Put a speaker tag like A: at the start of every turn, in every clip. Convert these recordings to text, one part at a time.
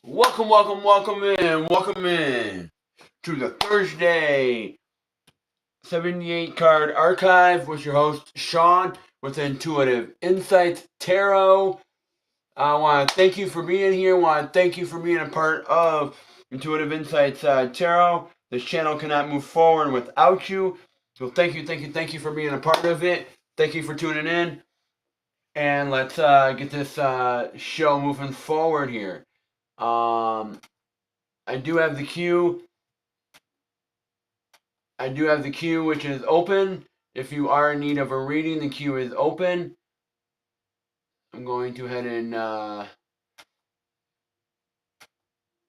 A: Welcome in to the Thursday 78 card archive with your host Sean with Intuitive Insights Tarot. I want to thank you for being here. I want to thank you for being a part of Intuitive Insights Tarot. This channel cannot move forward without you. So thank you for being a part of it. Thank you for tuning in. And let's get this show moving forward here. I do have the queue. Which is open. If you are in need of a reading, the queue is open. I'm going to head and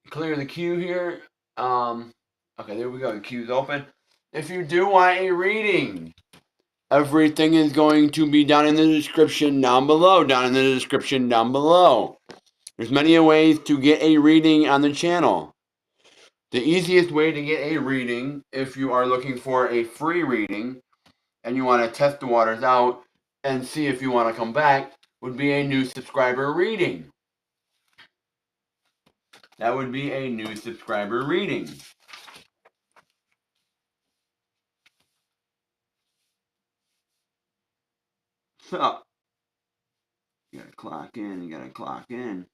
A: clear the queue here. Okay, there we go. The queue's open. If you do want a reading, everything is going to be down in the description down below. There's many ways to get a reading on the channel. The easiest way to get a reading, if you are looking for a free reading and you want to test the waters out and see if you want to come back, would be a new subscriber reading. That would be a new subscriber reading. So, you gotta clock in.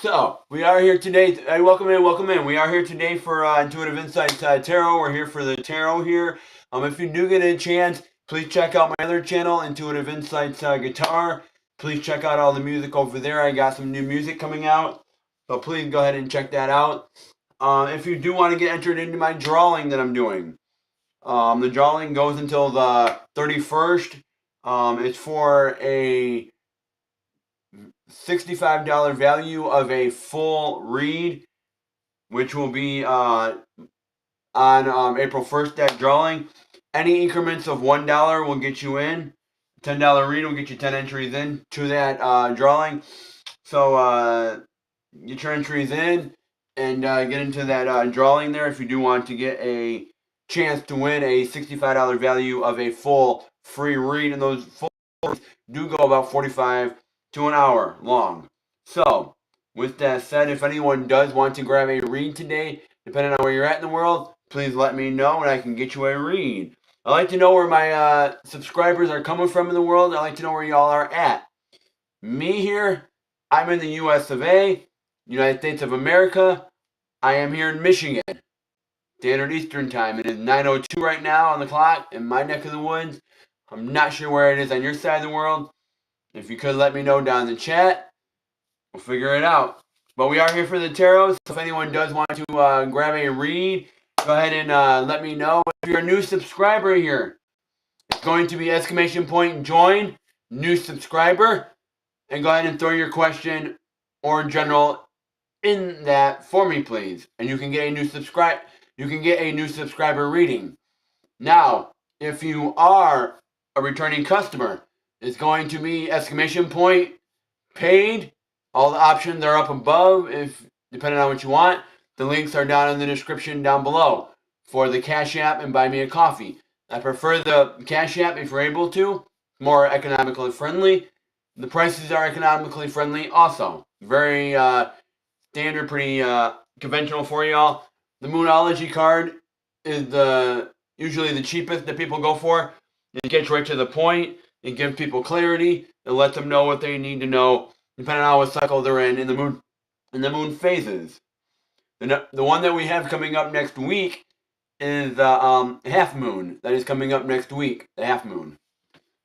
A: So, we are here today. Welcome in. We are here today for Intuitive Insights Tarot. We're here for the tarot here. If you do get a chance, please check out my other channel, Intuitive Insights Guitar. Please check out all the music over there. I got some new music coming out. So please go ahead and check that out. If you do want to get entered into my drawing that I'm doing, the drawing goes until the 31st. It's for a $65 value of a full read, which will be on April 1st, that drawing. Any increments of $1 will get you in. $10 read will get you 10 entries in to that drawing. So get your entries in and get into that drawing there if you do want to get a chance to win a $65 value of a full free read. And those full do go about 45 to an hour long. So, with that said, if anyone does want to grab a read today, depending on where you're at in the world, please let me know and I can get you a read. I like to know where my subscribers are coming from in the world. I like to know where y'all are at. Me here, I'm in the US of A, United States of America. I am here in Michigan, Standard Eastern Time. It is 9:02 right now on the clock in my neck of the woods. I'm not sure where it is on your side of the world. If you could let me know down in the chat, we'll figure it out. But we are here for the tarot, so if anyone does want to grab a read, go ahead and let me know. If you're a new subscriber here, it's going to be !join, new subscriber, and go ahead and throw your question or general in that for me, please. And you can get a new subscriber reading. Now, if you are a returning customer, it's going to be !paid. All the options are up above, if depending on what you want. The links are down in the description down below for the Cash App and Buy Me a Coffee. I prefer the Cash App if you're able to. More economically friendly. The prices are economically friendly also. Very standard, pretty conventional for y'all. The Moonology card is usually the cheapest that people go for. It gets right to the point. It gives people clarity. It lets them know what they need to know, depending on what cycle they're in the moon phases. The one that we have coming up next week is the half moon. That is coming up next week, the half moon.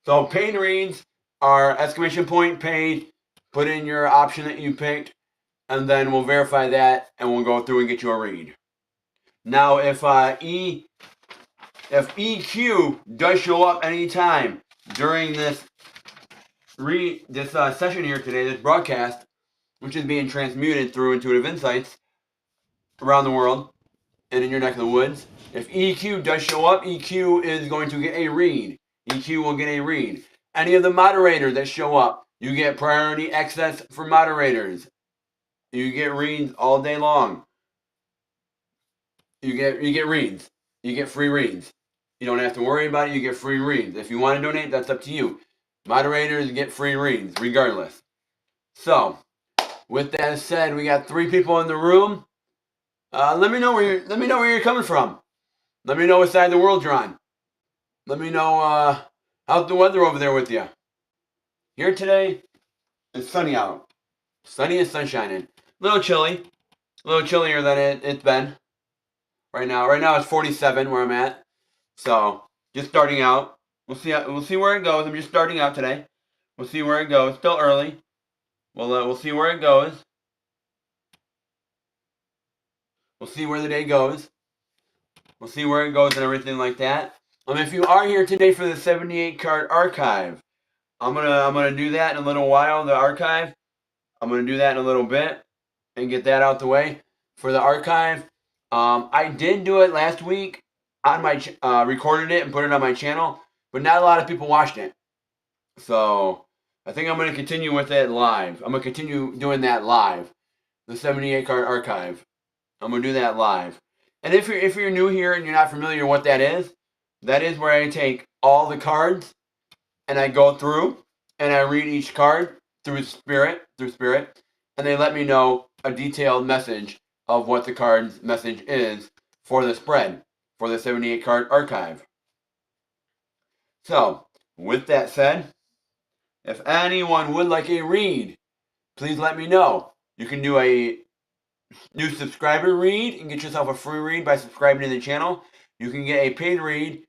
A: So paid reads are !paid. Put in your option that you picked, and then we'll verify that, and we'll go through and get you a read. Now, if EQ does show up anytime during this session here today, this broadcast, which is being transmuted through Intuitive Insights around the world and in your neck of the woods. If EQ does show up, EQ is going to get a read. EQ will get a read. Any of the moderators that show up, you get priority access for moderators. You get reads all day long. You get reads. You get free reads. You don't have to worry about it. You get free reads. If you want to donate, that's up to you. Moderators get free reads regardless. So, with that said, we got 3 people in the room. Let me know where you're coming from. Let me know what side of the world you're on. Let me know how's the weather over there with you. Here today, it's sunny out. Sunny and sun shining. A little chilly. A little chillier than it's been. Right now it's 47 where I'm at. So just starting out. We'll see where it goes. I'm just starting out today. We'll see where it goes. Still early. We'll see where it goes. We'll see where the day goes. We'll see where it goes and everything like that. If you are here today for the 78 card archive, I'm gonna do that in a little while. The archive. I'm gonna do that in a little bit and get that out the way for the archive. I did do it last week on my recorded it and put it on my channel, but not a lot of people watched it. So I think I'm going to continue with it live. I'm going to continue doing that live. The 78 card archive. I'm going to do that live. And if you're new here and you're not familiar with what that is where I take all the cards and I go through and I read each card through spirit, and they let me know a detailed message of what the card's message is for the spread, for the 78 card archive. So, with that said, if anyone would like a read, please let me know. You can do a new subscriber read and get yourself a free read by subscribing to the channel. You can get a paid read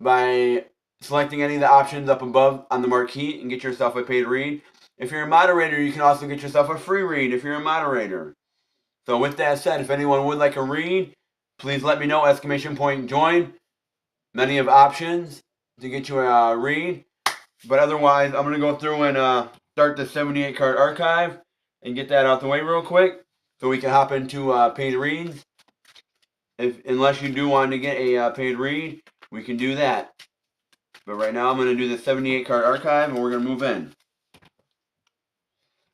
A: by selecting any of the options up above on the marquee and get yourself a paid read. If you're a moderator, you can also get yourself a free read if you're a moderator. So with that said, if anyone would like a read, please let me know. !join. Many of options to get you a read. But otherwise, I'm going to go through and start the 78 card archive and get that out the way real quick so we can hop into paid reads. Unless you do want to get a paid read, we can do that. But right now I'm going to do the 78 card archive and we're going to move in.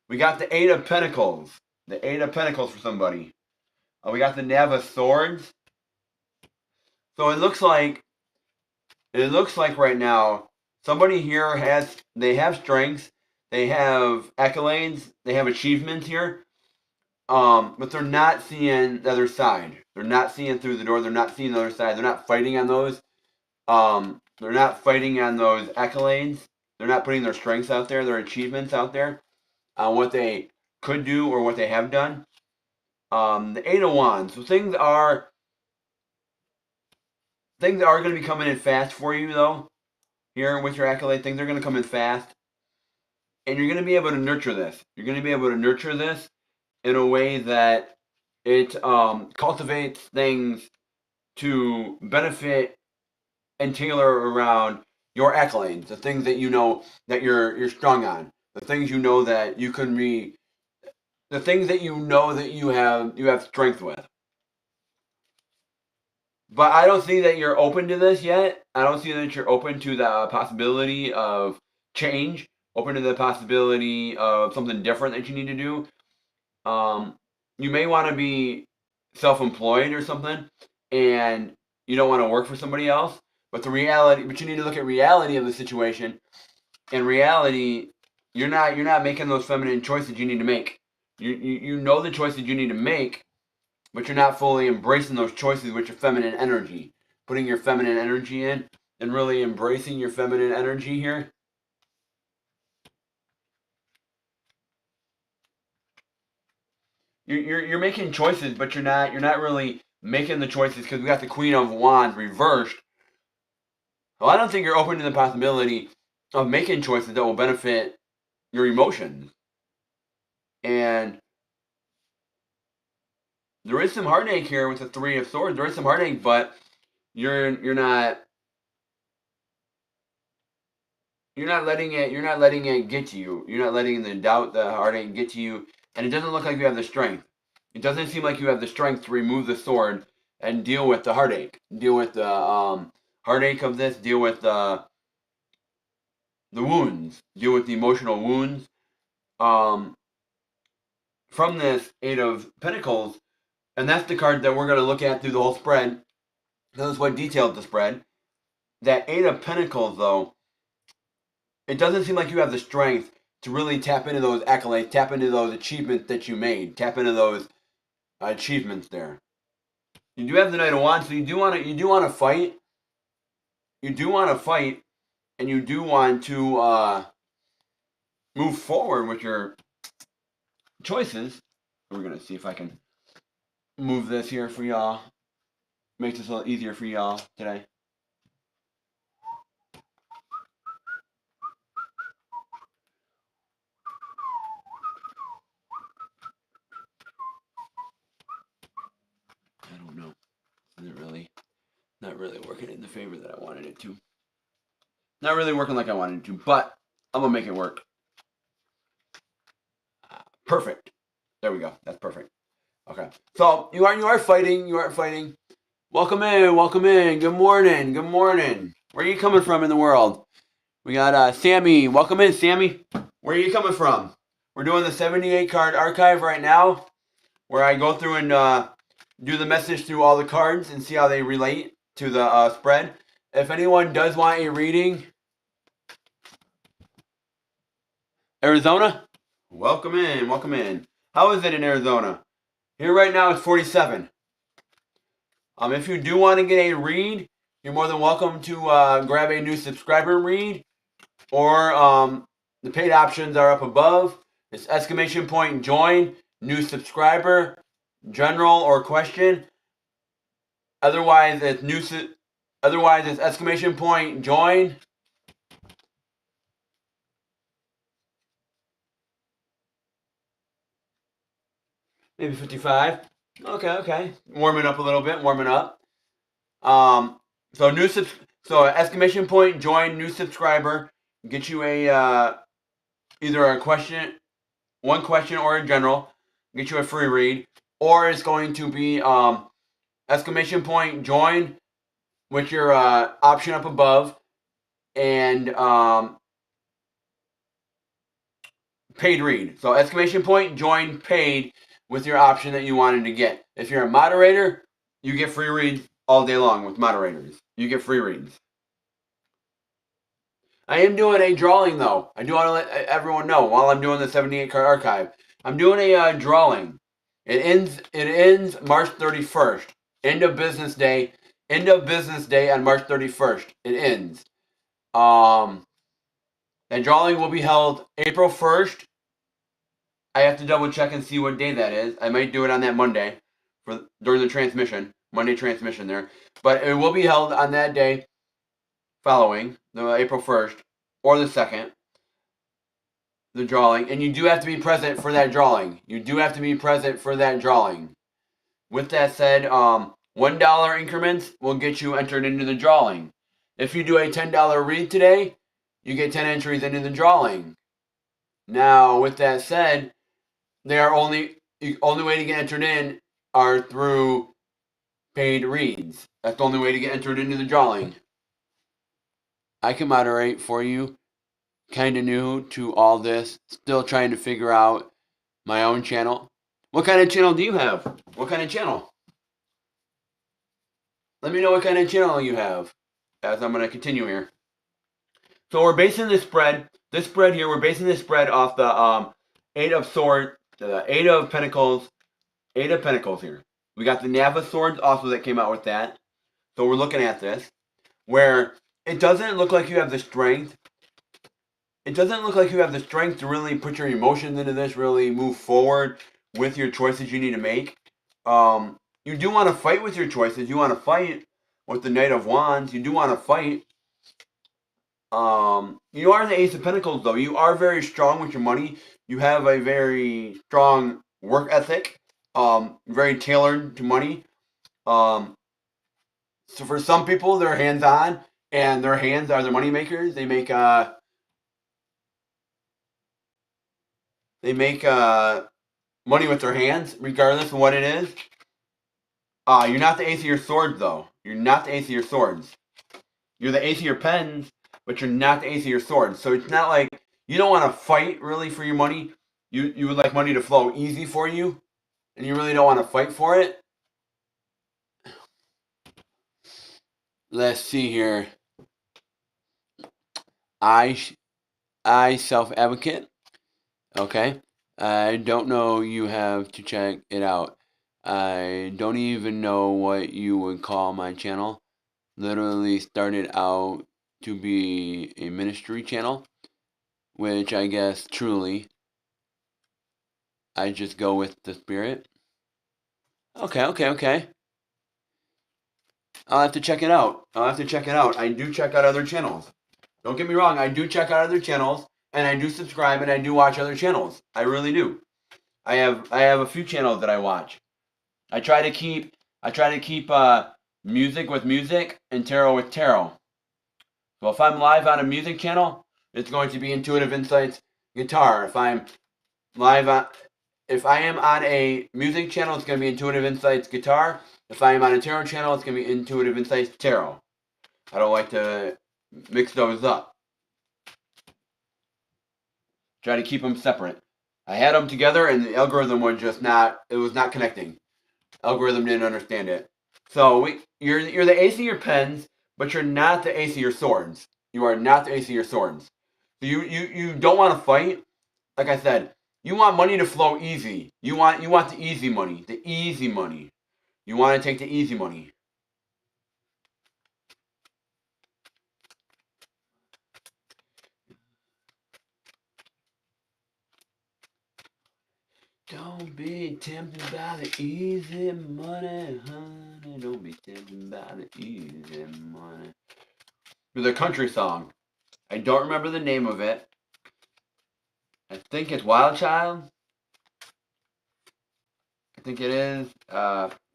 A: We got the 8 of Pentacles. The 8 of Pentacles for somebody. We got the Knave of Swords. So it looks like right now somebody here have strengths, they have accolades, they have achievements here. But they're not seeing the other side. They're not seeing through the door. They're not seeing the other side. They're not fighting on those. They're not fighting on those accolades. They're not putting their strengths out there, their achievements out there, on what they could do or what they have done. The 8 of Wands. So things are going to be coming in fast for you, though. Here with your accolade, things are going to come in fast. And you're going to be able to nurture this. You're going to be able to nurture this in a way that it cultivates things to benefit and tailor around your accolades, the things that you know that you're strong on, the things you know that you can be, the things that you know that you have strength with. But I don't see that you're open to this yet. I don't see that you're open to the possibility of change, open to the possibility of something different that you need to do. You may want to be self-employed or something, and you don't want to work for somebody else. But you need to look at reality of the situation. In reality, you're not making those feminine choices you need to make. You know the choices you need to make, but you're not fully embracing those choices with your feminine energy. Putting your feminine energy in and really embracing your feminine energy here. You're making choices, but you're not really making the choices because we got the Queen of Wands reversed. Well, I don't think you're open to the possibility of making choices that will benefit your emotions. And there is some heartache here with the 3 of Swords. There is some heartache, but you're not You're not letting it get to you. You're not letting the doubt, the heartache get to you. And it doesn't look like you have the strength. It doesn't seem like you have the strength to remove the sword and deal with the heartache. Deal with the heartache of this. Deal with the wounds. Deal with the emotional wounds. From this Eight of Pentacles, and that's the card that we're going to look at through the whole spread. This is what details the spread. That Eight of Pentacles, though, it doesn't seem like you have the strength to really tap into those accolades, tap into those achievements that you made, tap into those achievements there. You do have the Knight of Wands, so you do want to fight. You do want to fight, and you do want to move forward with your choices. We're gonna see if I can move this here for y'all. Make this a little easier for y'all today. I don't know. Not really working in the favor that I wanted it to. Not really working like I wanted it to, but I'm gonna make it work. Perfect. There we go. That's perfect. Okay. So you are fighting. You are fighting. Welcome in. Welcome in. Good morning. Good morning. Where are you coming from in the world? We got Sammy. Welcome in, Sammy. Where are you coming from? We're doing the 78 card archive right now, where I go through and do the message through all the cards and see how they relate to the spread. If anyone does want a reading, Arizona, welcome in, welcome in. How is it in Arizona? Here right now it's 47. If you do want to get a read, you're more than welcome to grab a new subscriber read, or the paid options are up above. It's exclamation point join, new subscriber, general or question. Otherwise it's exclamation point join. Maybe 55. Okay. Warming up a little bit, warming up. So exclamation point join, new subscriber, get you a either a question, one question or a general, get you a free read, or it's going to be exclamation point join with your option up above, and paid read. So exclamation point join paid with your option that you wanted to get. If you're a moderator, you get free reads all day long with moderators. You get free reads. I am doing a drawing though. I do want to let everyone know while I'm doing the 78 card archive. I'm doing a drawing. It ends March 31st. End of business day. End of business day on March 31st. It ends. That drawing will be held April 1st. I have to double check and see what day that is. I might do it on that Monday during the transmission. Monday transmission there. But it will be held on that day following, the April 1st or the 2nd. The drawing. And you do have to be present for that drawing. You do have to be present for that drawing. With that said, $1 increments will get you entered into the drawing. If you do a $10 read today, you get 10 entries into the drawing. Now, with that said, the only way to get entered in are through paid reads. That's the only way to get entered into the drawing. I can moderate for you. Kind of new to all this. Still trying to figure out my own channel. What kind of channel do you have? What kind of channel? Let me know what kind of channel you have as I'm going to continue here. So we're basing this spread here, we're basing this spread off the Eight of Swords, the Eight of Pentacles here. We got the Knave of Swords also that came out with that. So we're looking at this, where it doesn't look like you have the strength. It doesn't look like you have the strength to really put your emotions into this, really move forward with your choices you need to make. You do want to fight with your choices. You want to fight with the Knight of Wands. You do want to fight. You are the Ace of Pentacles, though. You are very strong with your money. You have a very strong work ethic. Very tailored to money. So for some people, they're hands-on, and their hands are the money makers. They make money with their hands, regardless of what it is. You're not the ace of your swords, though. You're not the ace of your swords. You're the ace of your pens, but you're not the ace of your swords. So it's not like you don't want to fight really for your money. You would like money to flow easy for you, and you really don't want to fight for it. Let's see here. I self-advocate. Okay. I don't know. You have to check it out. I don't even know what you would call my channel. Literally started out to be a ministry channel, which I guess truly I just go with the spirit. Okay. I'll have to check it out. I do check out other channels. Don't get me wrong, I do check out other channels, and I do subscribe, and I do watch other channels. I really do. I have a few channels that I watch. I try to keep music with music and tarot with tarot. So if I'm live on a music channel, it's going to be Intuitive Insights guitar. If I am on a music channel, it's going to be Intuitive Insights guitar. If I am on a tarot channel, it's going to be Intuitive Insights tarot. I don't like to mix those up. Try to keep them separate. I had them together, and the algorithm was just not. It was not connecting. Algorithm didn't understand it. So you're the ace of your pens, but you're not the ace of your swords. You are not the ace of your swords. So you don't want to fight. Like I said, you want money to flow easy. You want the easy money. The easy money. You want to take the easy money. Don't be tempted by the easy money, honey. Don't be tempted by the easy money. It's a country song. I don't remember the name of it. I think it's Wild Child. I think it is.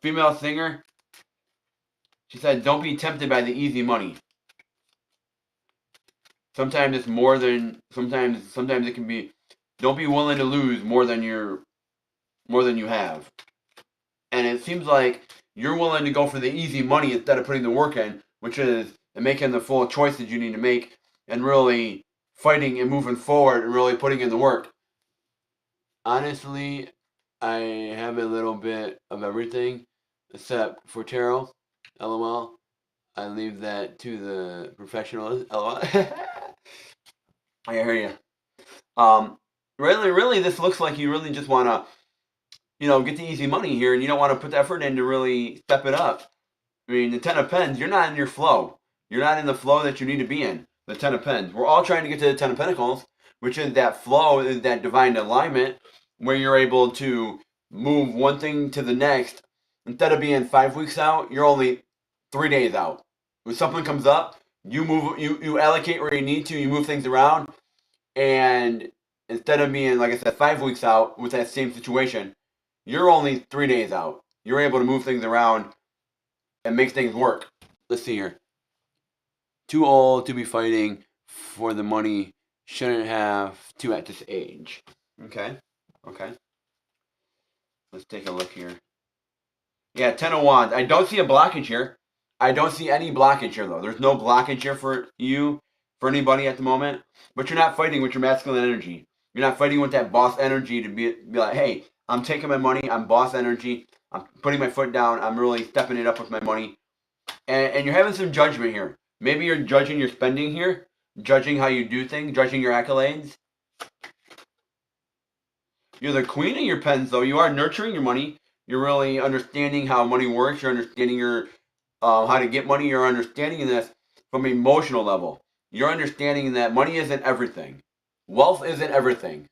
A: Female singer. She said, "Don't be tempted by the easy money." Sometimes it's more than. Sometimes it can be. Don't be willing to lose more than you have. And it seems like you're willing to go for the easy money instead of putting the work in, which is making the full choices you need to make and really fighting and moving forward and really putting in the work. Honestly, I have a little bit of everything except for tarot. LOL. I leave that to the professionals. LOL. I hear you. Really, this looks like you really just want to, get the easy money here, and you don't want to put the effort in to really step it up. I mean, the Ten of Pens, you're not in your flow. You're not in the flow that you need to be in. The Ten of Pens. We're all trying to get to the Ten of Pentacles, which is that flow, is that divine alignment, where you're able to move one thing to the next. Instead of being 5 weeks out, you're only 3 days out. When something comes up, you allocate where you need to, you move things around, and instead of being, like I said, 5 weeks out with that same situation, you're only 3 days out. You're able to move things around and make things work. Let's see here. Too old to be fighting for the money. Shouldn't have to at this age. Okay. Let's take a look here. Yeah, Ten of Wands. I don't see a blockage here. I don't see any blockage here, though. There's no blockage here for you, for anybody at the moment. But you're not fighting with your masculine energy. You're not fighting with that boss energy to be like, hey, I'm taking my money. I'm boss energy. I'm putting my foot down. I'm really stepping it up with my money. And you're having some judgment here. Maybe you're judging your spending here, judging how you do things, judging your accolades. You're the queen of your pens, though. You are nurturing your money. You're really understanding how money works. You're understanding how to get money. You're understanding this from an emotional level. You're understanding that money isn't everything. Wealth isn't everything.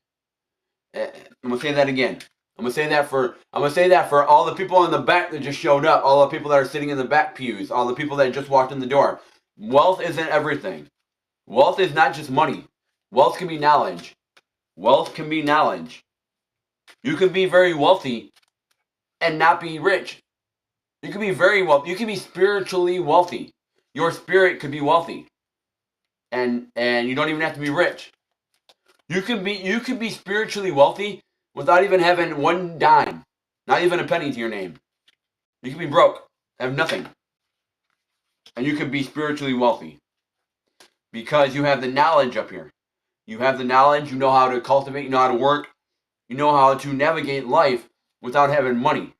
A: I'm gonna say that again. I'm gonna say that for all the people in the back that just showed up, all the people that are sitting in the back pews, all the people that just walked in the door. Wealth isn't everything. Wealth is not just money. Wealth can be knowledge. Wealth can be knowledge. You can be very wealthy and not be rich. You can be very wealthy. You can be spiritually wealthy. Your spirit could be wealthy. And you don't even have to be rich. You can be spiritually wealthy without even having one dime, not even a penny to your name. You can be broke, have nothing, and you can be spiritually wealthy because you have the knowledge up here. You have the knowledge. You know how to cultivate. You know how to work. You know how to navigate life without having money.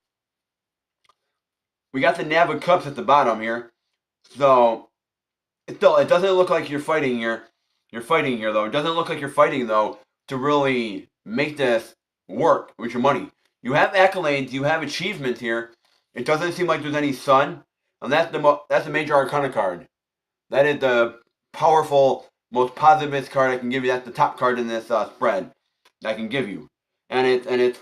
A: We got the Nav of Cups at the bottom here, so it doesn't look like you're fighting here. You're fighting here though. It doesn't look like you're fighting though to really make this work with your money. You have accolades. You have achievements here. It doesn't seem like there's any sun, and that's the major arcana card. That is the powerful, most positivist card I can give you. That's the top card in this spread that I can give you, and it's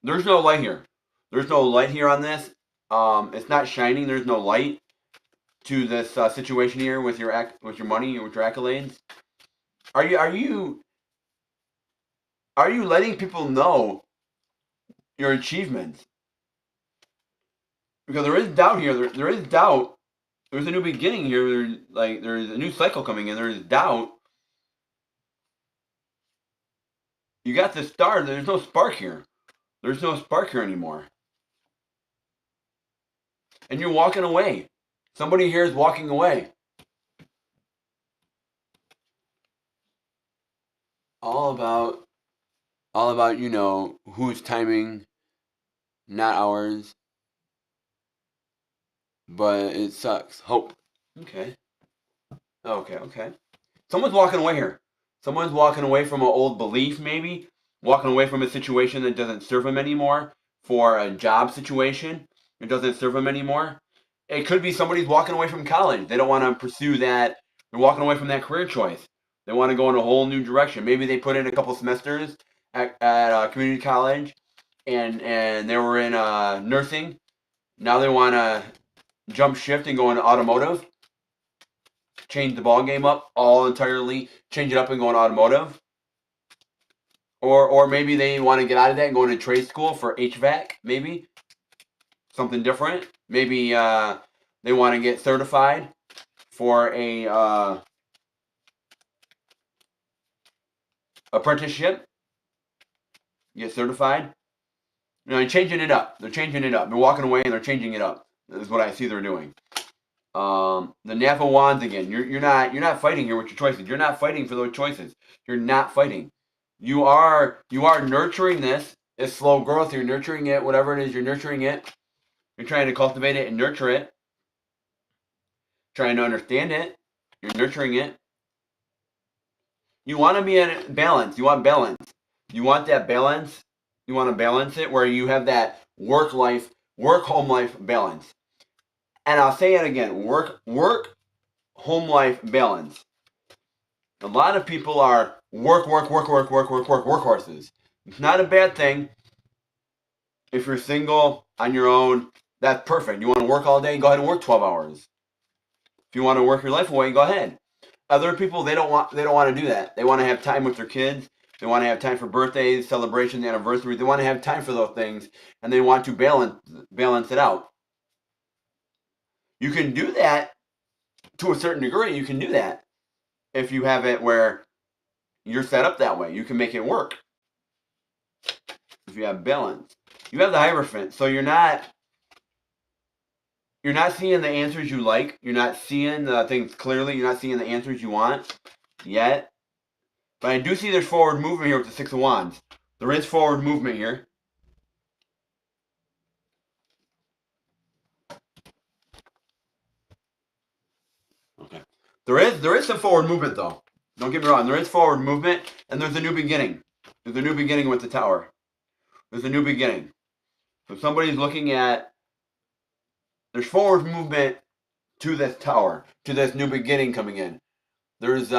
A: there's no light here. There's no light here on this. It's not shining. There's no light to this situation here with your money, with your accolades. Are you letting people know your achievements? Because there is doubt here. There is doubt. There's a new beginning here. There's a new cycle coming in. There's doubt. You got the star. There's no spark here. There's no spark here anymore. And you're walking away. Somebody here is walking away. All about whose timing, not ours. But it sucks. Hope. Okay. Okay. Someone's walking away here. Someone's walking away from an old belief, maybe. Walking away from a situation that doesn't serve them anymore. For a job situation. It doesn't serve them anymore. It could be somebody's walking away from college. They don't want to pursue that. They're walking away from that career choice. They want to go in a whole new direction. Maybe they put in a couple semesters at community college. And they were in nursing. Now they want to jump shift and go into automotive. Change the ball game up all entirely. Change it up and go into automotive. Or maybe they want to get out of that and go into trade school for HVAC. Maybe something different. Maybe they want to get certified for a apprenticeship. Get certified. They're changing it up. They're changing it up. They're walking away and they're changing it up. This is what I see they're doing. The Napa Wands again. You're not fighting here with your choices. You're not fighting for those choices. You're not fighting. You are nurturing this. It's slow growth. You're nurturing it. Whatever it is, you're nurturing it. You're trying to cultivate it and nurture it. Trying to understand it. You're nurturing it. You want to be in balance. You want balance. You want that balance. You want to balance it where you have that work home life balance. And I'll say it again, work, home life balance. A lot of people are workhorses. It's not a bad thing. If you're single, on your own, that's perfect. You want to work all day, go ahead and work 12 hours. If you want to work your life away, go ahead. Other people, they don't want to do that. They want to have time with their kids. They want to have time for birthdays, celebrations, anniversaries. They want to have time for those things, and they want to balance it out. You can do that to a certain degree. You can do that if you have it where you're set up that way. You can make it work. If you have balance. You have the Hierophant, so you're not seeing the answers you like. You're not seeing the things clearly. You're not seeing the answers you want yet. But I do see there's forward movement here with the Six of Wands. There is forward movement here. Okay. There is some forward movement though. Don't get me wrong. There is forward movement, and there's a new beginning. There's a new beginning with the Tower. There's a new beginning. So somebody's looking at. There's forward movement to this Tower, to this new beginning coming in. There's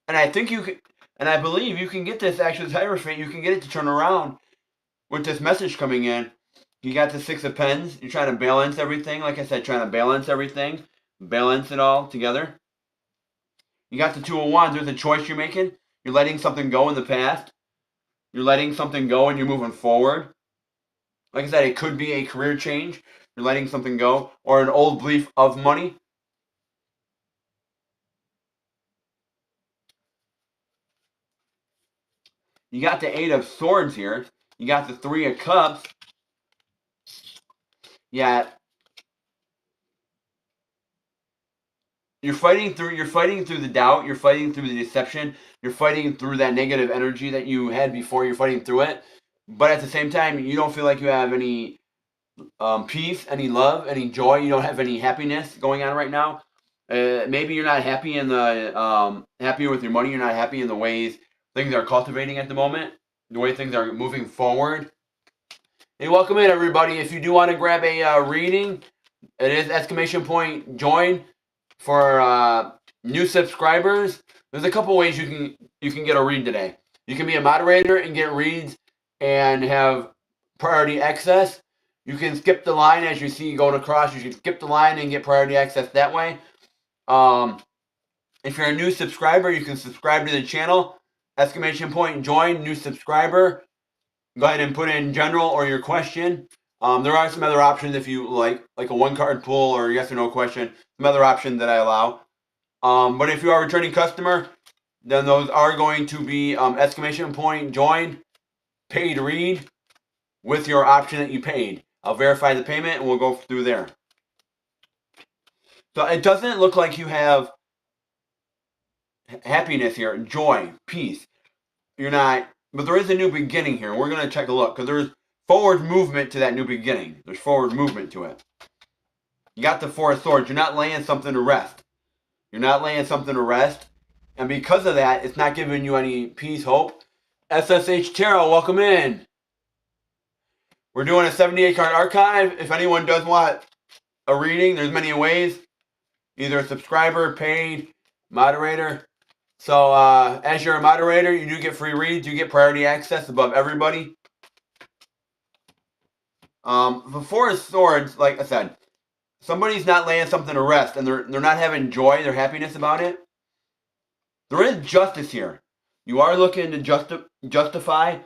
A: and I think you can, and I believe you can get this actually, this Hierophant, you can get it to turn around with this message coming in. You got the Six of Pens. You're trying to balance everything. Like I said, trying to balance everything. Balance it all together. You got the Two of Wands. There's a choice you're making. You're letting something go in the past. You're letting something go and you're moving forward. Like I said, it could be a career change. You're letting something go. Or an old belief of money. You got the Eight of Swords here. You got the Three of Cups. Yeah. You're fighting through the doubt, you're fighting through the deception, you're fighting through that negative energy that you had before, you're fighting through it. But at the same time, you don't feel like you have any peace, any love, any joy. You don't have any happiness going on right now. Maybe you're not happy in the happy with your money. You're not happy in the ways things are cultivating at the moment, the way things are moving forward. Hey, welcome in everybody. If you do want to grab a reading, it is !join for new subscribers. There's a couple ways you can get a read today. You can be a moderator and get reads and have priority access. You can skip the line as you see going across. You can skip the line and get priority access that way. If you're a new subscriber, you can subscribe to the channel. !join, new subscriber. Go ahead and put in general or your question. There are some other options if you like a one-card pull or yes or no question. Some other options that I allow. But if you are a returning customer, then those are going to be !join, paid read with your option that you paid. I'll verify the payment and we'll go through there. So it doesn't look like you have happiness here, joy, peace. You're not, but there is a new beginning here. We're going to take a look because there's forward movement to that new beginning. There's forward movement to it. You got the Four of Swords. You're not laying something to rest. You're not laying something to rest. And because of that, it's not giving you any peace, hope. SSH Tarot, welcome in. We're doing a 78 card archive. If anyone does want a reading, there's many ways. Either a subscriber, paid, moderator. So as you're a moderator, you do get free reads. You get priority access above everybody. The Four of Swords, like I said, somebody's not laying something to rest, and they're not having joy, their happiness about it. There is justice here. You are looking to justify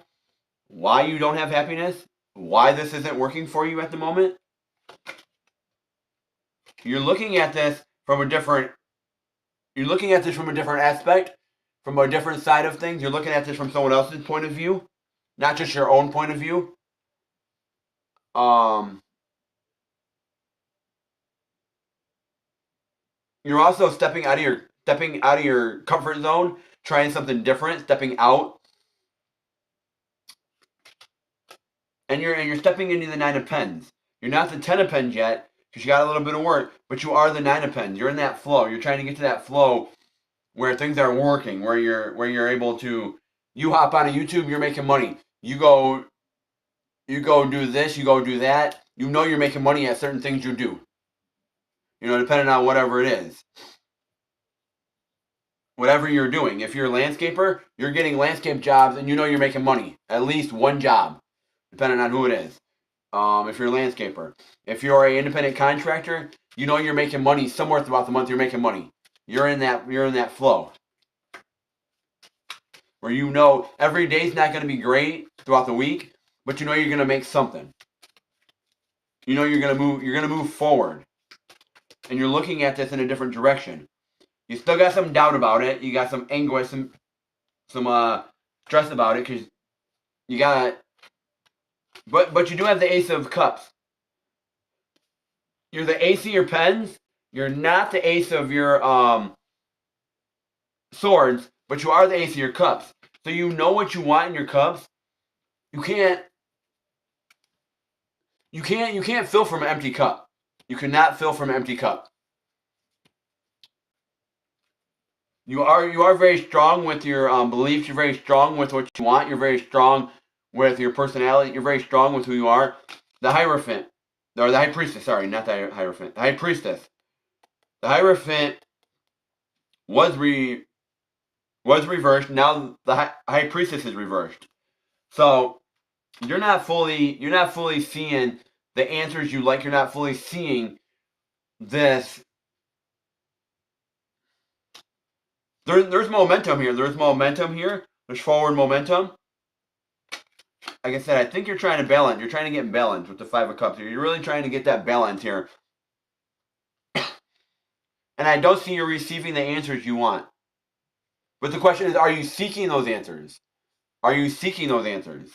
A: why you don't have happiness, why this isn't working for you at the moment. You're looking at this from a different aspect, from a different side of things. You're looking at this from someone else's point of view, not just your own point of view. You're also stepping out of your comfort zone, trying something different, stepping out. And you're stepping into the Nine of Pens. You're not the Ten of Pens yet, because you got a little bit of work, but you are the Nine of Pens. You're in that flow. You're trying to get to that flow where things are working, where you're able to, you hop on a YouTube, you're making money. You go do this, you go do that. You know you're making money at certain things you do. Depending on whatever it is. Whatever you're doing. If you're a landscaper, you're getting landscape jobs and you know you're making money. At least one job, depending on who it is. If you're a landscaper. If you're an independent contractor, you know you're making money somewhere throughout the month. You're making money. You're in that flow. Where you know every day's not going to be great throughout the week, but you know you're going to make something. You know you're going to move forward. And you're looking at this in a different direction. You still got some doubt about it. You got some anguish, some stress about it because you got. But you do have the Ace of Cups. You're the ace of your pens. You're not the ace of your swords, but you are the ace of your cups. So you know what you want in your cups. You can't fill from an empty cup. You cannot fill from an empty cup. You are very strong with your beliefs. You're very strong with what you want. You're very strong with your personality. You're very strong with who you are. The Hierophant, or the High Priestess. Sorry, not the Hierophant. The High Priestess. The Hierophant was reversed. Now the High Priestess is reversed. So you're not fully seeing the answers you like. You're not fully seeing this. There's momentum here. There's momentum here. There's forward momentum. Like I said, I think you're trying to balance. You're trying to get balance with the Five of Cups here. You're really trying to get that balance here. And I don't see you receiving the answers you want. But the question is, are you seeking those answers? Are you seeking those answers?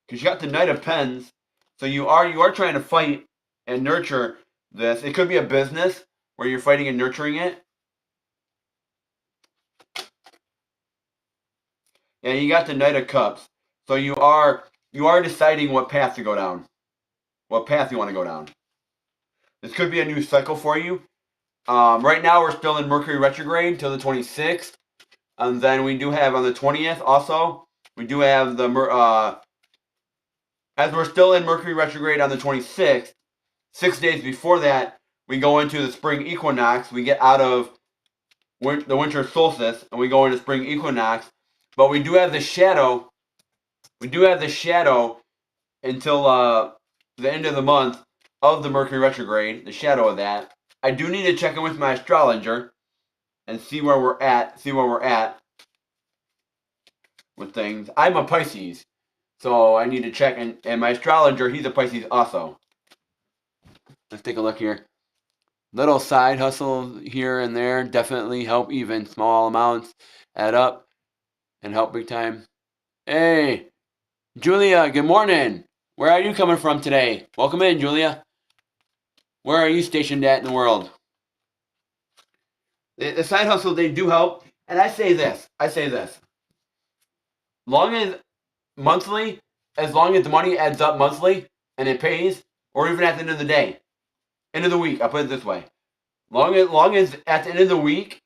A: Because you got the Knight of Pens, so you are trying to fight and nurture this. It could be a business where you're fighting and nurturing it. And you got the Knight of Cups, so you are deciding what path to go down, what path you want to go down. This could be a new cycle for you. Right now we're still in Mercury retrograde till the 26th, and then we do have on the 20th also. We do have the as we're still in Mercury retrograde on the 26th. 6 days before that, we go into the spring equinox. We get out of the winter solstice, and we go into spring equinox. But we do have the shadow. We do have the shadow until the end of the month of the Mercury retrograde. The shadow of that. I do need to check in with my astrologer and see where we're at. With things. I'm a Pisces, so I need to check. And my astrologer, he's a Pisces also. Let's take a look here. Little side hustle here and there definitely help. Even small amounts add up and help big time. Hey, Julia, good morning. Where are you coming from today? Welcome in, Julia. Where are you stationed at in the world? The side hustle, they do help. And I say this. Long as monthly, as long as the money adds up monthly and it pays, or even at the end of the day, end of the week, I'll put it this way. Long as at the end of the week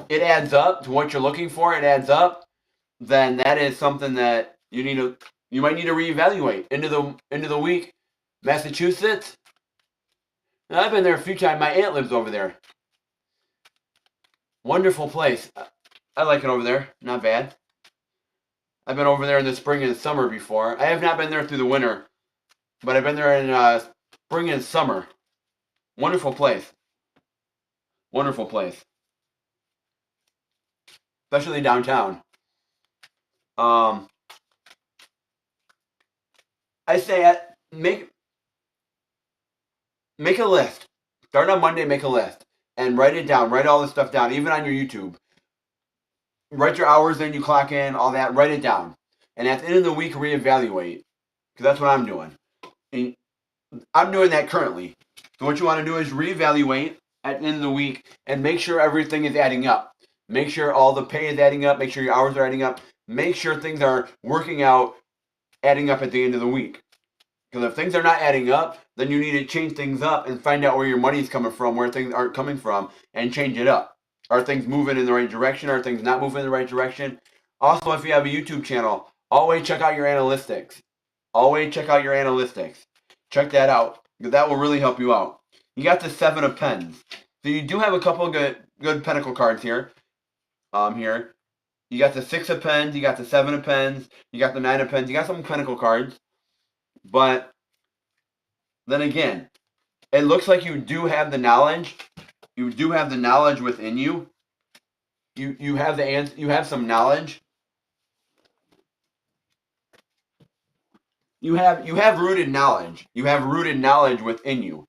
A: it adds up to what you're looking for, it adds up, then that is something that you might need to reevaluate. End of the week, Massachusetts. Now, I've been there a few times. My aunt lives over there. Wonderful place. I like it over there. Not bad. I've been over there in the spring and summer before. I have not been there through the winter, but I've been there in spring and summer. Wonderful place. Wonderful place. Especially downtown. I say make a list. Start on Monday, make a list. And write it down. Write all this stuff down, even on your YouTube. Write your hours in, you clock in, all that. Write it down. And at the end of the week, reevaluate. Because that's what I'm doing. And I'm doing that currently. So what you want to do is reevaluate at the end of the week and make sure everything is adding up. Make sure all the pay is adding up. Make sure your hours are adding up. Make sure things are working out, adding up at the end of the week. Because if things are not adding up, then you need to change things up and find out where your money is coming from, where things aren't coming from, and change it up. Are things moving in the right direction? Are things not moving in the right direction? Also, if you have a YouTube channel, always check out your analytics. Check that out, because that will really help you out. You got the 7 of Pens. So you do have a couple of good Pentacle cards here. Here. You got the 6 of Pens, you got the 7 of Pens, you got the 9 of Pens, you got some Pentacle cards. But then again, it looks like you do have the knowledge. You do have the knowledge within you. You have the answer. You have some knowledge. You have rooted knowledge. You have rooted knowledge within you,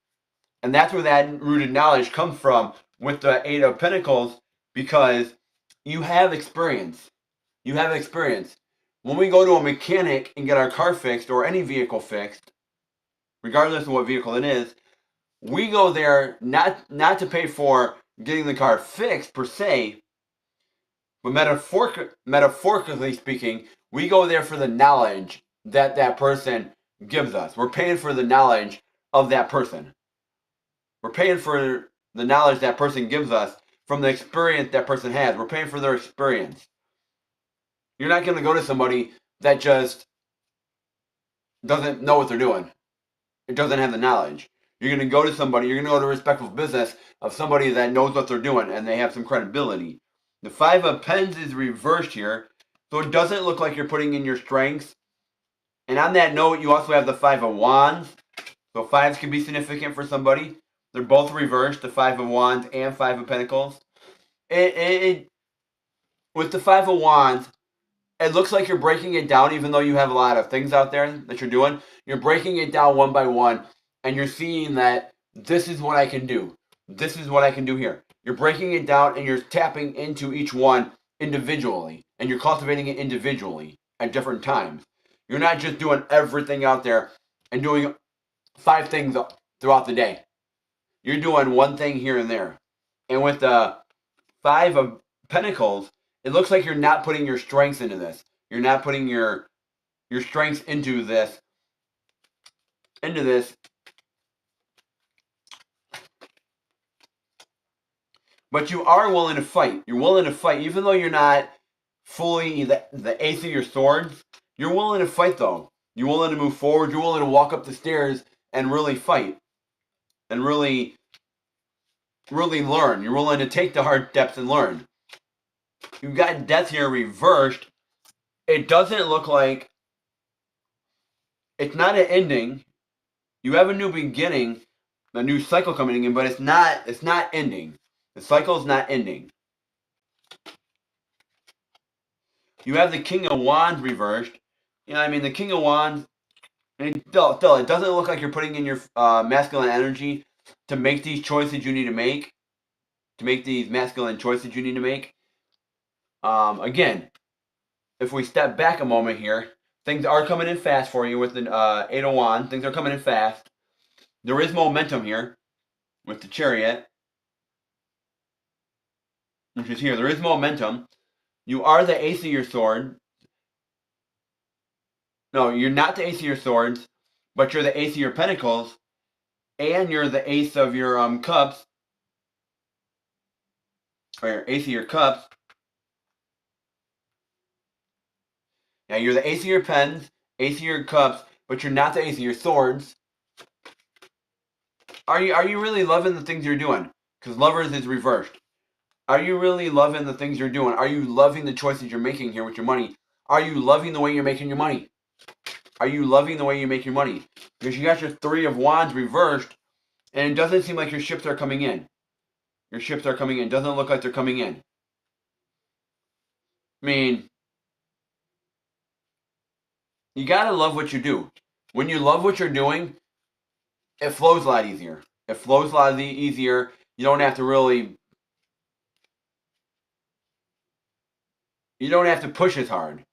A: and that's where that rooted knowledge comes from with the 8 of Pentacles, because you have experience. You have experience. When we go to a mechanic and get our car fixed or any vehicle fixed, regardless of what vehicle it is, we go there not to pay for getting the car fixed per se, but metaphorically speaking, we go there for the knowledge that person gives us. We're paying for the knowledge of that person. We're paying for the knowledge that person gives us from the experience that person has. We're paying for their experience. You're not going to go to somebody that just doesn't know what they're doing. It doesn't have the knowledge. You're going to go to somebody, you're going to go to a respectful business of somebody that knows what they're doing and they have some credibility. The 5 of Pens is reversed here, so it doesn't look like you're putting in your strengths. And on that note, you also have the 5 of Wands. So 5s can be significant for somebody. They're both reversed, the 5 of Wands and 5 of Pentacles. With the 5 of Wands, it looks like you're breaking it down, even though you have a lot of things out there that you're doing. You're breaking it down one by one, and you're seeing that this is what I can do. This is what I can do here. You're breaking it down, and you're tapping into each one individually, and you're cultivating it individually at different times. You're not just doing everything out there and doing 5 things throughout the day. You're doing one thing here and there. And with the 5 of Pentacles, it looks like you're not putting your strengths into this. You're not putting your strengths into this. But you are willing to fight. You're willing to fight, even though you're not fully the ace of your swords. You're willing to fight, though. You're willing to move forward. You're willing to walk up the stairs and really fight. And really learn. You're willing to take the hard steps and learn. You've got death here reversed. It doesn't look like it's not an ending. You have a new beginning, a new cycle coming in, but it's not ending. The cycle is not ending. You have the King of Wands reversed. You know, I mean, the King of Wands, and still, it doesn't look like you're putting in your masculine energy to make these choices you need to make. To make these masculine choices you need to make. Again, if we step back a moment here, things are coming in fast for you with the 8 of Wands. Things are coming in fast. There is momentum here with the Chariot, which is here. There is momentum. You are the ace of your sword. No, you're not the ace of your swords, but you're the ace of your pentacles, and you're the ace of your cups, or ace of your cups. Now you're the ace of your pens, ace of your cups, but you're not the ace of your swords. Are you really loving the things you're doing? Because Lovers is reversed. Are you really loving the things you're doing? Are you loving the choices you're making here with your money? Are you loving the way you're making your money? Are you loving the way you make your money? Because you got your 3 of Wands reversed, and it doesn't seem like your ships are coming in. Your ships are coming in. Doesn't look like they're coming in. I mean, you gotta love what you do. When you love what you're doing, it flows a lot easier. It flows a lot easier. You don't have to really... You don't have to push as hard.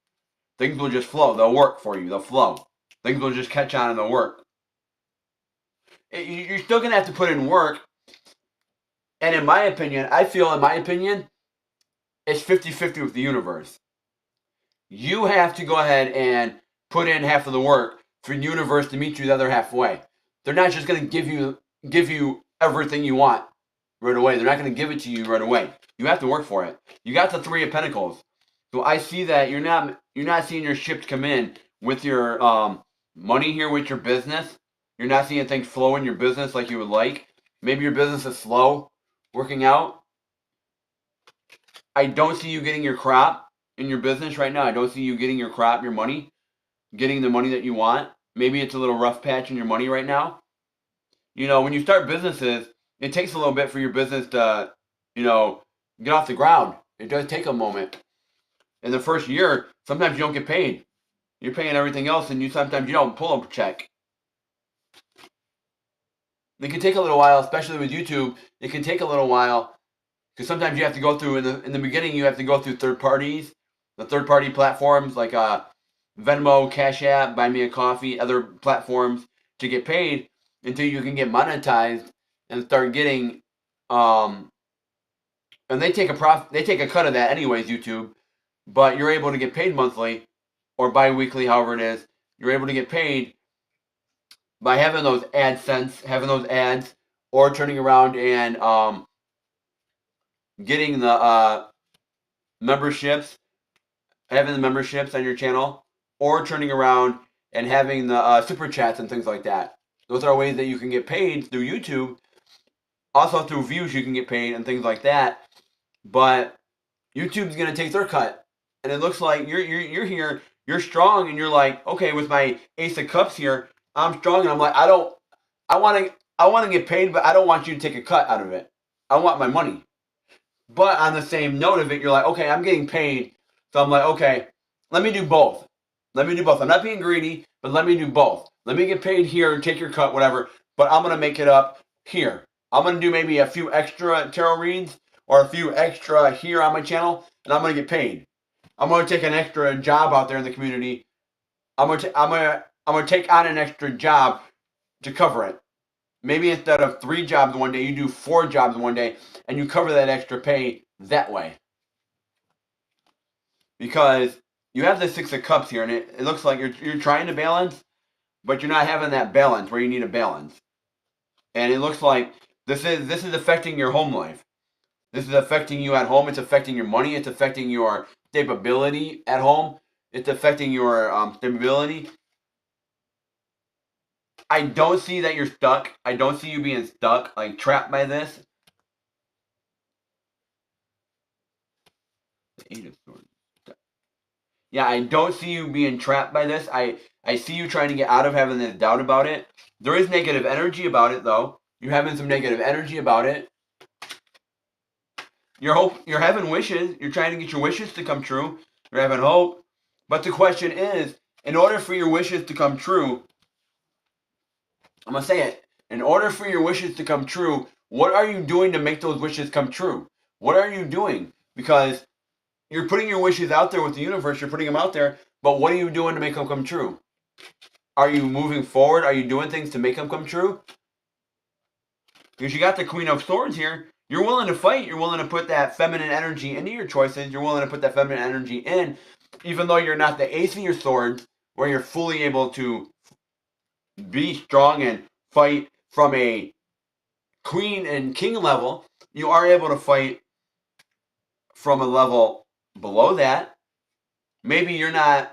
A: Things will just flow. They'll work for you. They'll flow. Things will just catch on and they'll work. You're still going to have to put in work. And in my opinion, it's 50-50 with the universe. You have to go ahead and put in half of the work for the universe to meet you the other halfway. They're not just going to give you everything you want right away. They're not going to give it to you right away. You have to work for it. You got the 3 of Pentacles. So I see that you're not seeing your ships come in with your money here with your business. You're not seeing things flow in your business like you would like. Maybe your business is slow working out. I don't see you getting your crop in your business right now. I don't see you getting your crop, your money, getting the money that you want. Maybe it's a little rough patch in your money right now. You know, when you start businesses, it takes a little bit for your business to, get off the ground. It does take a moment. In the first year, sometimes you don't get paid. You're paying everything else, and sometimes you don't pull a check. It can take a little while, especially with YouTube. It can take a little while because sometimes you have to go through in the beginning. You have to go through third parties, the third party platforms like Venmo, Cash App, Buy Me a Coffee, other platforms to get paid until you can get monetized and start getting. And they take a cut of that anyways, YouTube. But you're able to get paid monthly or bi-weekly, however it is. You're able to get paid by having those ads, or turning around and getting the memberships, having the memberships on your channel, or turning around and having the super chats and things like that. Those are ways that you can get paid through YouTube. Also through views you can get paid and things like that. But YouTube's going to take their cut. And it looks like you're here, you're strong, and you're like, okay, with my Ace of Cups here, I'm strong, and I'm like, I want to get paid, but I don't want you to take a cut out of it. I want my money. But on the same note of it, you're like, okay, I'm getting paid, so I'm like, okay, let me do both. I'm not being greedy, but let me do both. Let me get paid here and take your cut, whatever, but I'm going to make it up here. I'm going to do maybe a few extra tarot reads or a few extra here on my channel, and I'm going to get paid. I'm going to take an extra job out there in the community. I'm going to take on an extra job to cover it. Maybe instead of 3 jobs one day, you do 4 jobs one day, and you cover that extra pay that way. Because you have the 6 of Cups here, and it looks like you're trying to balance, but you're not having that balance where you need a balance. And it looks like this is affecting your home life. This is affecting you at home. It's affecting your money. It's affecting your stability at home. It's affecting your stability. I don't see that you're stuck. I don't see you being stuck, like trapped by this. The 8 of Swords. Yeah, I don't see you being trapped by this. I see you trying to get out of having this doubt about it. There is negative energy about it, though. You're having some negative energy about it. You're having wishes. You're trying to get your wishes to come true. You're having hope. But the question is, in order for your wishes to come true, I'm going to say it. In order for your wishes to come true, what are you doing to make those wishes come true? What are you doing? Because you're putting your wishes out there with the universe. You're putting them out there. But what are you doing to make them come true? Are you moving forward? Are you doing things to make them come true? Because you got the Queen of Swords here. You're willing to fight. You're willing to put that feminine energy into your choices. You're willing to put that feminine energy in, even though you're not the ace of your swords, where you're fully able to be strong and fight from a queen and king level. You are able to fight from a level below that. Maybe you're not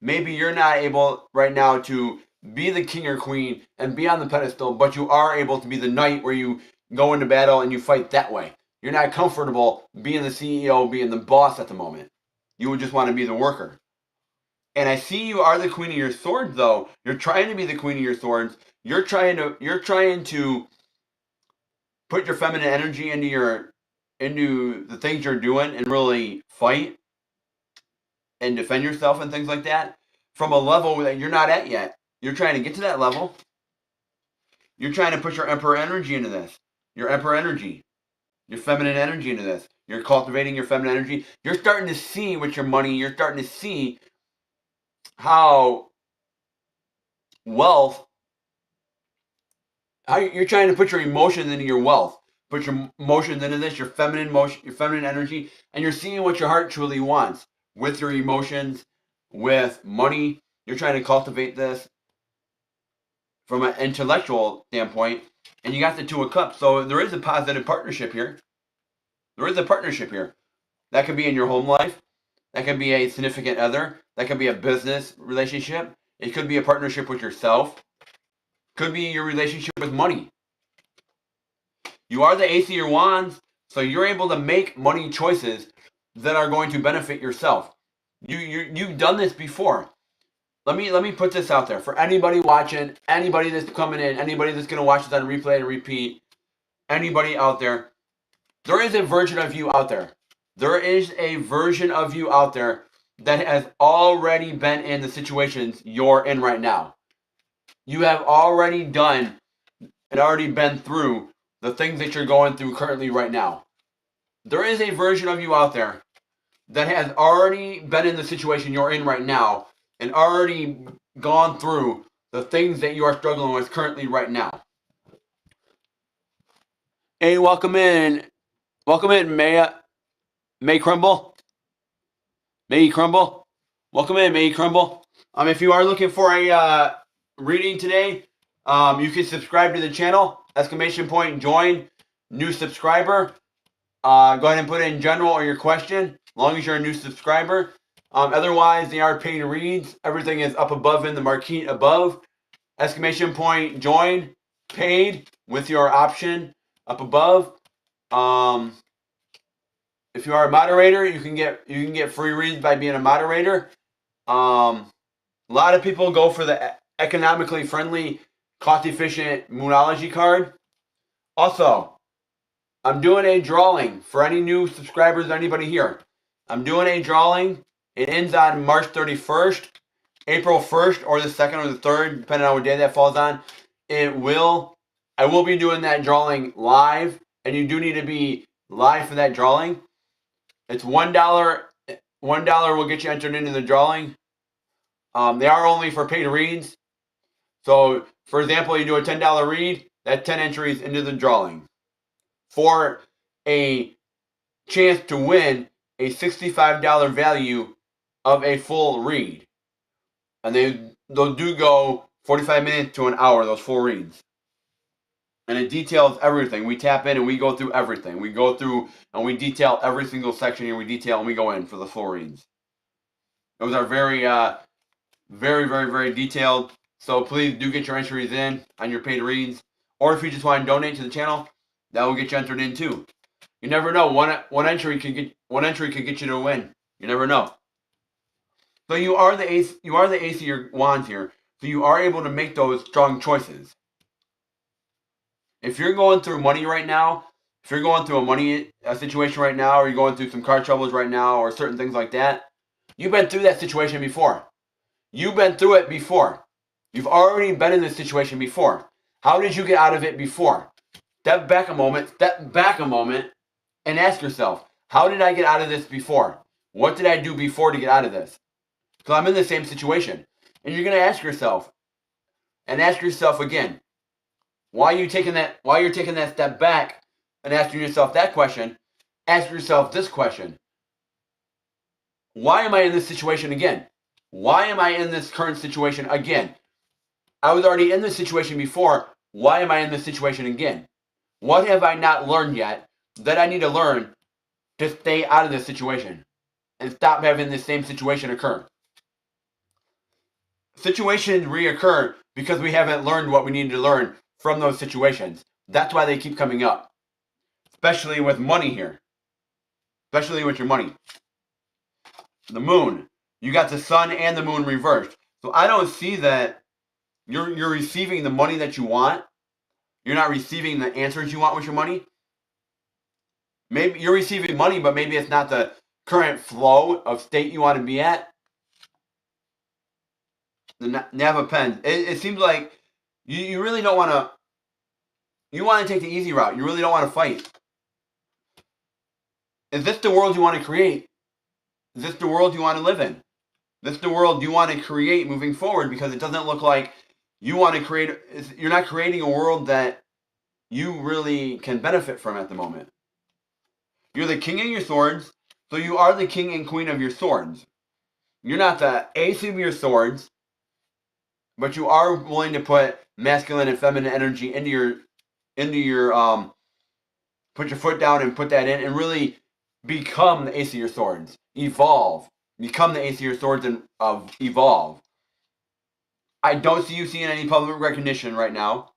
A: able right now to be the king or queen and be on the pedestal, but you are able to be the knight where you go into battle and you fight that way. You're not comfortable being the CEO, being the boss at the moment. You would just want to be the worker. And I see you are the queen of your swords, though. You're trying to be the queen of your swords. You're trying to put your feminine energy into the things you're doing and really fight and defend yourself and things like that from a level that you're not at yet. You're trying to get to that level. You're trying to put your emperor energy into this. Your emperor energy. Your feminine energy into this. You're cultivating your feminine energy. You're starting to see with your money, you're starting to see how wealth, how you're trying to put your emotions into your wealth. Put your emotions into this, your feminine motion, your feminine energy, and you're seeing what your heart truly wants with your emotions, with money. You're trying to cultivate this from an intellectual standpoint, and you got the 2 of Cups. So there is a positive partnership here. There is a partnership here. That could be in your home life. That could be a significant other. That could be a business relationship. It could be a partnership with yourself. Could be your relationship with money. You are the ace of your wands, so you're able to make money choices that are going to benefit yourself. You've done this before. Let me put this out there for anybody watching, anybody that's coming in, anybody that's going to watch this on replay and repeat, anybody out there. There is a version of you out there. There is a version of you out there that has already been in the situations you're in right now. You have already done and already been through the things that you're going through currently right now. There is a version of you out there that has already been in the situation you're in right now and already gone through the things that you are struggling with currently right now. Hey, welcome in. Welcome in, May Crumble. May Crumble. Welcome in, May Crumble. If you are looking for a reading today, you can subscribe to the channel. ! Join. New subscriber. Go ahead and put in general or your question, as long as you're a new subscriber. Otherwise, they are paid reads. Everything is up above in the marquee above. ! Join. Paid with your option up above. If you are a moderator, you can get free reads by being a moderator. A lot of people go for the economically friendly, cost-efficient Moonology card. Also, I'm doing a drawing for any new subscribers, anybody here. I'm doing a drawing. It ends on March 31st, April 1st, or the 2nd or the 3rd, depending on what day that falls on. I will be doing that drawing live, and you do need to be live for that drawing. It's $1. $1 will get you entered into the drawing. They are only for paid reads. So, for example, you do a $10 read, that's 10 entries into the drawing. For a chance to win a $65 value of a full read. And they'll do go 45 minutes to an hour, those full reads. And it details everything. We tap in and we go through everything. We go through and we detail every single section here. We detail and we go in for the full reads. Those are very, very, very, very detailed. So please do get your entries in on your paid reads. Or if you just want to donate to the channel, that will get you entered in too. You never know. One entry could get you to a win. You never know. So you are the ace. You are the ace of your wands here. So you are able to make those strong choices. If you're going through money right now, if you're going through a money situation right now, or you're going through some car troubles right now, or certain things like that, you've been through that situation before. You've been through it before. You've already been in this situation before. How did you get out of it before? Step back a moment, and ask yourself, how did I get out of this before? What did I do before to get out of this? So I'm in the same situation. And you're going to ask yourself, and ask yourself again, while you're taking that step back and asking yourself that question, ask yourself this question. Why am I in this situation again? Why am I in this current situation again? I was already in this situation before. Why am I in this situation again? What have I not learned yet that I need to learn to stay out of this situation and stop having the same situation occur? Situations reoccur because we haven't learned what we need to learn from those situations. That's why they keep coming up. Especially with money here. Especially with your money. The moon. You got the sun and the moon reversed. So I don't see that you're receiving the money that you want. You're not receiving the answers you want with your money. Maybe you're receiving money, but maybe it's not the current flow of state you want to be at. The Nav of Pens. It seems like you really don't want to. You want to take the easy route. You really don't want to fight. Is this the world you want to create? Is this the world you want to live in? Is this the world you want to create moving forward? Because it doesn't look like you want to create. You're not creating a world that you really can benefit from at the moment. You're the king of your swords, so you are the king and queen of your swords. You're not the ace of your swords, but you are willing to put masculine and feminine energy into your put your foot down and put that in and really become the ace of your swords. Evolve. Become the ace of your swords and evolve. I don't see you seeing any public recognition right now.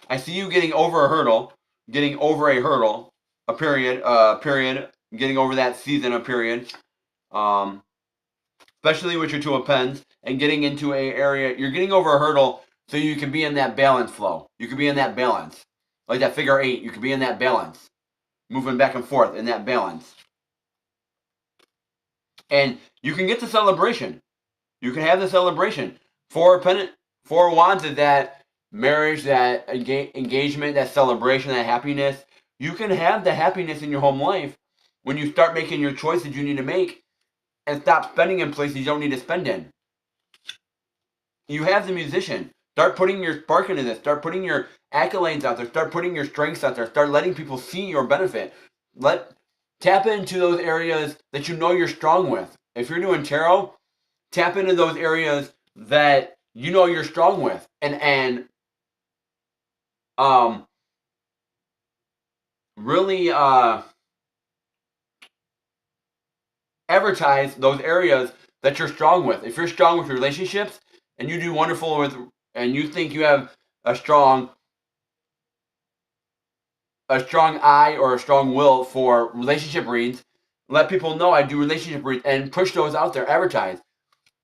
A: I see you getting over a hurdle, a period, getting over that season, a period. Especially with your Two of Pens, and getting into a area, you're getting over a hurdle so you can be in that balance flow. You can be in that balance. Like that figure 8, you can be in that balance. Moving back and forth in that balance. And you can get the celebration. You can have the celebration. Four Wands is that marriage, that engagement, that celebration, that happiness. You can have the happiness in your home life when you start making your choices you need to make and stop spending in places you don't need to spend in. You have the musician. Start putting your spark into this. Start putting your accolades out there. Start putting your strengths out there. Start letting people see your benefit. Tap into those areas that you know you're strong with. If you're doing tarot, tap into those areas that you know you're strong with, and really advertise those areas that you're strong with. If you're strong with relationships and you do wonderful with, and you think you have a strong eye or a strong will for relationship reads, let people know I do relationship reads and push those out there. Advertise.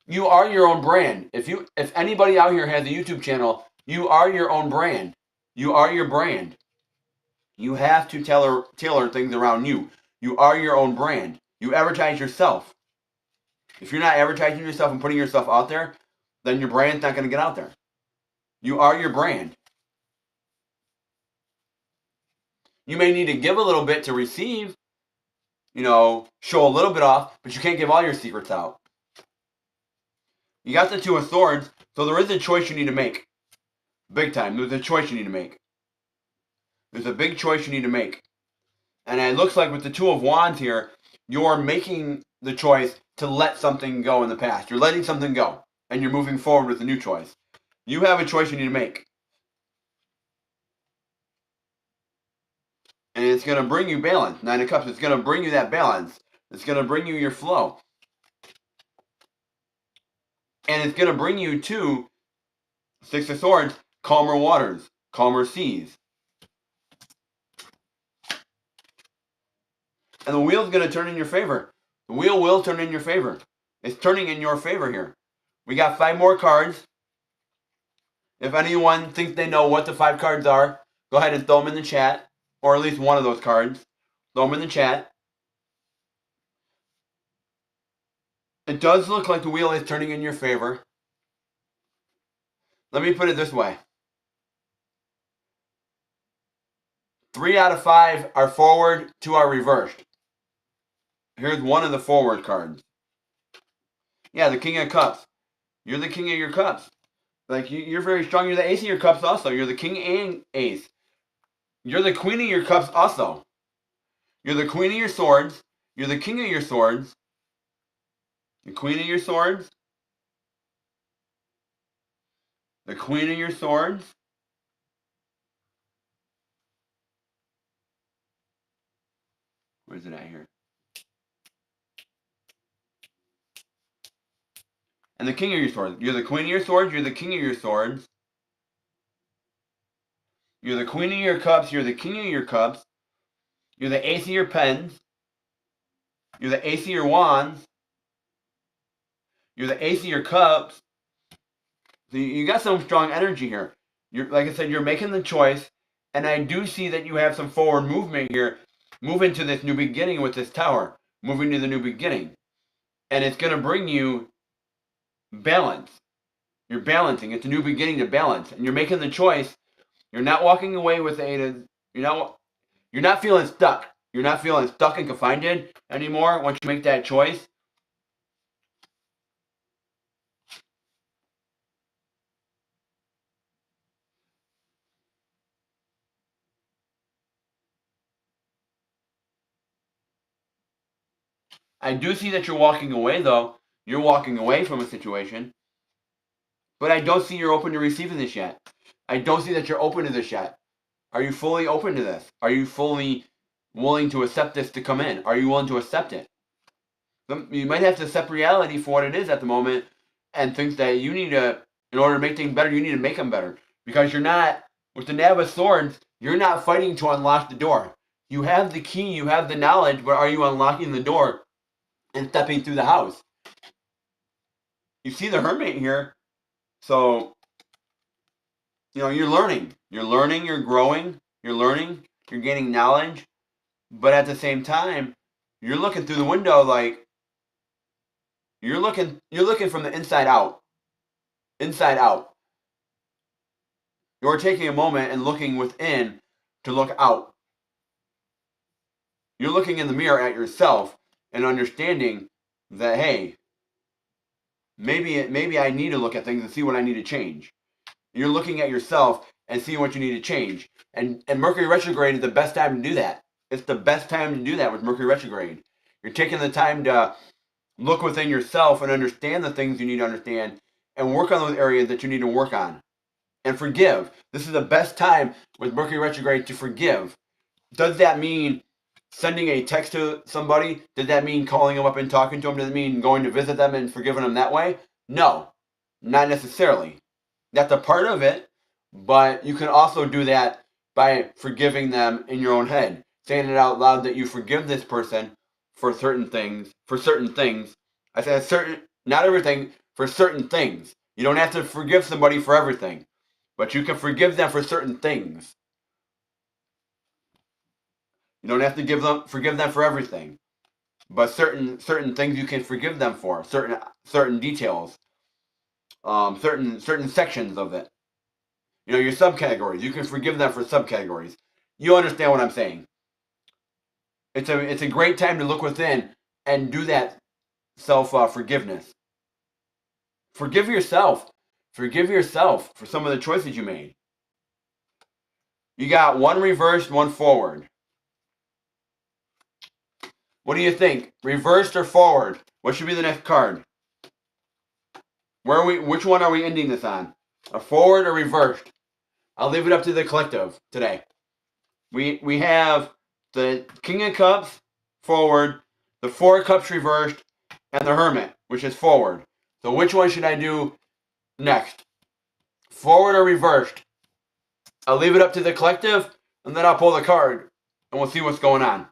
A: You are your own brand. If anybody out here has a YouTube channel, you are your own brand. You are your brand. You have to tailor things around you. You are your own brand. You advertise yourself. If you're not advertising yourself and putting yourself out there, then your brand's not going to get out there. You are your brand. You may need to give a little bit to receive, show a little bit off, but you can't give all your secrets out. You got the Two of Swords, so there is a choice you need to make. Big time. There's a choice you need to make. There's a big choice you need to make. And it looks like with the Two of Wands here, you're making the choice to let something go in the past. You're letting something go, and you're moving forward with a new choice. You have a choice you need to make. And it's going to bring you balance. Nine of Cups, it's going to bring you that balance. It's going to bring you your flow. And it's going to bring you to Six of Swords, calmer waters, calmer seas. And the wheel's going to turn in your favor. The wheel will turn in your favor. It's turning in your favor here. We got 5 more cards. If anyone thinks they know what the 5 cards are, go ahead and throw them in the chat. Or at least one of those cards. Throw them in the chat. It does look like the wheel is turning in your favor. Let me put it this way. 3 out of 5 are forward, 2 are reversed. Here's one of the forward cards. Yeah, the King of Cups. You're the King of your Cups. Like, you're very strong. You're the Ace of your Cups also. You're the King and Ace. You're the Queen of your Cups also. You're the Queen of your Swords. You're the King of your Swords. The Queen of your Swords. The Queen of your Swords. Where's it at here? And the King of your Swords. You're the Queen of your Swords. You're the King of your Swords. You're the Queen of your Cups. You're the King of your Cups. You're the Ace of your Pens. You're the Ace of your Wands. You're the Ace of your Cups. So you got some strong energy here. Like I said, you're making the choice. And I do see that you have some forward movement here. Moving to this new beginning with this tower. Moving to the new beginning. And it's going to bring you balance. You're balancing. It's a new beginning to balance. And you're making the choice. You're not walking away with you're not feeling stuck. You're not feeling stuck and confined anymore once you make that choice. I do see that you're walking away, though. You're walking away from a situation. But I don't see you're open to receiving this yet. I don't see that you're open to this yet. Are you fully open to this? Are you fully willing to accept this to come in? Are you willing to accept it? You might have to accept reality for what it is at the moment and think that you need to, in order to make things better, you need to make them better. Because you're not, with the Knave of Swords, you're not fighting to unlock the door. You have the key, you have the knowledge, but are you unlocking the door and stepping through the house? You see the Hermit here, so, you're learning. You're learning, you're growing, you're learning, you're gaining knowledge, but at the same time, you're looking through the window like, you're looking from the inside out. Inside out. You're taking a moment and looking within to look out. You're looking in the mirror at yourself and understanding that, hey, maybe I need to look at things and see what I need to change. You're looking at yourself and seeing what you need to change. And Mercury retrograde is the best time to do that. It's the best time to do that with Mercury retrograde. You're taking the time to look within yourself and understand the things you need to understand and work on those areas that you need to work on. And forgive. This is the best time with Mercury retrograde to forgive. Does that mean sending a text to somebody? Does that mean calling them up and talking to them? Does it mean going to visit them and forgiving them that way? No, not necessarily. That's a part of it, but you can also do that by forgiving them in your own head. Saying it out loud that you forgive this person for certain things. I said not everything, for certain things. You don't have to forgive somebody for everything. But you can forgive them for certain things. You don't have to forgive them for everything. But certain things you can forgive them for. Certain details. Certain sections of it. Your subcategories. You can forgive them for subcategories. You understand what I'm saying. It's a great time to look within and do that self forgiveness. Forgive yourself. Forgive yourself for some of the choices you made. You got one reversed, one forward. What do you think? Reversed or forward? What should be the next card? Where are we? Which one are we ending this on? A forward or reversed? I'll leave it up to the collective today. We have the King of Cups forward, the Four of Cups reversed, and the Hermit, which is forward. So which one should I do next? Forward or reversed? I'll leave it up to the collective, and then I'll pull the card, and we'll see what's going on.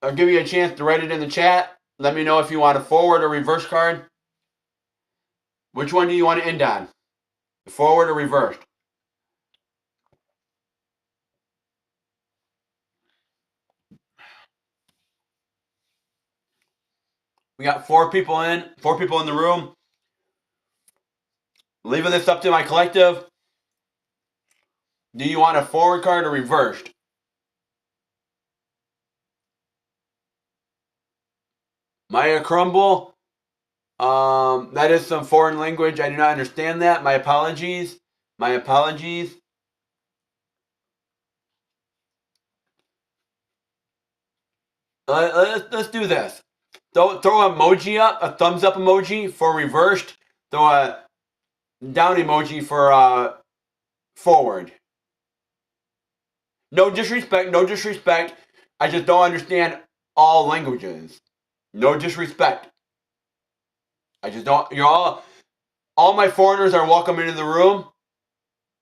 A: I'll give you a chance to write it in the chat. Let me know if you want a forward or reverse card. Which one do you want to end on? The forward or reversed? We got four people in the room. Leaving this up to my collective. Do you want a forward card or reversed? Maya Crumble. That is some foreign language. I do not understand that. My apologies. My apologies. Let's do this. Throw an emoji up, a thumbs up emoji for reversed. Throw a down emoji for forward. No disrespect, no disrespect. I just don't understand all languages. No disrespect. I just don't. You're all my foreigners are welcome into the room,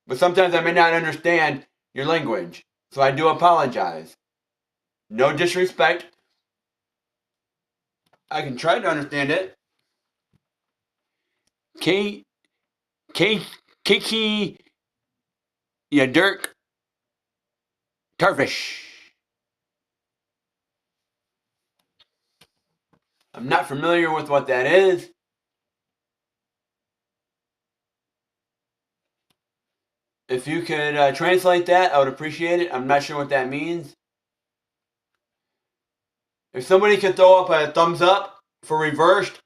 A: but sometimes I may not understand your language, so I do apologize. No disrespect. I can try to understand it. Kiki, yeah, Dirk, Tarfish. I'm not familiar with what that is. If you could translate that, I would appreciate it. I'm not sure what that means. If somebody could throw up a thumbs up for reversed,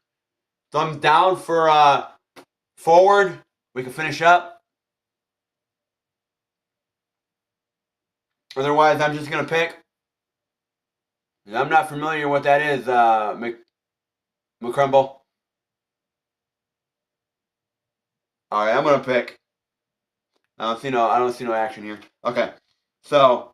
A: thumbs down for forward, we can finish up. Otherwise, I'm just going to pick. I'm not familiar what that is, McCrumble. All right, I'm going to pick. I don't see no action here. Okay, so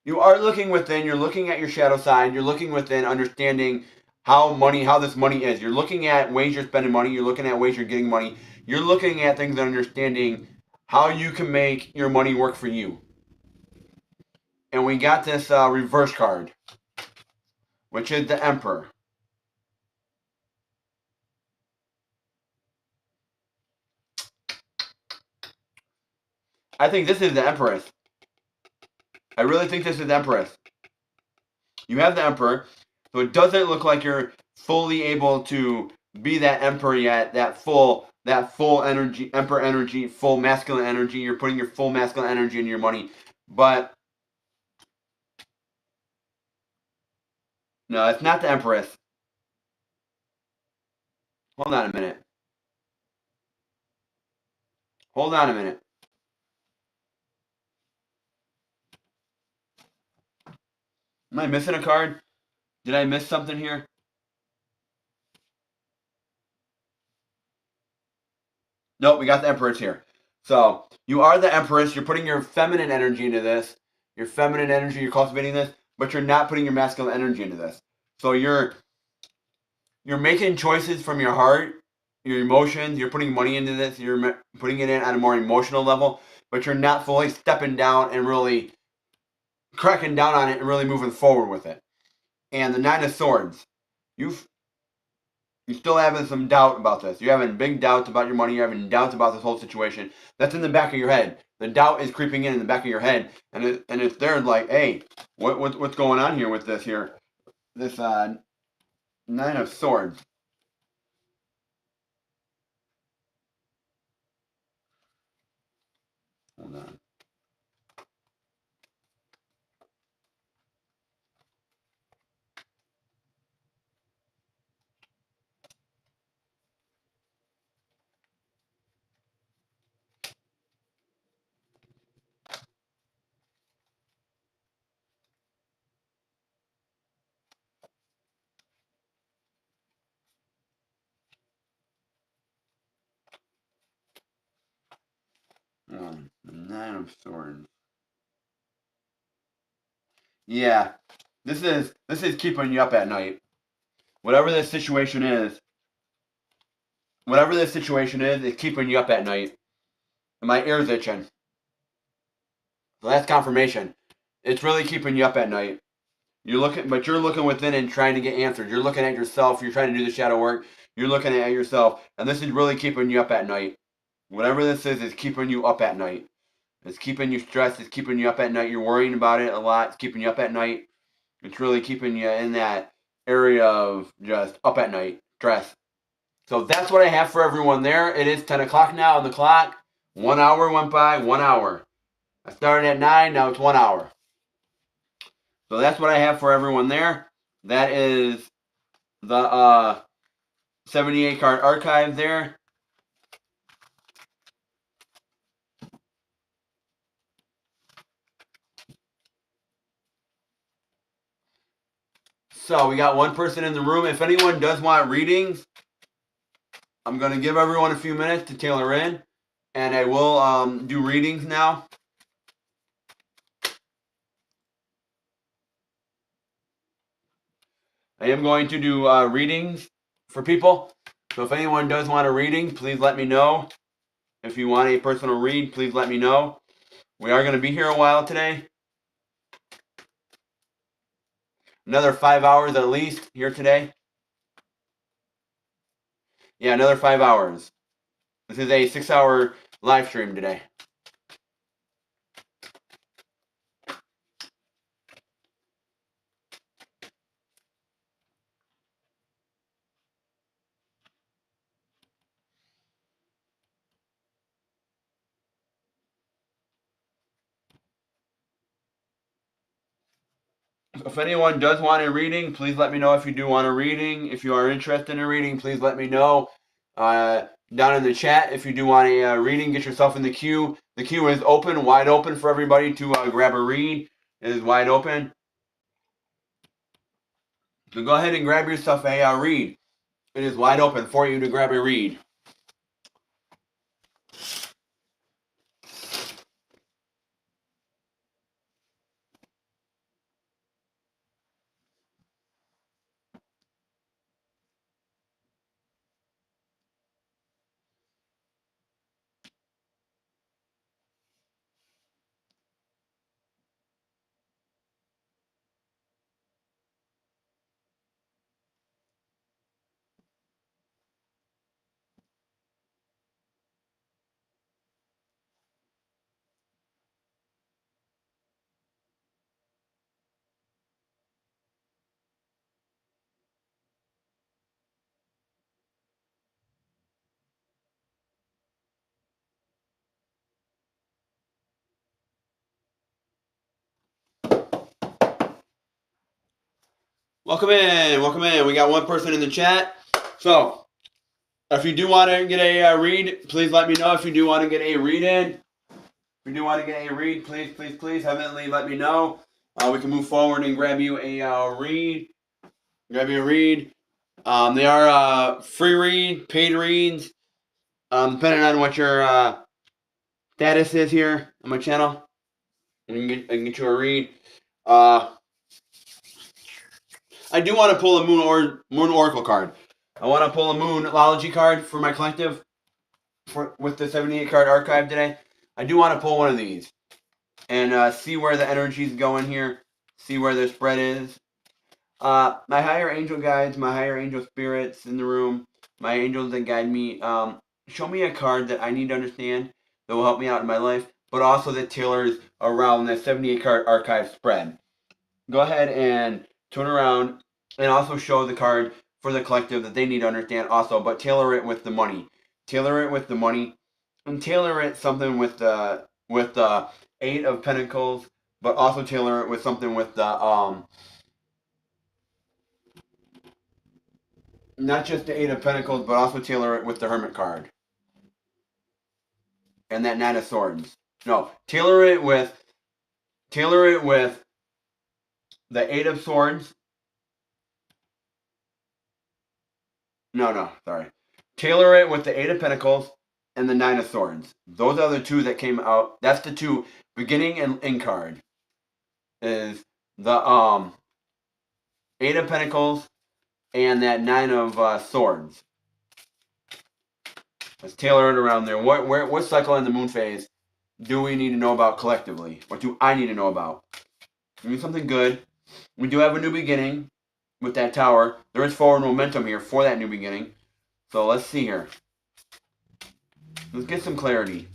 A: you are looking within. You're looking at your shadow side. You're looking within, understanding how this money is. You're looking at ways you're spending money. You're looking at ways you're getting money. You're looking at things and understanding how you can make your money work for you. And we got this reverse card, which is the Emperor. I think this is the Empress. I really think this is the Empress. You have the Emperor, so it doesn't look like you're fully able to be that Emperor yet, that full energy, Emperor energy, full masculine energy. You're putting your full masculine energy into your money. But no, it's not the Empress. Hold on a minute. Hold on a minute. Am I missing a card? Did I miss something here? Nope, we got the Empress here. So you are the Empress. You're putting your feminine energy into this. Your feminine energy, you're cultivating this, but you're not putting your masculine energy into this. So you're making choices from your heart, your emotions. You're putting money into this. You're putting it in on a more emotional level, but you're not fully stepping down and really cracking down on it and really moving forward with it. And the Nine of Swords, you're still having some doubt about this. You're having big doubts about your money. You're having doubts about this whole situation. That's in the back of your head. The doubt is creeping in the back of your head, and it's there like, hey, what's going on here with this here? This Nine of Swords. Hold on. of Swords. Yeah, this is keeping you up at night. Whatever this situation is, it's keeping you up at night. And my ear's itching. So that's confirmation. It's really keeping you up at night. You're looking within and trying to get answers. You're looking at yourself. You're trying to do the shadow work. You're looking at yourself, and this is really keeping you up at night. Whatever this is keeping you up at night. It's keeping you stressed. It's keeping you up at night. You're worrying about it a lot. It's keeping you up at night. It's really keeping you in that area of just up at night, stress. So that's what I have for everyone there. It is 10 o'clock now on the clock. 1 hour went by, 1 hour. I started at 9, now it's 1 hour. So that's what I have for everyone there. That is the 78 card archive there. So we got one person in the room. If anyone does want readings, I'm going to give everyone a few minutes to tailor in. And I will do readings now. I am going to do readings for people. So if anyone does want a reading, please let me know. If you want a personal read, please let me know. We are going to be here a while today. Another 5 hours at least here today. Yeah, another 5 hours. This is a 6-hour live stream today. If anyone does want a reading, please let me know if you do want a reading. If you are interested in a reading, please let me know down in the chat. If you do want a reading, get yourself in the queue. The queue is open, wide open for everybody to grab a read. It is wide open. So go ahead and grab yourself a read. It is wide open for you to grab a read. Welcome in, welcome in. We got one person in the chat. So, if you do want to get a read, please let me know. If you do want to get a read in, if you do want to get a read, please, heavily let me know. We can move forward and grab you a read. Grab you a read. They are free read, paid reads, depending on what your status is here on my channel. I can get you a read. I do want to pull a Moon Oracle card. I want to pull a Moonology card for my collective with the 78 card archive today. I do want to pull one of these and see where the energy is going here. See where the spread is. My higher angel guides, my higher angel spirits in the room, my angels that guide me, show me a card that I need to understand that will help me out in my life, but also that tailors around the 78 card archive spread. Go ahead and turn around and also show the card for the collective that they need to understand also, but tailor it with the money. Tailor it with the money, and tailor it something with the Eight of Pentacles, but also tailor it with something with the not just the Eight of Pentacles, but also tailor it with the Hermit card and that Nine of Swords. No, tailor it with the Eight of Swords. No, sorry. Tailor it with the Eight of Pentacles and the Nine of Swords. Those are the two that came out. That's the two beginning and end card. Is the Eight of Pentacles and that Nine of Swords. Let's tailor it around there. What cycle in the moon phase do we need to know about collectively? What do I need to know about? We need something good. We do have a new beginning with that tower. There is forward momentum here for that new beginning. So let's see here. Let's get some clarity.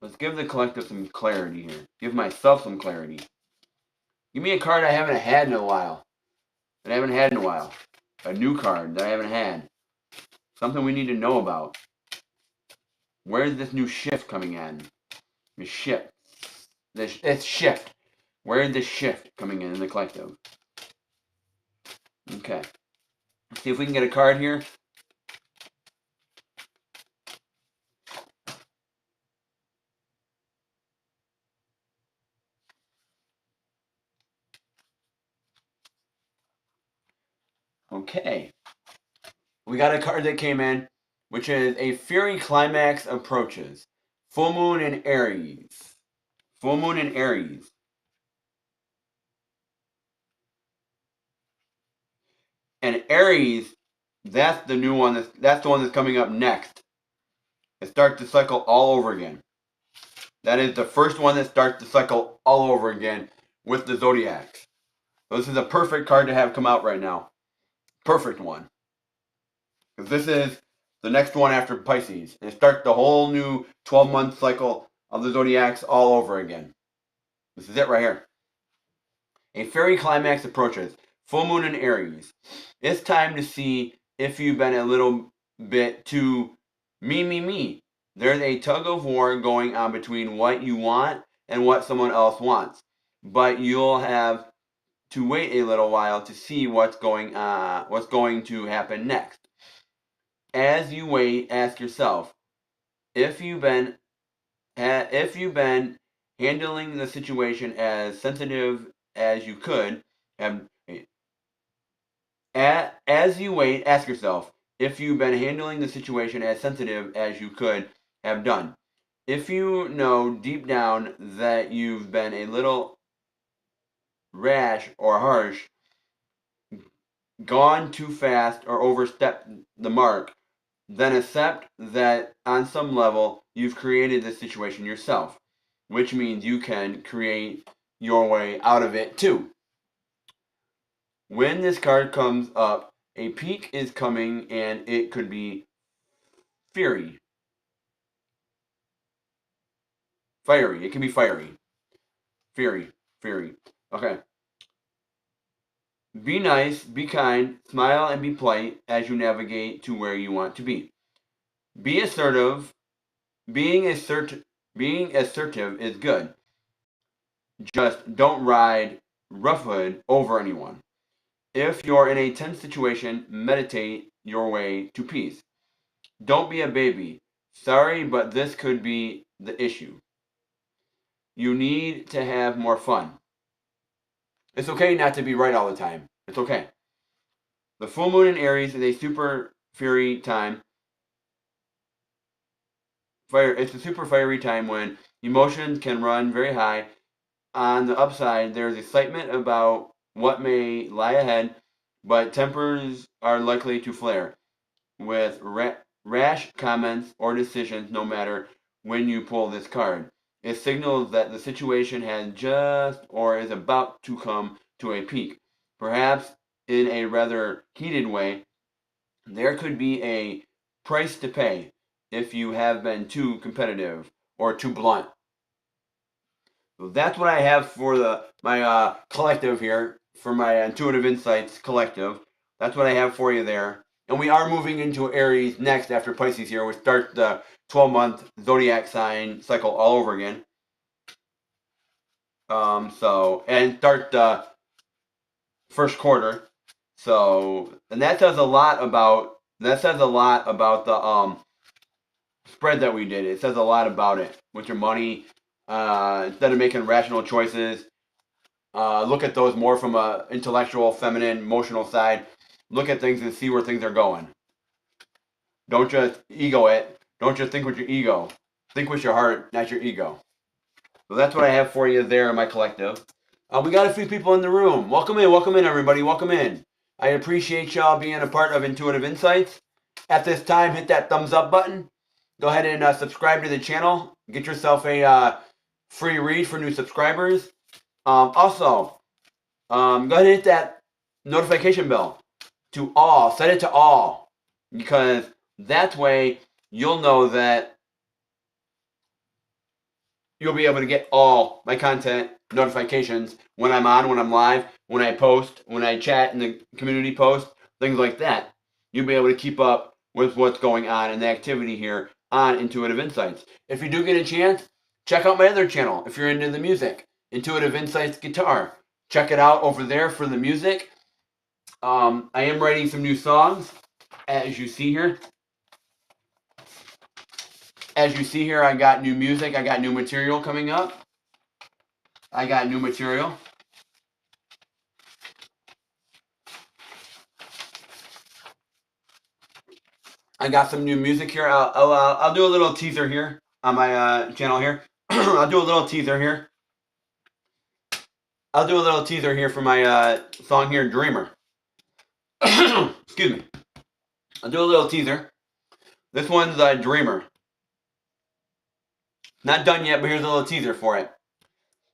A: Let's give the collective some clarity here. Give myself some clarity. Give me a card I haven't had in a while. A new card that I haven't had. Something we need to know about. Where is this new shift coming in? This shift. This shift. Where is this shift coming in the collective? Okay. Let's see if we can get a card here. Okay. We got a card that came in, which is a Fury Climax Approaches. Full Moon in Aries. Full Moon in Aries. And Aries, that's the new one. That's the one that's coming up next. It starts the cycle all over again. That is the first one that starts the cycle all over again with the Zodiacs. So this is a perfect card to have come out right now. Perfect one. Because this is the next one after Pisces. And it starts the whole new 12-month cycle of the Zodiacs all over again. This is it right here. A fairy climax approaches. Full moon in Aries. It's time to see if you've been a little bit too me. There's a tug of war going on between what you want and what someone else wants. But you'll have to wait a little while to see what's going to happen next. As you wait, ask yourself, if you've been handling the situation as sensitive as you could have. As you wait, ask yourself if you've been handling the situation as sensitive as you could have done. If you know deep down that you've been a little rash or harsh, gone too fast, or overstepped the mark, then accept that on some level you've created this situation yourself, which means you can create your way out of it too. When this card comes up, a peak is coming, and it could be fiery. Fiery. It can be fiery. Fiery. Okay. Be nice, be kind, smile, and be polite as you navigate to where you want to be. Be assertive. Being assertive is good. Just don't ride roughhood over anyone. If you're in a tense situation, meditate your way to peace. Don't be a baby. Sorry, but this could be the issue. You need to have more fun. It's okay not to be right all the time. It's okay. The full moon in Aries is a super fury time. It's a super fiery time when emotions can run very high. On the upside, there's excitement about what may lie ahead, but tempers are likely to flare with rash comments or decisions no matter when you pull this card. It signals that the situation has just or is about to come to a peak. Perhaps in a rather heated way, there could be a price to pay if you have been too competitive or too blunt. So that's what I have for my collective here, for my Intuitive Insights collective. That's what I have for you there. And we are moving into Aries next after Pisces here. We start the 12-month zodiac sign cycle all over again. And start the first quarter. So, and that says a lot about the spread that we did. It says a lot about it with your money. Instead of making rational choices, look at those more from a intellectual, feminine, emotional side. Look at things and see where things are going. Don't just ego it. Don't just think with your ego. Think with your heart, not your ego. So that's what I have for you there in my collective. We got a few people in the room. Welcome in, everybody. Welcome in. I appreciate y'all being a part of Intuitive Insights. At this time, hit that thumbs up button. Go ahead and subscribe to the channel. Get yourself a free read for new subscribers. Also, go ahead and hit that notification bell to all. Set it to all, because that way you'll know that you'll be able to get all my content notifications when I'm on, when I'm live, when I post, when I chat in the community post, things like that. You'll be able to keep up with what's going on and the activity here on Intuitive Insights. If you do get a chance, check out my other channel if you're into the music, Intuitive Insights Guitar. Check it out over there for the music. I am writing some new songs, as you see here. As you see here, I got new music. I got new material coming up. I got new material. I got some new music here. I'll do a little teaser here on my channel here. I'll do a little teaser here. I'll do a little teaser here for my song here, Dreamer. Excuse me. I'll do a little teaser. This one's Dreamer. Not done yet, but here's a little teaser for it.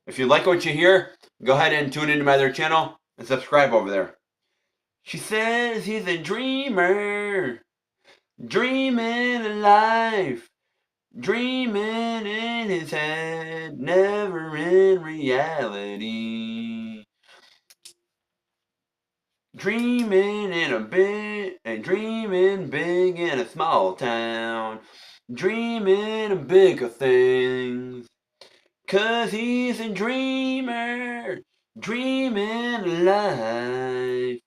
A: If you like what you hear, go ahead and tune into my other channel and subscribe over there. She says he's a dreamer, dreaming a life, dreaming in his head, never in reality. Dreaming dreaming big in a small town, dreaming of bigger things. 'Cause he's a dreamer, dreaming life.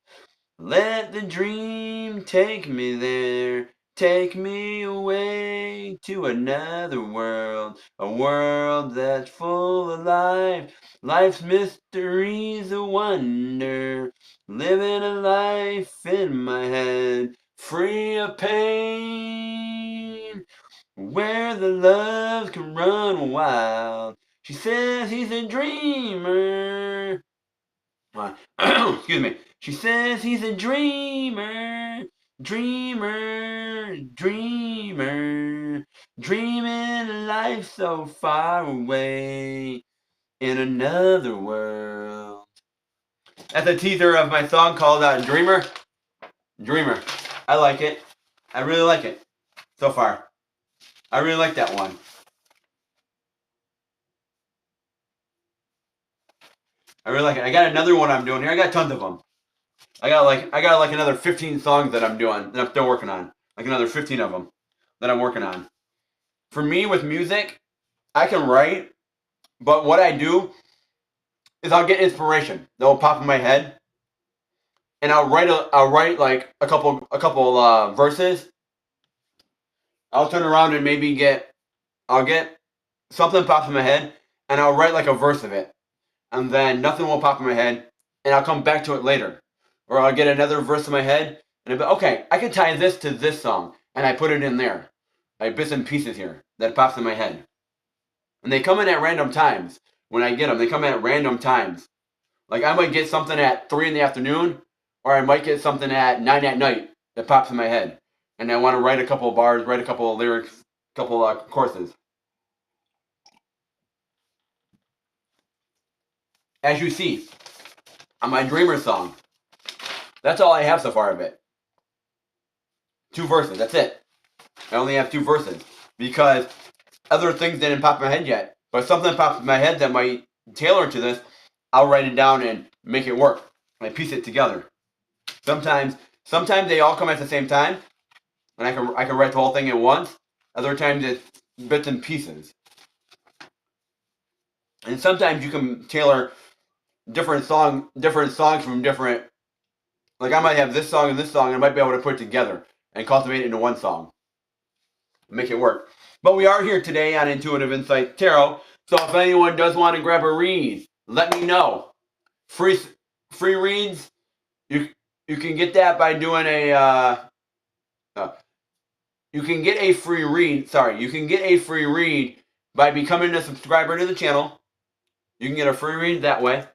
A: Let the dream take me there, take me away to another world, a world that's full of life. Life's mysteries a wonder, living a life in my head, free of pain, where the love can run wild. She says he's a dreamer. Excuse me. She says he's a dreamer, dreamer, dreamer, dreaming a life so far away in another world. That's a teaser of my song called Dreamer. Dreamer. I like it. I really like it so far. I really like that one. I really like it. I got another one I'm doing here. I got tons of them. I got like another 15 songs that I'm doing that I'm still working on. Like another 15 of them that I'm working on. For me with music, I can write, but what I do is I'll get inspiration that will pop in my head, and I'll write like a couple verses. I'll turn around and I'll get something pops in my head, and I'll write like a verse of it, and then nothing will pop in my head, and I'll come back to it later. Or I'll get another verse in my head, and I'll be, okay, I can tie this to this song, and I put it in there. Like bits and pieces here that pops in my head. And they come in at random times. When I get them, they come in at random times. Like I might get something at 3 in the afternoon, or I might get something at 9 at night that pops in my head. And I want to write a couple of bars, write a couple of lyrics, a couple of courses. As you see, on my Dreamer song, that's all I have so far of it. 2 verses, that's it. I only have 2 verses because other things didn't pop in my head yet. But something pops in my head that might tailor to this, I'll write it down and make it work. I piece it together. Sometimes they all come at the same time, and I can write the whole thing at once. Other times it's bits and pieces. And sometimes you can tailor different songs from different. Like I might have this song and this song, and I might be able to put it together and cultivate it into one song, make it work. But we are here today on Intuitive Insight Tarot, so if anyone does want to grab a read, let me know. free free reads. You can get that by doing a you can get a free read. Sorry, you can get a free read by becoming a subscriber to the channel. You can get a free read that way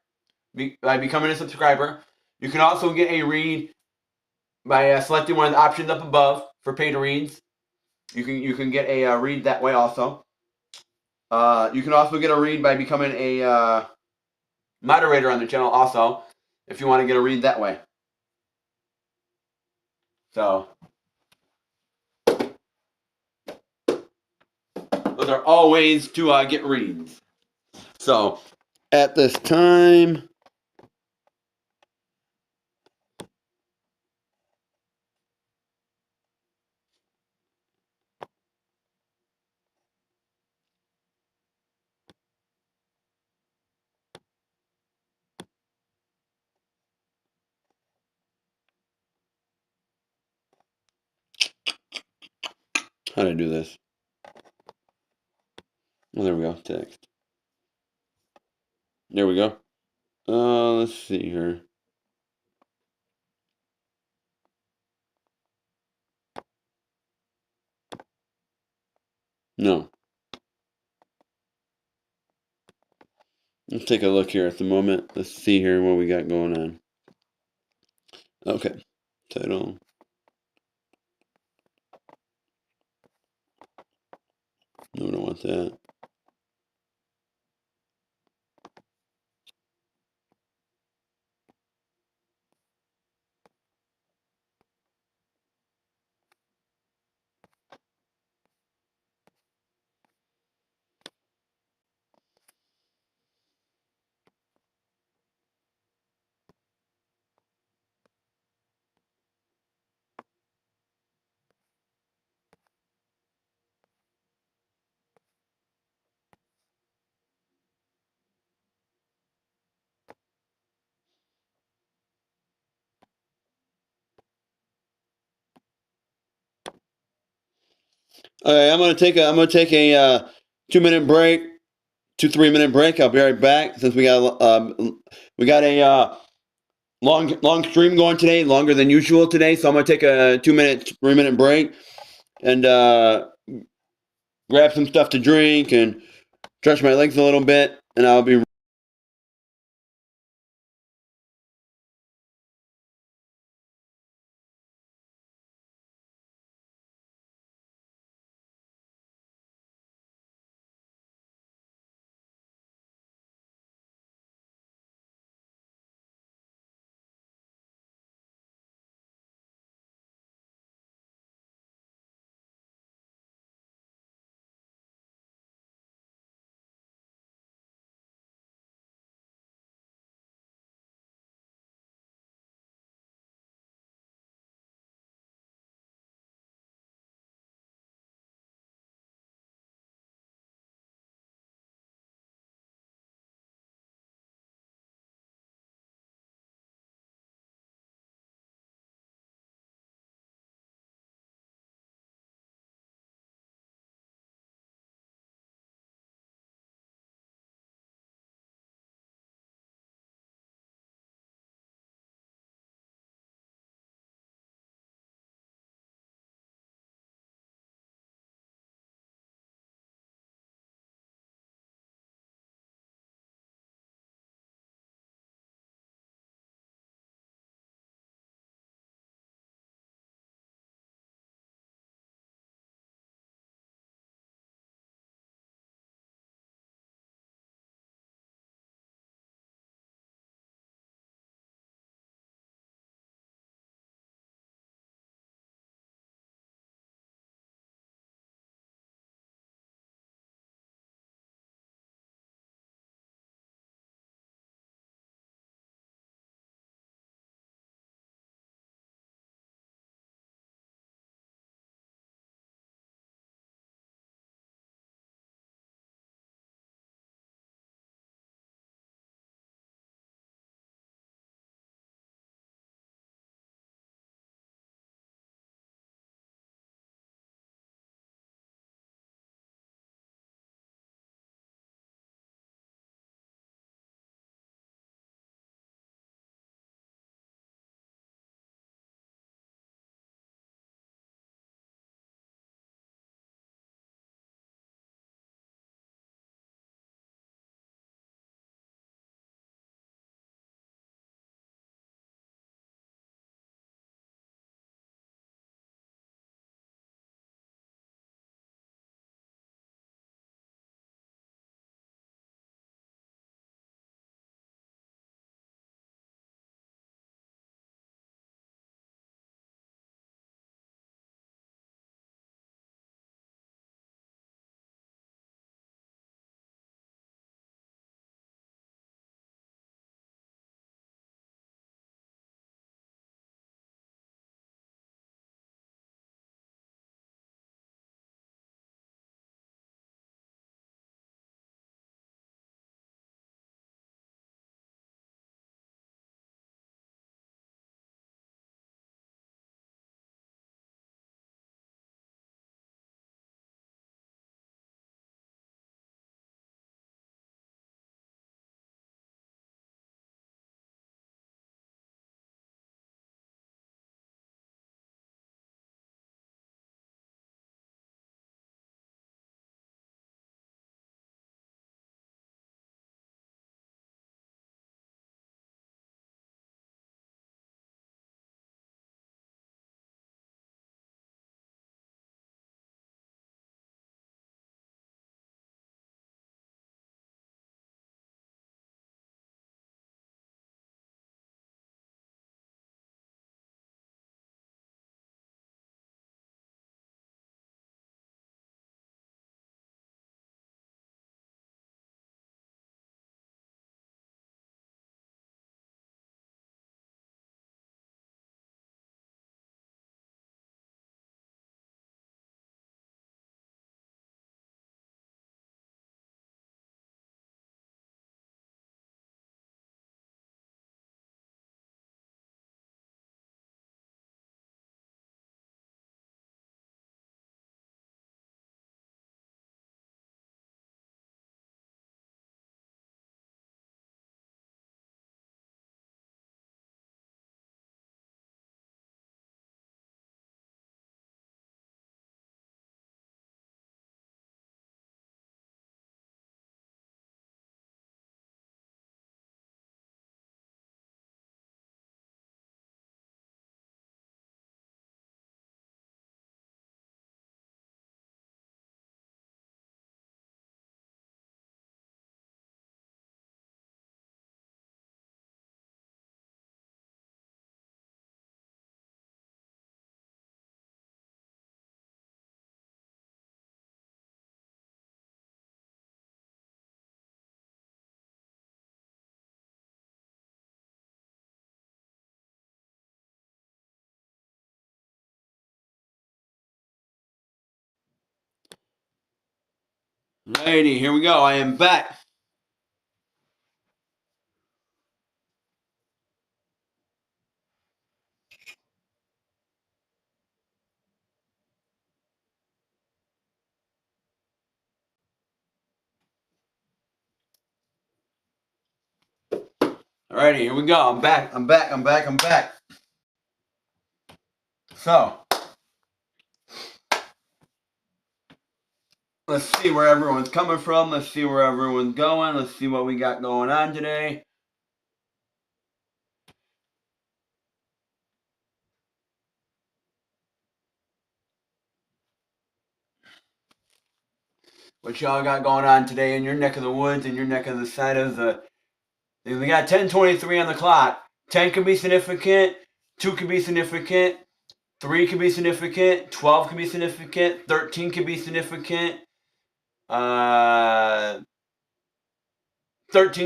A: by becoming a subscriber. You can also get a read by selecting one of the options up above for paid reads. You can get a read that way also. You can also get a read by becoming a moderator on the channel also, if you want to get a read that way. So those are all ways to get reads. So at this time, how do I do this? Oh, there we go. Text. There we go. Let's see here. No. Let's take a look here at the moment. Let's see here what we got going on. Okay. Title. No, we don't want that. Okay, I'm gonna take a 2 minute break, 2 3 minute break. I'll be right back since we got a long stream going today, longer than usual today. So I'm gonna take a 2 minute, 3 minute break and grab some stuff to drink and stretch my legs a little bit, and I'll be Lady, here we go. I am back. Alrighty, here we go. I'm back. I'm back. I'm back. I'm back. So, let's see where everyone's coming from. Let's see where everyone's going. Let's see what we got going on today. What y'all got going on today in your neck of the woods, in your neck of the side of the... We got 10:23 on the clock. 10 can be significant. 2 can be significant. 3 can be significant. 12 can be significant. 13 can be significant. 13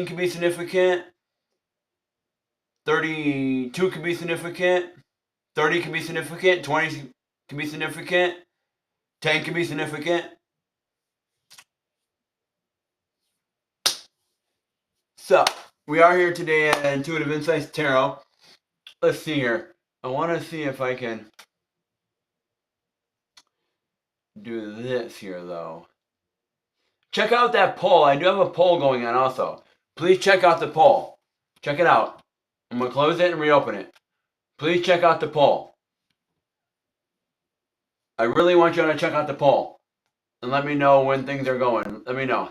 A: can be significant. 32 can be significant. 30 can be significant. 20 can be significant. 10 can be significant. So, we are here today at Intuitive Insights Tarot. Let's see here. I want to see if I can do this here, though. Check out that poll. I do have a poll going on also. Please check out the poll. Check it out. I'm going to close it and reopen it. Please check out the poll. I really want you to check out the poll. And let me know when things are going. Let me know.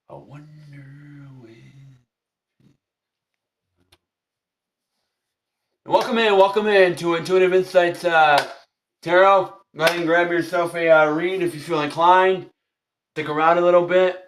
A: I wonder when... Welcome in to Intuitive Insights Tarot. Go ahead and grab yourself a read if you feel inclined. Stick around a little bit.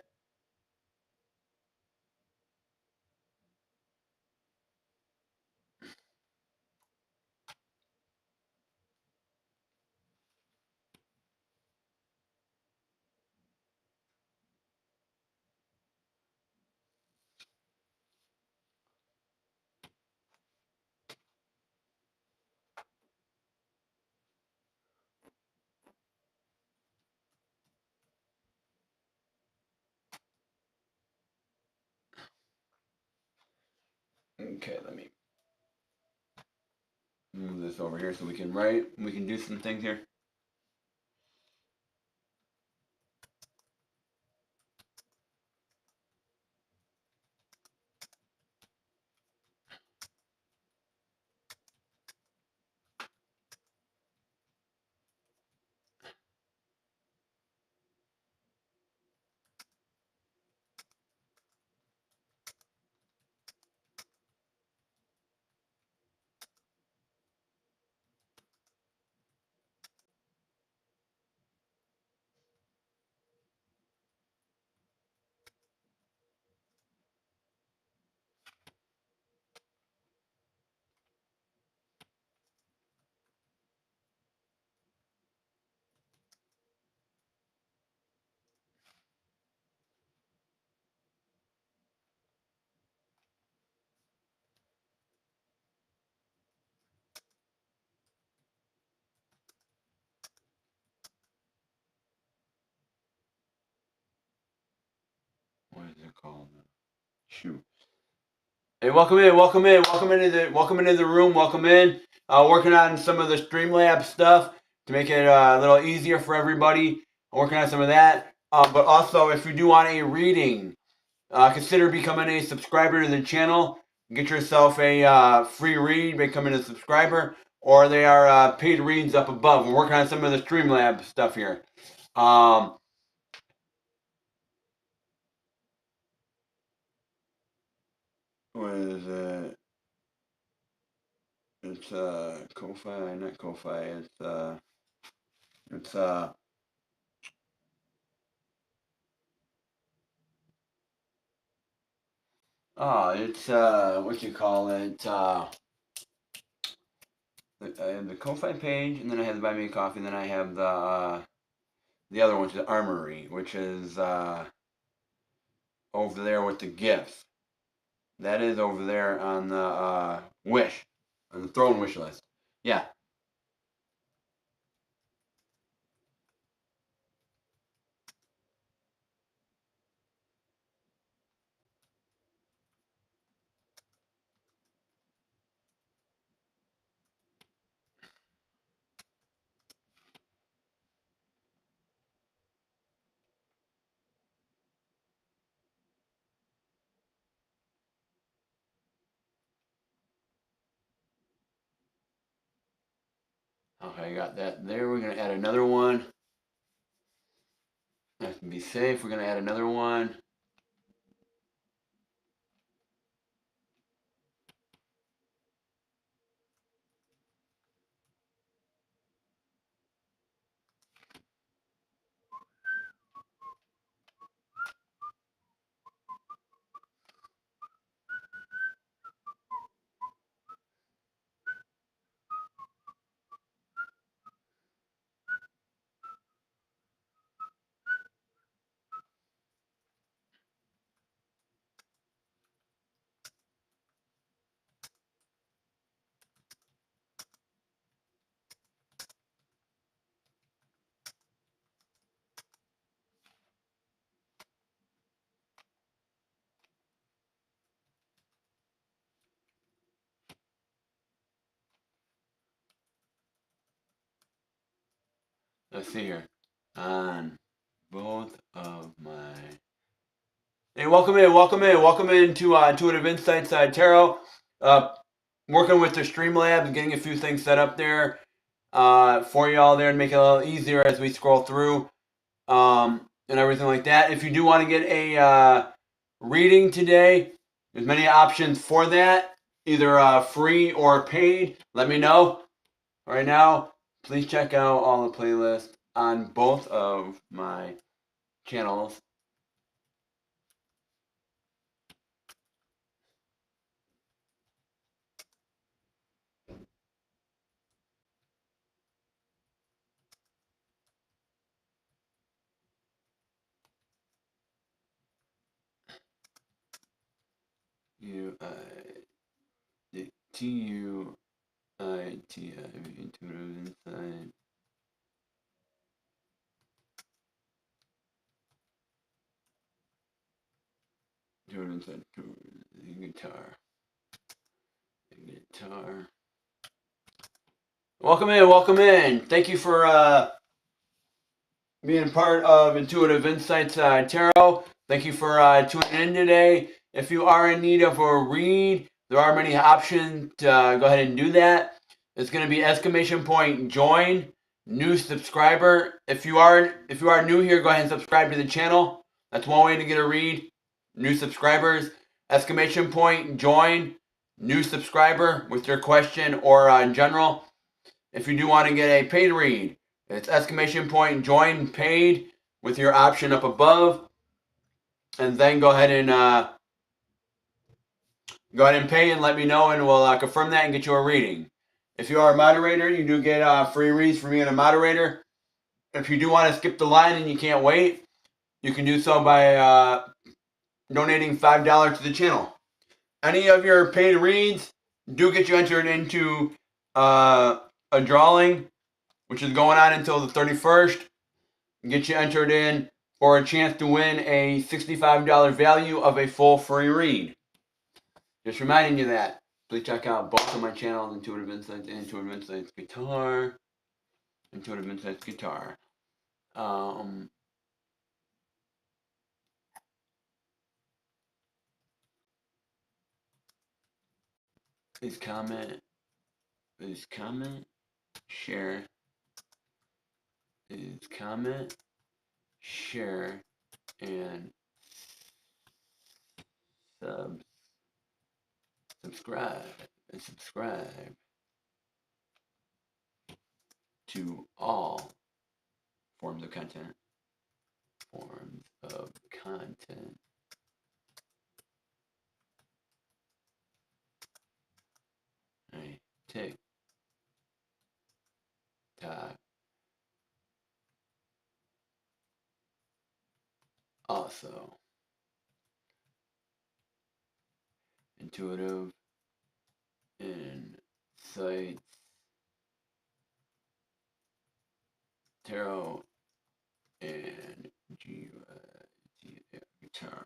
A: Okay, let me move this over here so we can write. We can do some things here. What is it called? Shoot. Hey, welcome in, welcome in, welcome into the room, welcome in. Working on some of the Streamlabs stuff to make it a little easier for everybody. Working on some of that. But also, if you do want a reading, consider becoming a subscriber to the channel. Get yourself a free read, becoming a subscriber, or they are paid reads up above. We're working on some of the Streamlabs stuff here. What is it? It's Ko-Fi, not Ko-Fi. It's what you call it? I have the Ko-Fi page, and then I have the Buy Me a Coffee, and then I have the other one, which is the Armory, which is over there with the gifts. That is over there on the wish, on the throne wish list. Yeah. Okay, I got that there. We're gonna add another one. Have to be safe. We're gonna add another one. Let's see here. On both of my. Hey, welcome in to Intuitive Insights Tarot. Working with the Streamlabs, getting a few things set up there for you all there and make it a little easier as we scroll through and everything like that. If you do want to get a reading today, there's many options for that, either free or paid. Let me know. Right now, please check out all the playlists on both of my channels. TUITI, Intuitive Insight. Intuitive Insight, guitar. Welcome in. Thank you for being part of Intuitive Insights Tarot. Thank you for tuning in today. If you are in need of a read, there are many options to go ahead and do that. It's going to be exclamation point join, new subscriber. If you are new here, go ahead and subscribe to the channel. That's one way to get a read. New subscribers, exclamation point join, new subscriber with your question or in general. If you do want to get a paid read, it's exclamation point join paid with your option up above, and then go ahead and pay and let me know, and we'll confirm that and get you a reading. If you are a moderator, you do get free reads from me and a moderator. If you do want to skip the line and you can't wait, you can do so by donating $5 to the channel. Any of your paid reads do get you entered into a drawing, which is going on until the 31st. Get you entered in for a chance to win a $65 value of a full free read. Just reminding you that. Please check out both of my channels, Intuitive Insights and Intuitive Insights Guitar. Intuitive Insights Guitar. Please comment, share. Please comment, share, and subscribe to all forms of content. I take archetype. Also, intuitive insights, tarot, and guitar.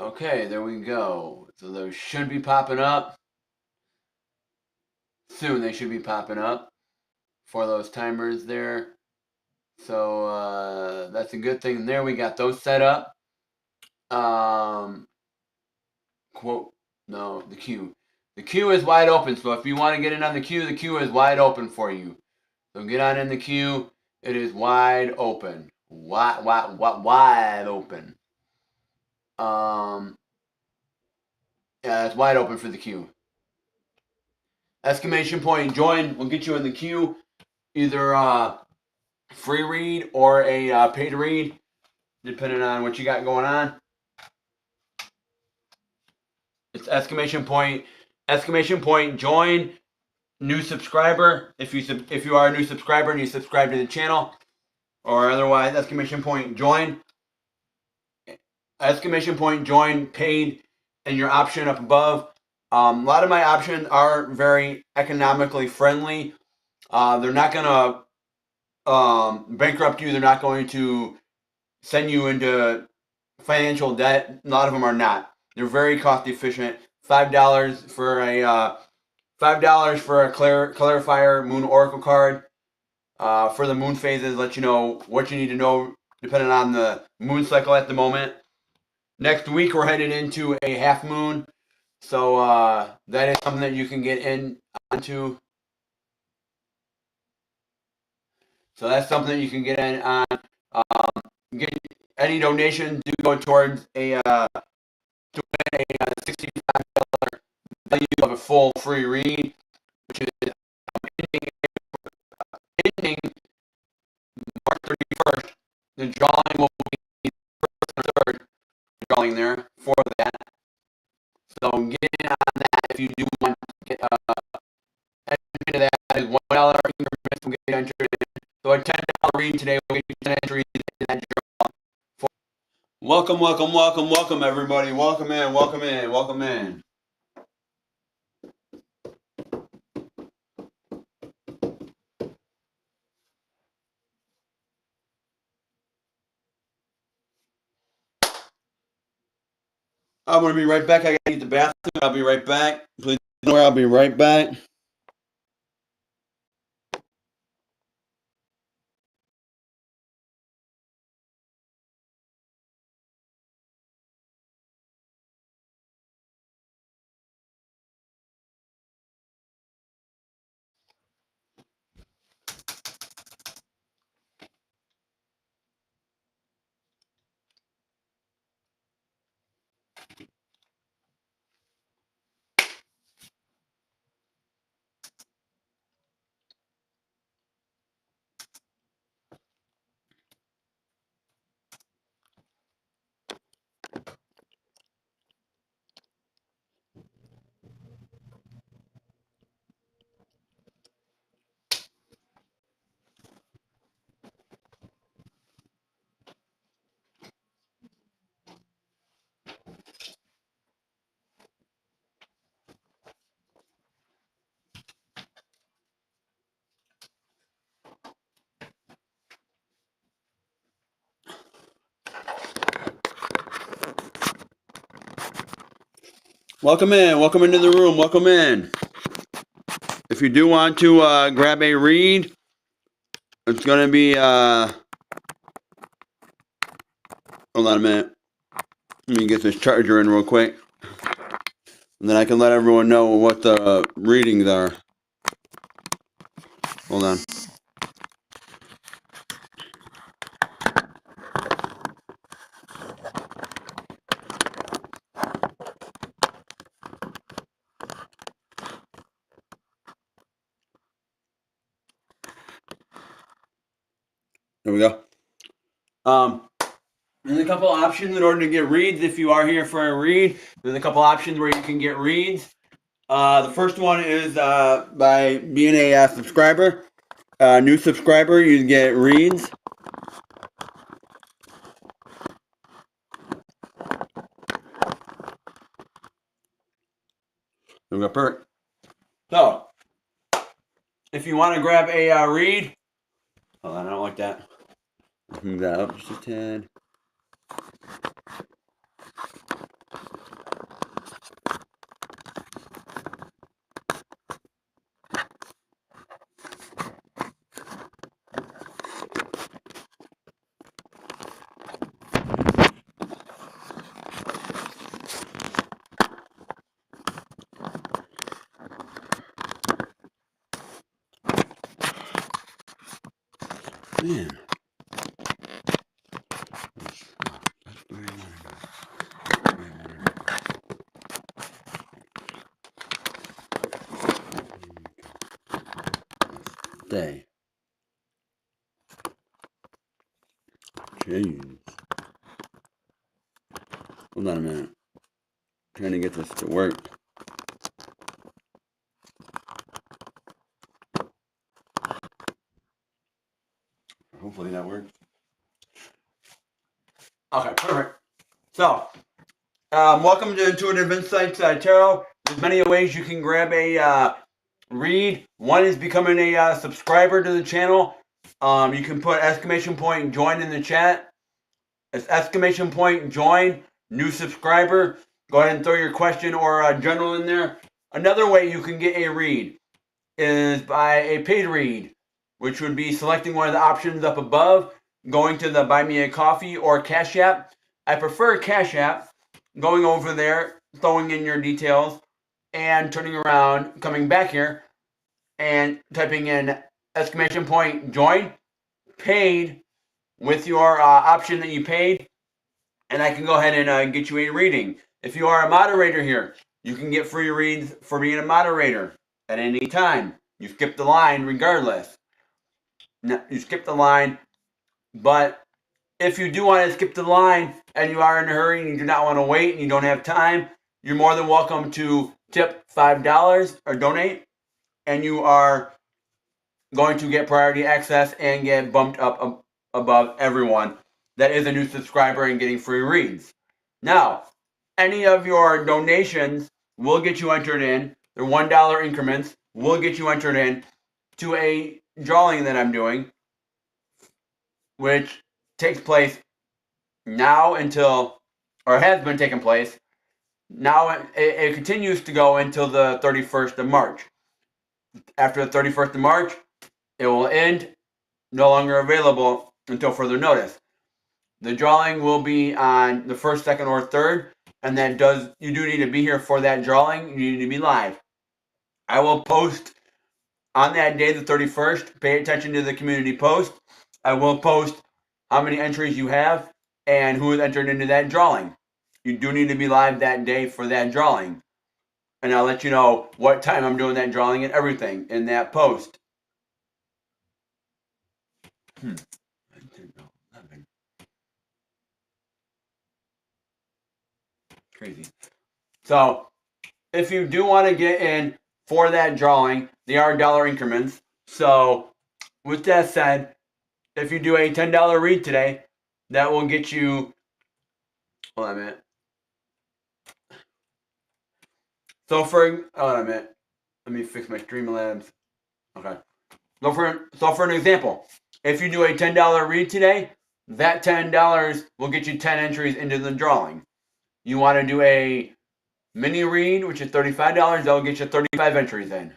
A: Okay, there we go. So those should be popping up. Soon they should be popping up for those timers there. So that's a good thing there. We got those set up. Quote, no, the queue. The queue is wide open. So if you want to get in on the queue is wide open for you. So get on in the queue. It is wide open. Wide open. Yeah, it's wide open for the queue. Exclamation point join will get you in the queue. Either free read or a paid read, depending on what you got going on. It's exclamation point join, new subscriber. If you are a new subscriber and you subscribe to the channel, or otherwise exclamation point join, paid, and your option up above. A lot of my options are very economically friendly. They're not gonna bankrupt you. They're not going to send you into financial debt. A lot of them are not. They're very cost efficient. $5 for a clarifier moon oracle card. For the moon phases, let you know what you need to know depending on the moon cycle at the moment. Next week we're headed into a half moon, so that is something that you can get in onto. So that's something that you can get in on. Get any donation to go towards a to win a $65 value of a full free read, which is ending March 31st. The drawing will be first and third drawing there for that. So get in on that if you do want to get entry into that. Is $1 increments will get entered in. So a $10 read today will get you 10 entries in that draw. Welcome, everybody. Welcome in. I'm going to be right back. I got to use the bathroom. I'll be right back. Please know where I'll be right back. Welcome into the room. Welcome in. If you do want to grab a read, it's going to be Hold on a minute. Let me get this charger in real quick. And then I can let everyone know what the readings are. Hold on. There we go. There's a couple options in order to get reads. If you are here for a read, there's a couple options where you can get reads. The first one is by being a subscriber. New subscriber, you get reads. There we go, perfect. So, if you want to grab a read, hold on, I don't like that. Move that up just a tad. Man. Day. Jeez. Hold on a minute. I'm trying to get this to work. Hopefully that works. Okay, perfect. So, welcome to Intuitive Insights Tarot. There's many ways you can grab a read. One is becoming a subscriber to the channel. You can put exclamation point join in the chat. It's exclamation point join, new subscriber. Go ahead and throw your question or journal in there. Another way you can get a read is by a paid read, which would be selecting one of the options up above, going to the Buy Me a Coffee or Cash App. I prefer Cash App, going over there, throwing in your details, and turning around, coming back here, and typing in exclamation point join, paid, with your option that you paid, and I can go ahead and get you a reading. If you are a moderator here, you can get free reads for being a moderator at any time. You skip the line regardless. No, you skip the line, but if you do want to skip the line and you are in a hurry and you do not want to wait and you don't have time, you're more than welcome to tip $5 or donate, and you are going to get priority access and get bumped up above everyone that is a new subscriber and getting free reads. Now, any of your donations will get you entered in. They're $1 increments. Will get you entered in to a drawing that I'm doing, which takes place now until, or has been taking place. Now it continues to go until the 31st of March. After the 31st of March, it will end, no longer available until further notice. The drawing will be on the 1st, 2nd, or 3rd, and you do need to be here for that drawing. You need to be live. I will post on that day, the 31st. Pay attention to the community post. I will post how many entries you have and who is entered into that drawing. You do need to be live that day for that drawing. And I'll let you know what time I'm doing that drawing and everything in that post. Crazy. So, if you do want to get in for that drawing, they are dollar increments. So, with that said, if you do a $10 read today, that will get you. Hold on a minute. So hold on a minute. Let me fix my Streamlabs. Okay. So for an example, if you do a $10 read today, that $10 will get you 10 entries into the drawing. You want to do a mini read, which is $35, that will get you 35 entries in.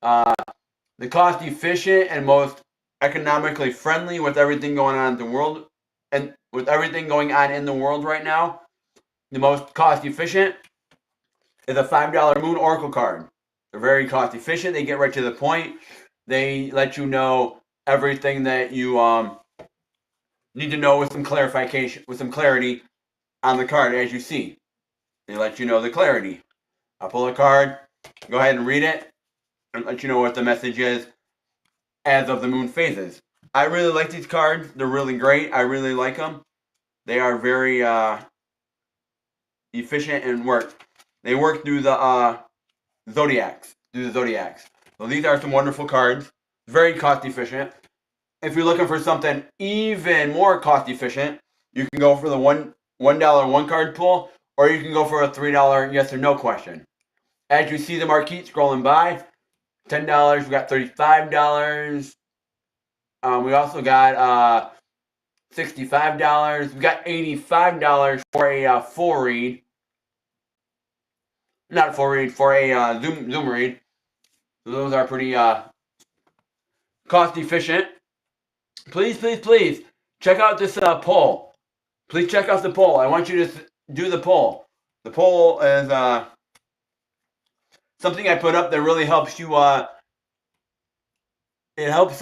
A: The cost efficient and most economically friendly with everything going on in the world, and with everything going on in the world right now, the most cost efficient is a $5 Moon Oracle card. They're very cost efficient. They get right to the point. They let you know everything that you need to know with some clarification, with some clarity on the card, as you see. They let you know the clarity. I'll pull a card, go ahead and read it, and let you know what the message is as of the moon phases. I really like these cards. They're really great. I really like them. They are very efficient and work. They work through the zodiacs. So these are some wonderful cards. Very cost efficient. If you're looking for something even more cost efficient, you can go for the $1 one card pull, or you can go for a $3 yes or no question. As you see the marquee scrolling by, $10. We got $35. We also got $65. We got $85 for a full read. Not a full read, for a Zoom read. So those are pretty cost efficient. Please, please, please check out this poll. Please check out the poll. I want you to do the poll. The poll is something I put up that really helps you. It helps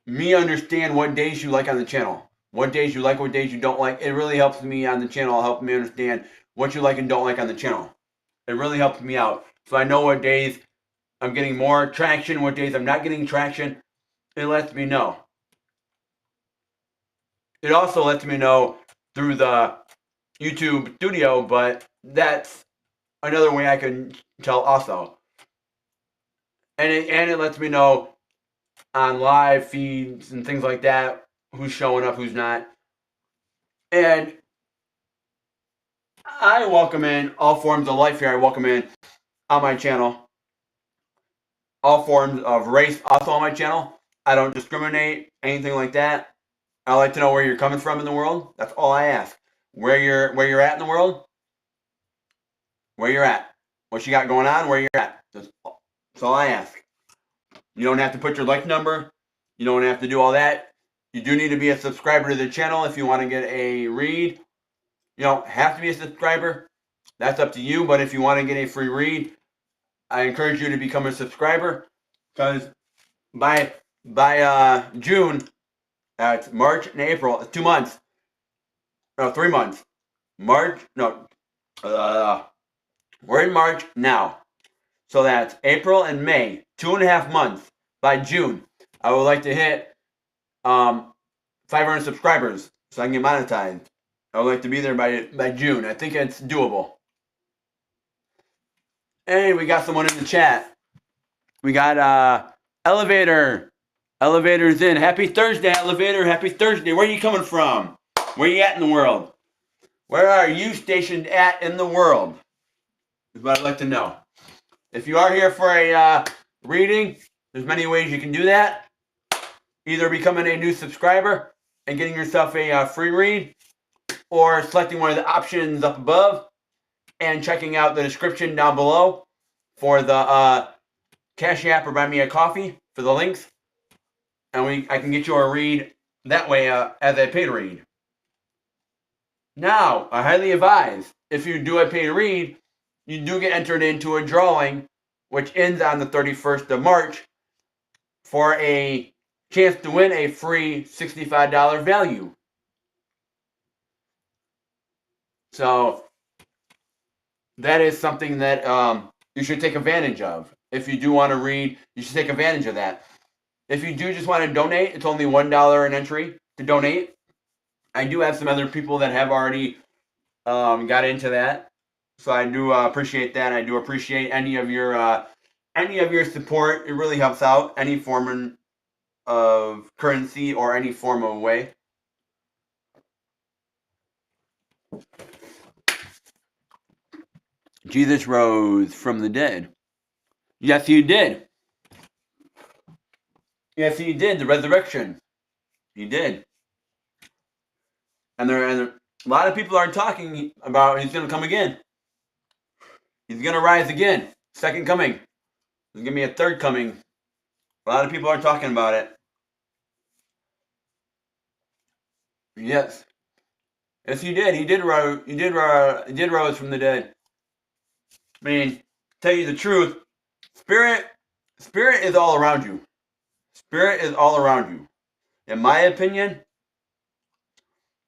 A: me understand what days you like on the channel. What days you like, what days you don't like. It really helps me on the channel. Help me understand what you like and don't like on the channel. It really helps me out. So I know what days I'm getting more traction, what days I'm not getting traction. It lets me know. It also lets me know through the YouTube studio, but that's another way I can tell also. And it lets me know on live feeds and things like that who's showing up, who's not. And I welcome in all forms of life here. I welcome in on my channel all forms of race also on my channel. I don't discriminate, anything like that. I like to know where you're coming from in the world. That's all I ask. Where you're at in the world. Where you're at. What you got going on, where you're at. That's all I ask. You don't have to put your like number. You don't have to do all that. You do need to be a subscriber to the channel if you want to get a read. You don't have to be a subscriber. That's up to you. But if you want to get a free read, I encourage you to become a subscriber, because by June, it's March and April, 2 months, no, 3 months. March, no, we're in March now. So that's April and May, 2.5 months. By June, I would like to hit 500 subscribers so I can get monetized. I would like to be there by June. I think it's doable. Hey, we got someone in the chat. We got Elevator. Elevator's in. Happy Thursday, Elevator. Happy Thursday. Where are you coming from? Where are you at in the world? Where are you stationed at in the world? Is what I'd like to know. If you are here for a reading, there's many ways you can do that. Either becoming a new subscriber and getting yourself a free read, or selecting one of the options up above and checking out the description down below for the Cash App or Buy Me a Coffee for the links. And I can get you a read that way as a paid read. Now, I highly advise, if you do a paid read, you do get entered into a drawing, which ends on the 31st of March, for a chance to win a free $65 value. So, that is something that you should take advantage of. If you do want to read, you should take advantage of that. If you do just want to donate, it's only $1 an entry to donate. I do have some other people that have already got into that, so I do appreciate that. I do appreciate any of your support. It really helps out. Any form of currency or any form of way. Jesus rose from the dead. Yes, he did. Yes, he did. The resurrection. He did. And a lot of people are talking about he's going to come again. He's going to rise again. Second coming. There's going to be a third coming A lot of people are talking about it. Yes. Yes, he did. He did rise. He did rise from the dead. I mean, tell you the truth, spirit, spirit is all around you. Spirit is all around you. In my opinion,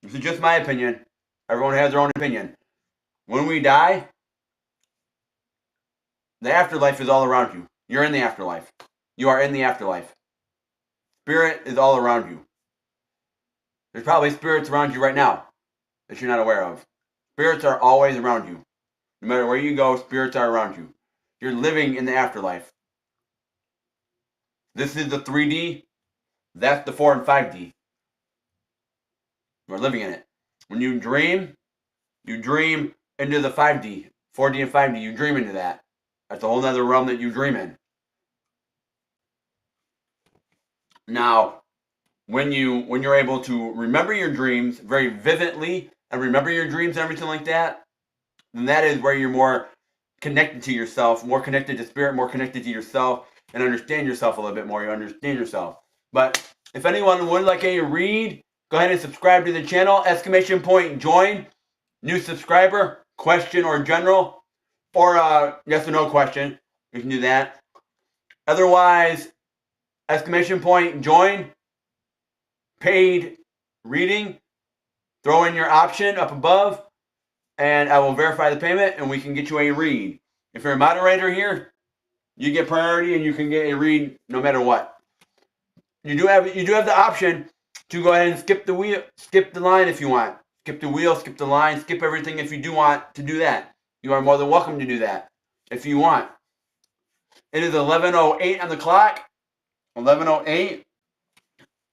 A: this is just my opinion. Everyone has their own opinion. When we die, the afterlife is all around you. You're in the afterlife. You are in the afterlife. Spirit is all around you. There's probably spirits around you right now that you're not aware of. Spirits are always around you. No matter where you go, spirits are around you. You're living in the afterlife. This is the 3D. That's the 4 and 5D. You're living in it. When you dream into the 5D, 4D and 5D. You dream into that. That's a whole other realm that you dream in. Now, when you're able to remember your dreams very vividly and remember your dreams and everything like that, then that is where you're more connected to yourself, more connected to spirit, more connected to yourself, and understand yourself a little bit more. You understand yourself. But if anyone would like a read, go ahead and subscribe to the channel. Exclamation point join. New subscriber, question or general, or yes or no question. You can do that. Otherwise, exclamation point join. Paid reading. Throw in your option up above, and I will verify the payment, and we can get you a read. If you're a moderator here, you get priority, and you can get a read no matter what. You do have the option to go ahead and skip the line if you want. Skip the wheel, skip the line, skip everything if you do want to do that. You are more than welcome to do that if you want. It is 11:08 on the clock. 11:08.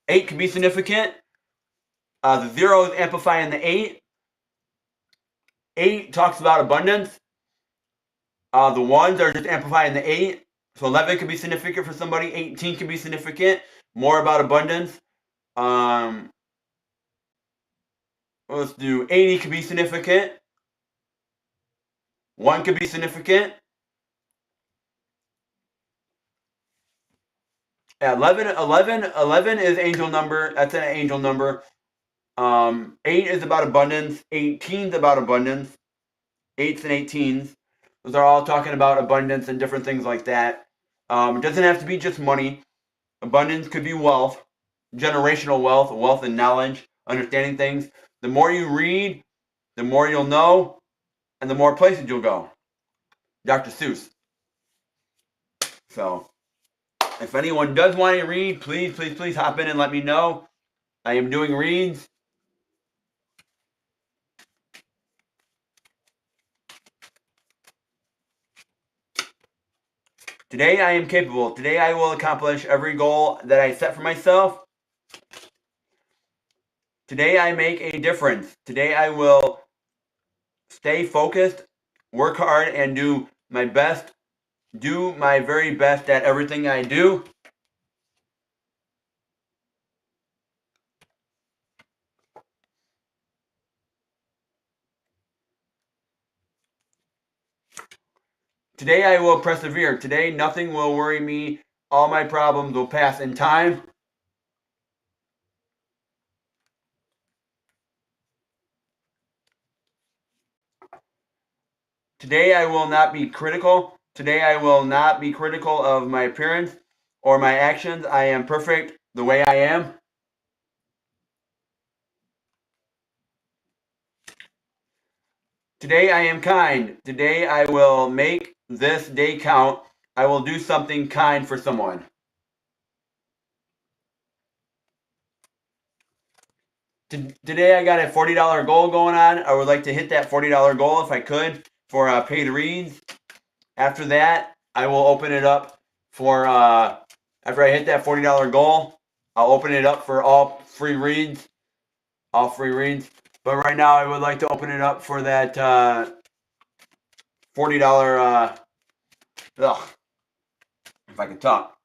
A: 8 can be significant. The 0 is amplifying the 8. 8 talks about abundance. The 1s are just amplifying the 8. So 11 can be significant for somebody. 18 can be significant. More about abundance. Let's do 80 could be significant. 1 could be significant. 11 is angel number. That's an angel number. 8 is about abundance. 18 is about abundance. 8s and 18s. Those are all talking about abundance and different things like that. It doesn't have to be just money. Abundance could be wealth, generational wealth, wealth and knowledge, understanding things. The more you read, the more you'll know, and the more places you'll go. Dr. Seuss. So, if anyone does want to read, please hop in and let me know. I am doing reads. Today I am capable. Today I will accomplish every goal that I set for myself. Today I make a difference. Today I will stay focused, work hard, and do my best. Do my very best at everything I do. Today I will persevere. Today nothing will worry me. All my problems will pass in time. Today I will not be critical. Today I will not be critical of my appearance or my actions. I am perfect the way I am. Today I am kind. Today I will make this day count. I will do something kind for someone. Today I got a $40 goal going on. I would like to hit that $40 goal if I could for paid reads. After that, I will open it up for, after I hit that $40 goal, I'll open it up for all free reads. All free reads. But right now, I would like to open it up for that $40, if I could talk.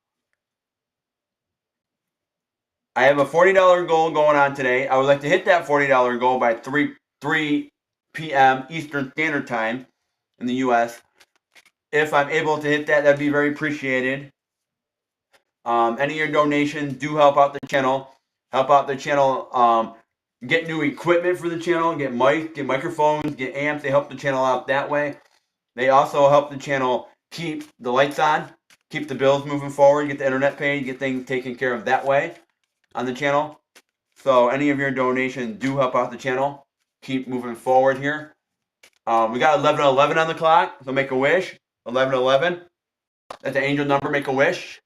A: I have a $40 goal going on today. I would like to hit that $40 goal by 3 p.m. Eastern Standard Time in the U.S. If I'm able to hit that, that'd be very appreciated. Any of your donations do help out the channel. Help out the channel. Get new equipment for the channel. Get mics, get microphones, get amps. They help the channel out that way. They also help the channel keep the lights on, keep the bills moving forward, get the internet paid, get things taken care of that way on the channel. So any of your donations do help out the channel. Keep moving forward here. We got 11:11 on the clock, so make a wish. 11:11. That's the angel number. Make a wish.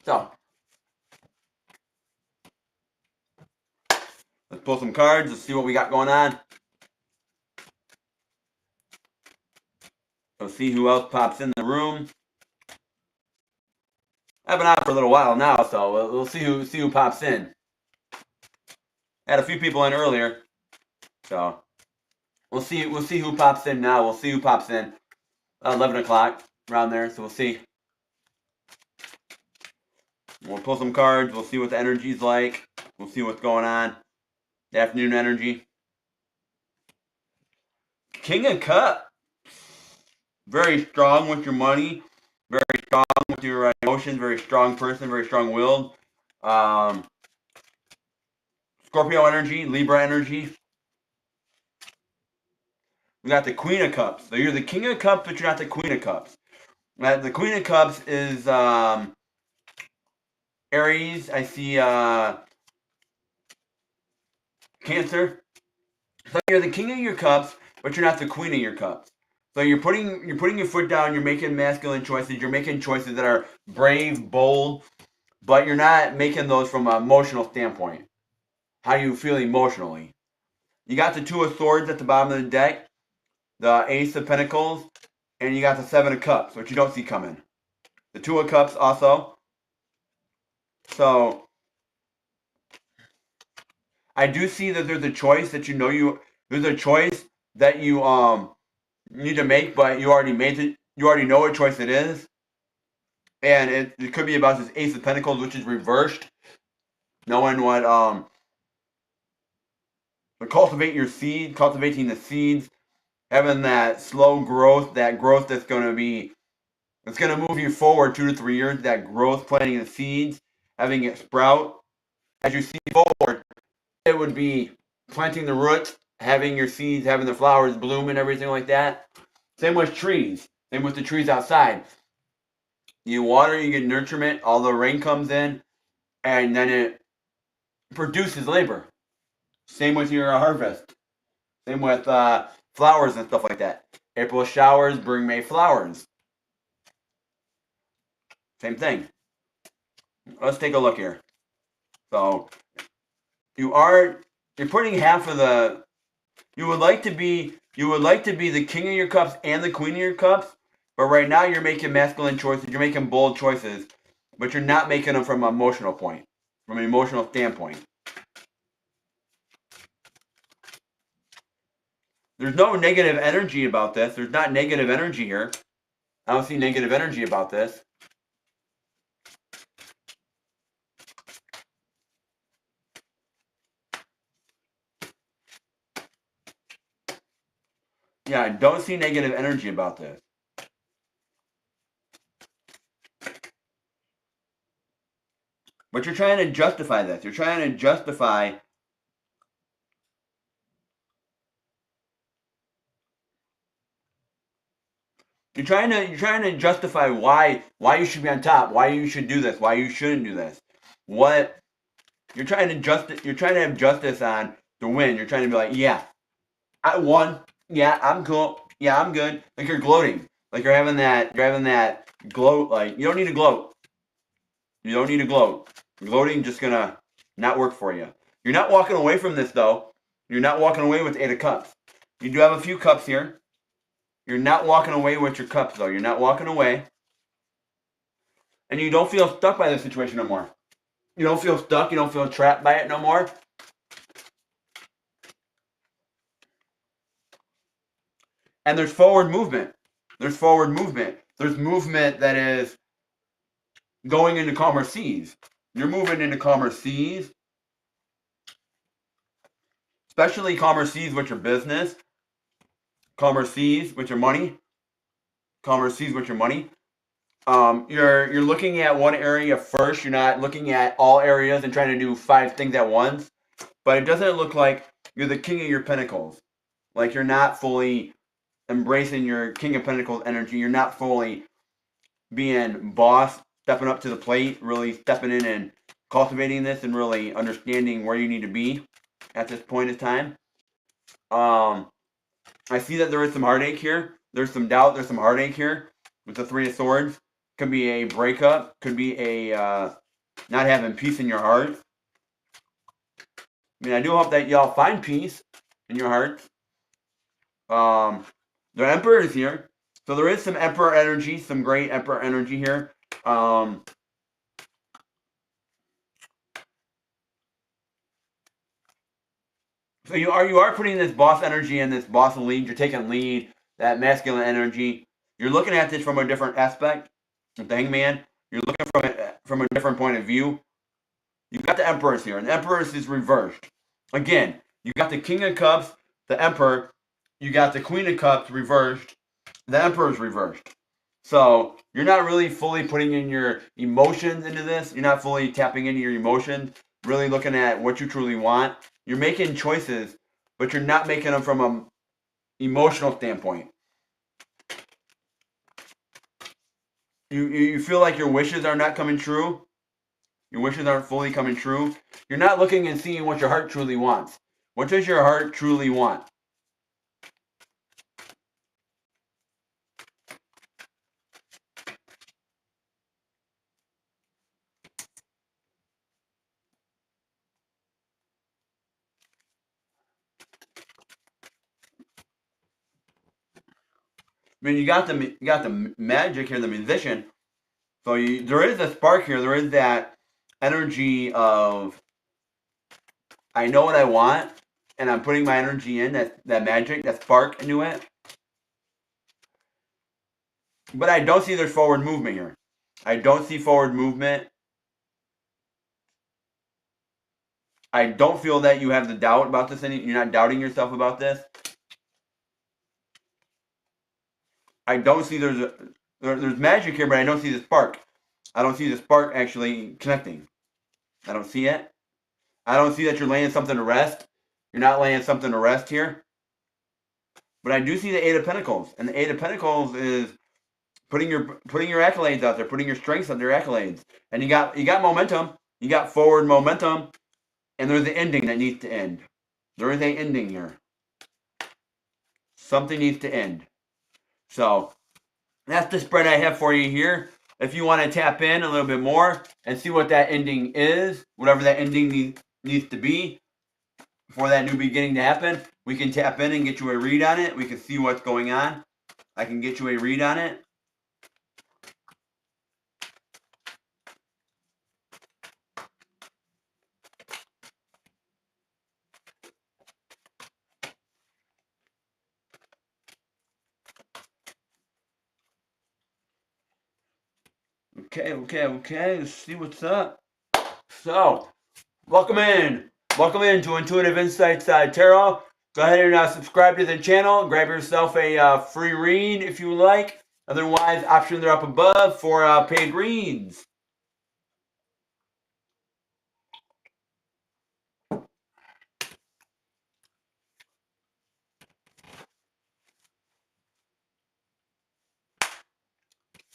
A: So let's pull some cards. Let's see what we got going on. Let's see who else pops in the room. I've been on for a little while now, so we'll see who pops in. Had a few people in earlier, so we'll see who pops in now. We'll see who pops in. 11 o'clock around there, so we'll see. We'll pull some cards. We'll see what the energy's like. We'll see what's going on. The afternoon energy. King of Cups. Very strong with your money. Very strong with your emotions. Very strong person. Very strong-willed. Scorpio energy. Libra energy. We got the Queen of Cups. So you're the King of Cups, but you're not the Queen of Cups. The Queen of Cups is Aries. I see Cancer. So you're the King of your Cups, but you're not the Queen of your Cups. So you're putting your foot down. You're making masculine choices. You're making choices that are brave, bold, but you're not making those from an emotional standpoint. How you feel emotionally. You got the Two of Swords at the bottom of the deck, the Ace of Pentacles, and you got the Seven of Cups, which you don't see coming. The Two of Cups also. So I do see that there's a choice that there's a choice that you need to make, but you already made it. You already know what choice it is, and it could be about this Ace of Pentacles, which is reversed. Knowing what cultivating the seeds, having that slow growth, that growth that's going to move you forward 2 to 3 years. That growth, planting the seeds, having it sprout. As you see forward, it would be planting the roots, having your seeds, having the flowers bloom and everything like that. Same with trees. Same with the trees outside. You water, you get nurturement, all the rain comes in, and then it produces labor. Same with your harvest. Same with flowers and stuff like that. April showers bring May flowers. Same thing. Let's take a look here. So you're putting half of the. You would like to be the King of your Cups and the Queen of your Cups, but right now you're making masculine choices. You're making bold choices, but you're not making them from an emotional point, from an emotional standpoint. There's no negative energy about this. There's not negative energy here. I don't see negative energy about this. Yeah, I don't see negative energy about this. But you're trying to justify this. You're trying to justify. You're trying to justify why you should be on top, why you should do this, why you shouldn't do this. What you're trying to have justice on to win. You're trying to be like, yeah, I won. Yeah, I'm cool. Yeah, I'm good. Like you're gloating. Like you're having that gloat. Like you don't need to gloat. You don't need to gloat. Gloating just gonna not work for you. You're not walking away from this though. You're not walking away with 8 of Cups. You do have a few cups here. You're not walking away with your cups though. You're not walking away. And you don't feel stuck by this situation no more. You don't feel stuck. You don't feel trapped by it no more. And there's forward movement. There's forward movement. There's movement that is going into calmer seas. You're moving into calmer seas, especially calmer seas with your business, calmer seas with your money, calmer seas with your money. You're looking at one area first. You're not looking at all areas and trying to do 5 things at once. But it doesn't look like you're the king of your pentacles. Like you're not fully embracing your king of pentacles energy. You're not fully being boss, stepping up to the plate, really stepping in and cultivating this and really understanding where you need to be at this point in time. I see that there is some heartache here. There's some doubt. There's some heartache here with the 3 of Swords. Could be a breakup. Could be a not having peace in your heart. I mean, I do hope that y'all find peace in your hearts. The Emperor is here. So there is some Emperor energy, some great Emperor energy here. So you are putting this boss energy in, this boss lead. You're taking lead, that masculine energy. You're looking at this from a different aspect. The Hangman. You're looking from a different point of view. You've got the Emperors here, and the Emperors is reversed. Again, you got the King of Cups, the Emperor. You got the Queen of Cups reversed. The Emperor's reversed. So you're not really fully putting in your emotions into this. You're not fully tapping into your emotions, really looking at what you truly want. You're making choices, but you're not making them from an emotional standpoint. You feel like your wishes are not coming true. Your wishes aren't fully coming true. You're not looking and seeing what your heart truly wants. What does your heart truly want? I mean, you got the magic here, the musician. So there is a spark here. There is that energy of I know what I want, and I'm putting my energy in that magic, that spark into it. But I don't see there's forward movement here. I don't see forward movement. I don't feel that you have the doubt about this. You're not doubting yourself about this. I don't see there's magic here, but I don't see the spark. I don't see the spark actually connecting. I don't see it. I don't see that you're laying something to rest. You're not laying something to rest here. But I do see the 8 of Pentacles. And the 8 of Pentacles is putting your accolades out there, putting your strengths on their accolades. And you got momentum. You got forward momentum. And there's an ending that needs to end. There is an ending here. Something needs to end. So that's the spread I have for you here. If you want to tap in a little bit more and see what that ending is, whatever that ending needs to be for that new beginning to happen, we can tap in and get you a read on it. We can see what's going on. I can get you a read on it. Okay. Let's see what's up. So, welcome in to Intuitive Insights Tarot. Go ahead and subscribe to the channel. Grab yourself a free read if you like. Otherwise, options are up above for paid reads.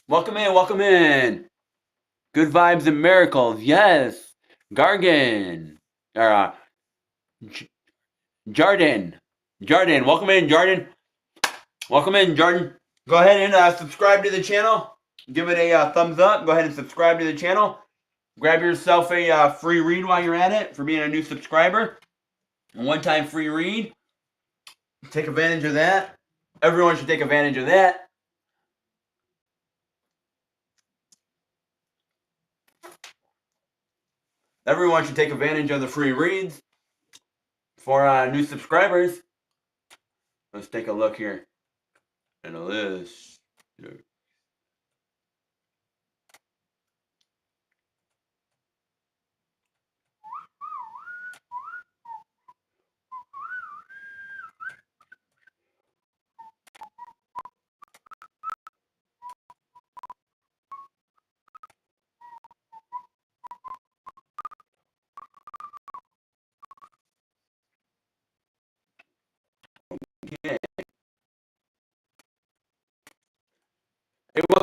A: Welcome in. Good vibes and miracles. Yes. Gargan. Or, Jardin. Welcome in, Jardin. Go ahead and subscribe to the channel. Give it a thumbs up. Go ahead and subscribe to the channel. Grab yourself a free read while you're at it for being a new subscriber. A one-time free read. Take advantage of that. Everyone should take advantage of that. Everyone should take advantage of the free reads for new subscribers. Let's take a look here at a list.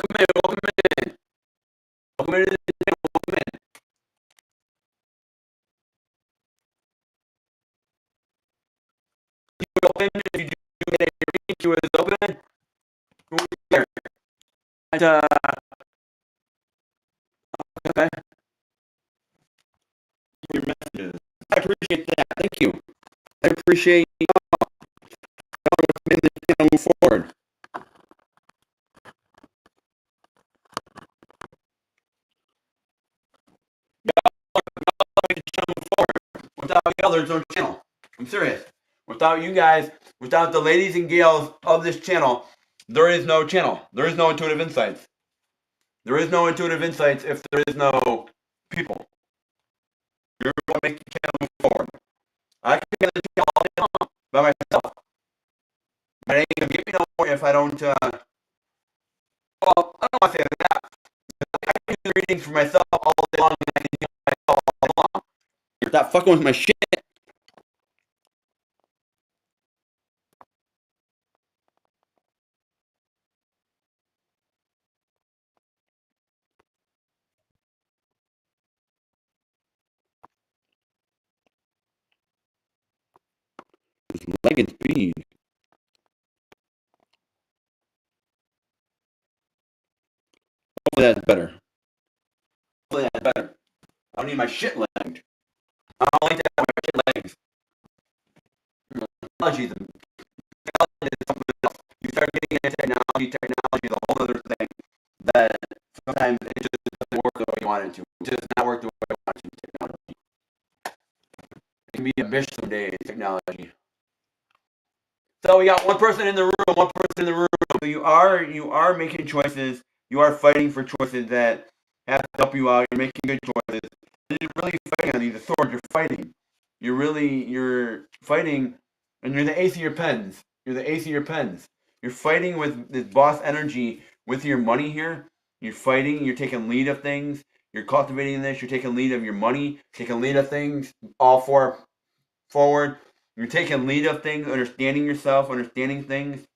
A: Welcome in. Welcome in. Welcome into the channel. Welcome in. You open. If you do get a read, you is open. Who is here? Okay. Your messages. I appreciate that. Thank you. I appreciate y'all making the channel move forward. Make the channel move forward. Without y'all, there's no channel. I'm serious. Without you guys, without the ladies and gals of this channel, there is no channel. There is no intuitive insights. There is no intuitive insights if there is no people. You're going to make the channel move forward. I can get the channel all day long by myself. But it ain't going to get me nowhere if I don't, well, I don't want to say that. I can do readings for myself all day long and I can heal myself all day long. You're not fucking with my shit. Leg and speed. Hopefully that's better. Hopefully that's better. I don't need my shit legged. I don't like that with my shit legs. Technology is something else. You start getting into technology is a whole other thing that sometimes it just doesn't work the way you want it to. It does not work the way you want it to. Technology. It can be a bitch some days, technology. So we got one person in the room, one person in the room. So you are making choices. You are fighting for choices that have to help you out. You're making good choices. And you're really fighting on these swords. You're fighting. You're fighting, and you're the ace of your pens. You're the ace of your pens. You're fighting with this boss energy with your money here. You're fighting. You're taking lead of things. You're cultivating this. You're taking lead of your money. Taking lead of things. All four forward. You're taking lead of things, understanding yourself, understanding things.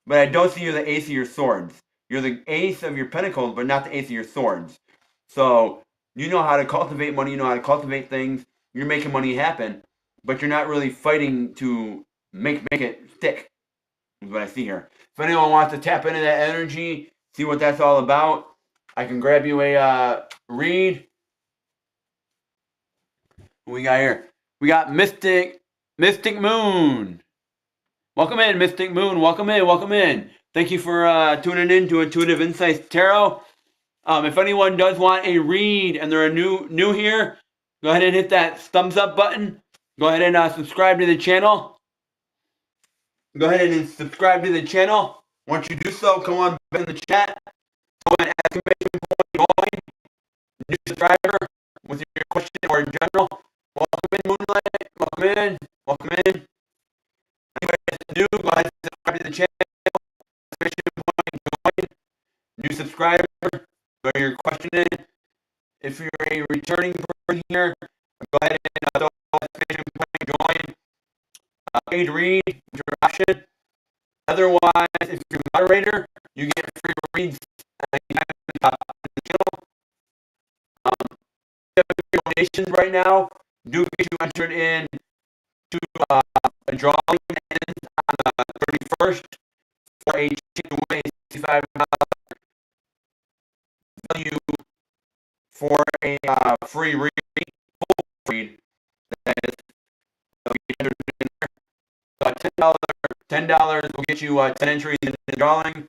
A: But I don't see you the ace of your swords. You're the ace of your pentacles, but not the ace of your swords. So you know how to cultivate money, you know how to cultivate things. You're making money happen, but you're not really fighting to make it stick. Is what I see here. If anyone wants to tap into that energy, see what that's all about, I can grab you a read. What we got here? We got Mystic Moon. Welcome in, Mystic Moon. Welcome in. Welcome in. Thank you for tuning in to Intuitive Insights Tarot. If anyone does want a read and they're new here, go ahead and hit that thumbs up button. Go ahead and subscribe to the channel. Go ahead and subscribe to the channel. Once you do so, come on in the chat. Go and exclamation point join. New subscriber with your question or in general. Welcome in, Moonlight. Welcome in. Welcome in. Anybody that's new, go ahead and subscribe to the channel. Exclamation point join. New subscriber. Go to your question in. If you're a returning person here, go ahead and throw exclamation point join. Paid read, your option. Otherwise, if you're a moderator, you get free reads anytime on the channel. Donations right now do get you entered in to a drawing ends on the 31st for a chance to win a $65 value for a free read, full read. That is, entered in there. So $10 will get you 10 entries in the drawing.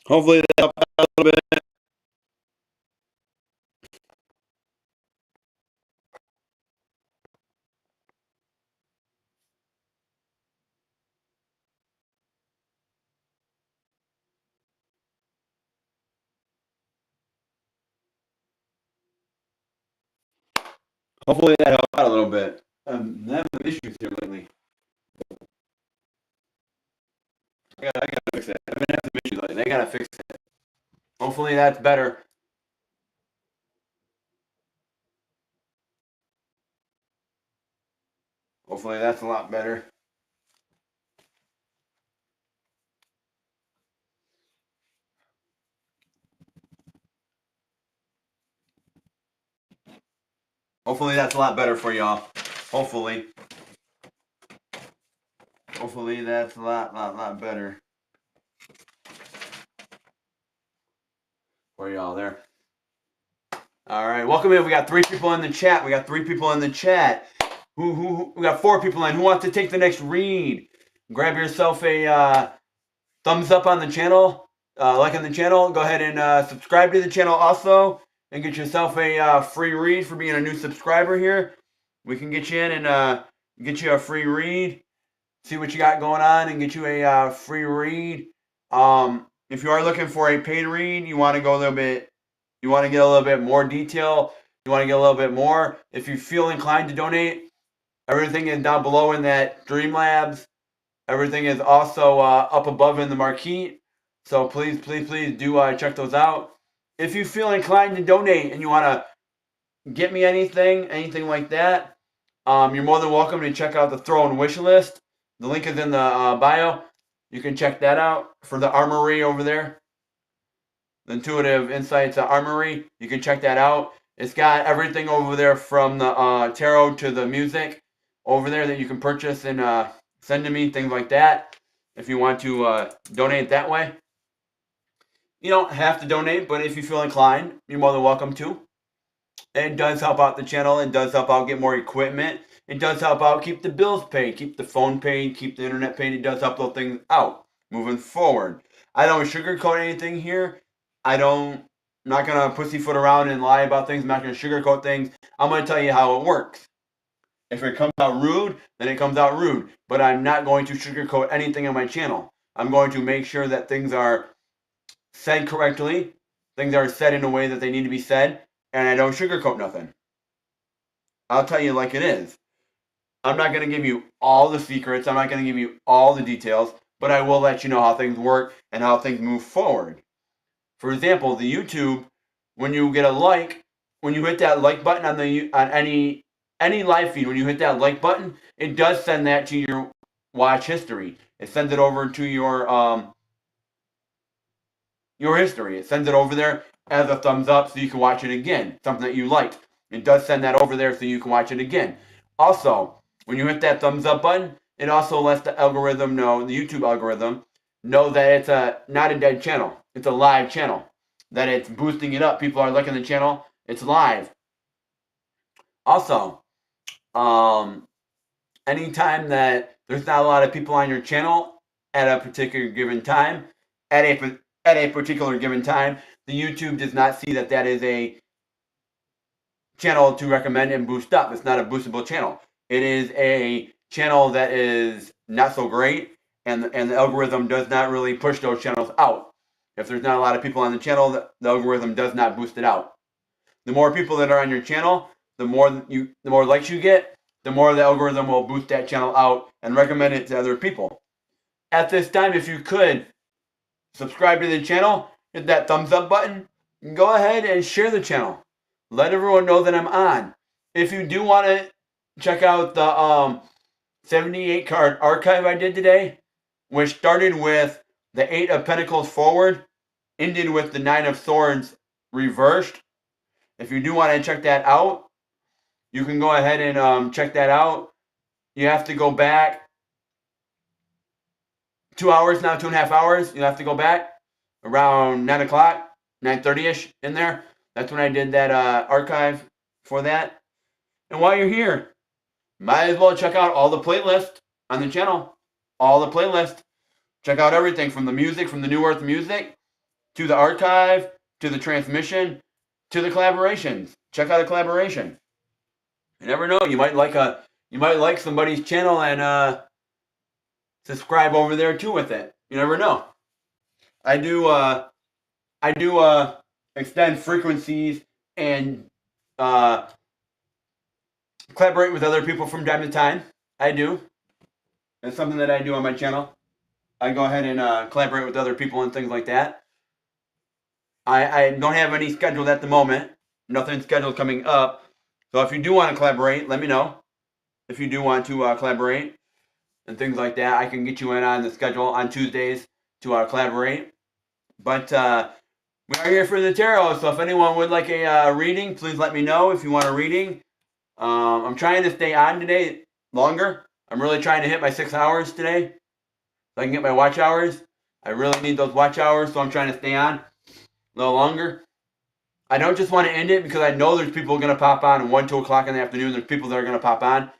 A: Hopefully that helped out a little bit. Hopefully that helped out a little bit. I'm having some issues here lately. I gotta fix it. I've been having some issues lately. They gotta fix it. Hopefully that's better. Hopefully that's a lot better. Hopefully that's a lot better for y'all. Hopefully. Hopefully that's a lot better for y'all there. All right, welcome in. We got 3 people in the chat. We got 3 people in the chat. We got 4 people in. Who wants to take the next read? Grab yourself a thumbs up on the channel, like on the channel. Go ahead and subscribe to the channel also, and get yourself a free read for being a new subscriber here. We can get you in and get you a free read. See what you got going on and get you a free read. If you are looking for a paid read, you want to go a little bit. You want to get a little bit more detail. You want to get a little bit more. If you feel inclined to donate, everything is down below in that Streamlabs. Everything is also up above in the marquee. So please do check those out. If you feel inclined to donate and you want to get me anything like that, you're more than welcome to check out the Throne wish list. The link is in the bio. You can check that out for the armory over there. The Intuitive Insights Armory. You can check that out. It's got everything over there from the tarot to the music over there that you can purchase and send to me, things like that. If you want to donate that way. You don't have to donate, but if you feel inclined, you're more than welcome to. It does help out the channel. It does help out get more equipment. It does help out keep the bills paid, keep the phone paid, keep the internet paid. It does help those things out moving forward. I don't sugarcoat anything here. I'm not going to pussyfoot around and lie about things. I'm not going to sugarcoat things. I'm going to tell you how it works. If it comes out rude, then it comes out rude. But I'm not going to sugarcoat anything on my channel. I'm going to make sure that things are said correctly. Things are said in a way that they need to be said. And I don't sugarcoat nothing. I'll tell you like it is. I'm not going to give you all the secrets. I'm not going to give you all the details. But I will let you know how things work and how things move forward. For example, the YouTube, when you get a like, when you hit that like button on any live feed, when you hit that like button, it does send that to your watch history. It sends it over to your history. It sends it over there as a thumbs up so you can watch it again. Something that you liked. It does send that over there so you can watch it again. Also, when you hit that thumbs up button, it also lets the algorithm know, the YouTube algorithm, know that it's not a dead channel. It's a live channel. That it's boosting it up. People are liking the channel. It's live. Also, anytime that there's not a lot of people on your channel at a particular given time, at a particular given time, the YouTube does not see that that is a channel to recommend and boost up. It's not a boostable channel. It is a channel that is not so great, and the algorithm does not really push those channels out. If there's not a lot of people on the channel, the algorithm does not boost it out. The more people that are on your channel, the more likes you get, the more the algorithm will boost that channel out and recommend it to other people. At this time, if you could subscribe to the channel, hit that thumbs up button, and go ahead and share the channel. Let everyone know that I'm on. If you do want to check out the 78 card archive I did today, which started with the 8 of Pentacles forward, ended with the 9 of Swords reversed. If you do want to check that out, you can go ahead and check that out. You have to go back 2 hours now, 2.5 hours. You have to go back around 9 o'clock, 9:30ish in there. That's when I did that archive for that. And while you're here, might as well check out all the playlists on the channel. All the playlists. Check out everything from the music, from the New Earth music, to the archive, to the transmission, to the collaborations. Check out a collaboration. You never know. You might like somebody's channel and subscribe over there too with it. You never know. I do extend frequencies and collaborate with other people from time to time. I do. It's something that I do on my channel. I go ahead and collaborate with other people and things like that. I don't have any scheduled at the moment. Nothing scheduled coming up. So if you do want to collaborate, let me know. If you do want to collaborate and things like that, I can get you in on the schedule on Tuesdays to collaborate. But we are here for the tarot, so if anyone would like a reading, please let me know if you want a reading. I'm trying to stay on today longer. I'm really trying to hit my 6 hours today so I can get my watch hours. I really need those watch hours, so I'm trying to stay on a little longer. I don't just want to end it because I know there's people going to pop on at 1, 2 o'clock in the afternoon. There's people that are going to pop on,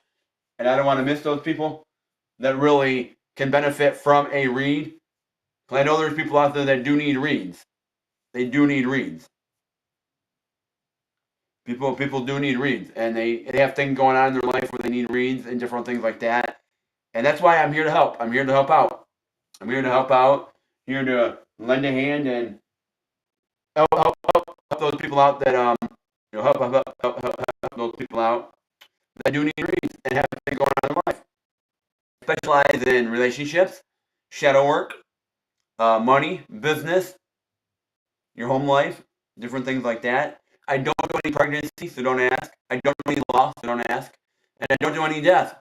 A: and I don't want to miss those people that really can benefit from a read. Because I know there's people out there that do need reads. They do need reads. People do need reads, and they have things going on in their life where they need reads and different things like that. And that's why I'm here to help. I'm here to help out. I'm here to help out. Here to lend a hand and help those people out that help those people out that do need reads and have things going on in their life. I specialize in relationships, shadow work, money, business, your home life, different things like that. I don't do any pregnancy, so don't ask. I don't do any loss, so don't ask. And I don't do any death.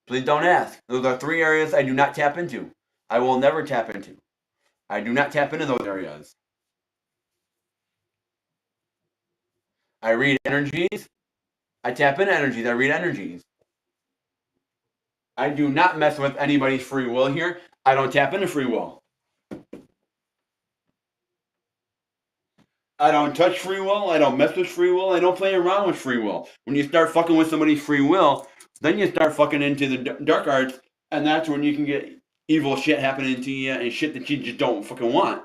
A: Please don't ask. Those are 3 areas I do not tap into. I will never tap into. I do not tap into those areas. I read energies. I tap into energies. I read energies. I do not mess with anybody's free will here. I don't tap into free will. I don't touch free will. I don't mess with free will. I don't play around with free will. When you start fucking with somebody's free will, then you start fucking into the dark arts, and that's when you can get evil shit happening to you and shit that you just don't fucking want.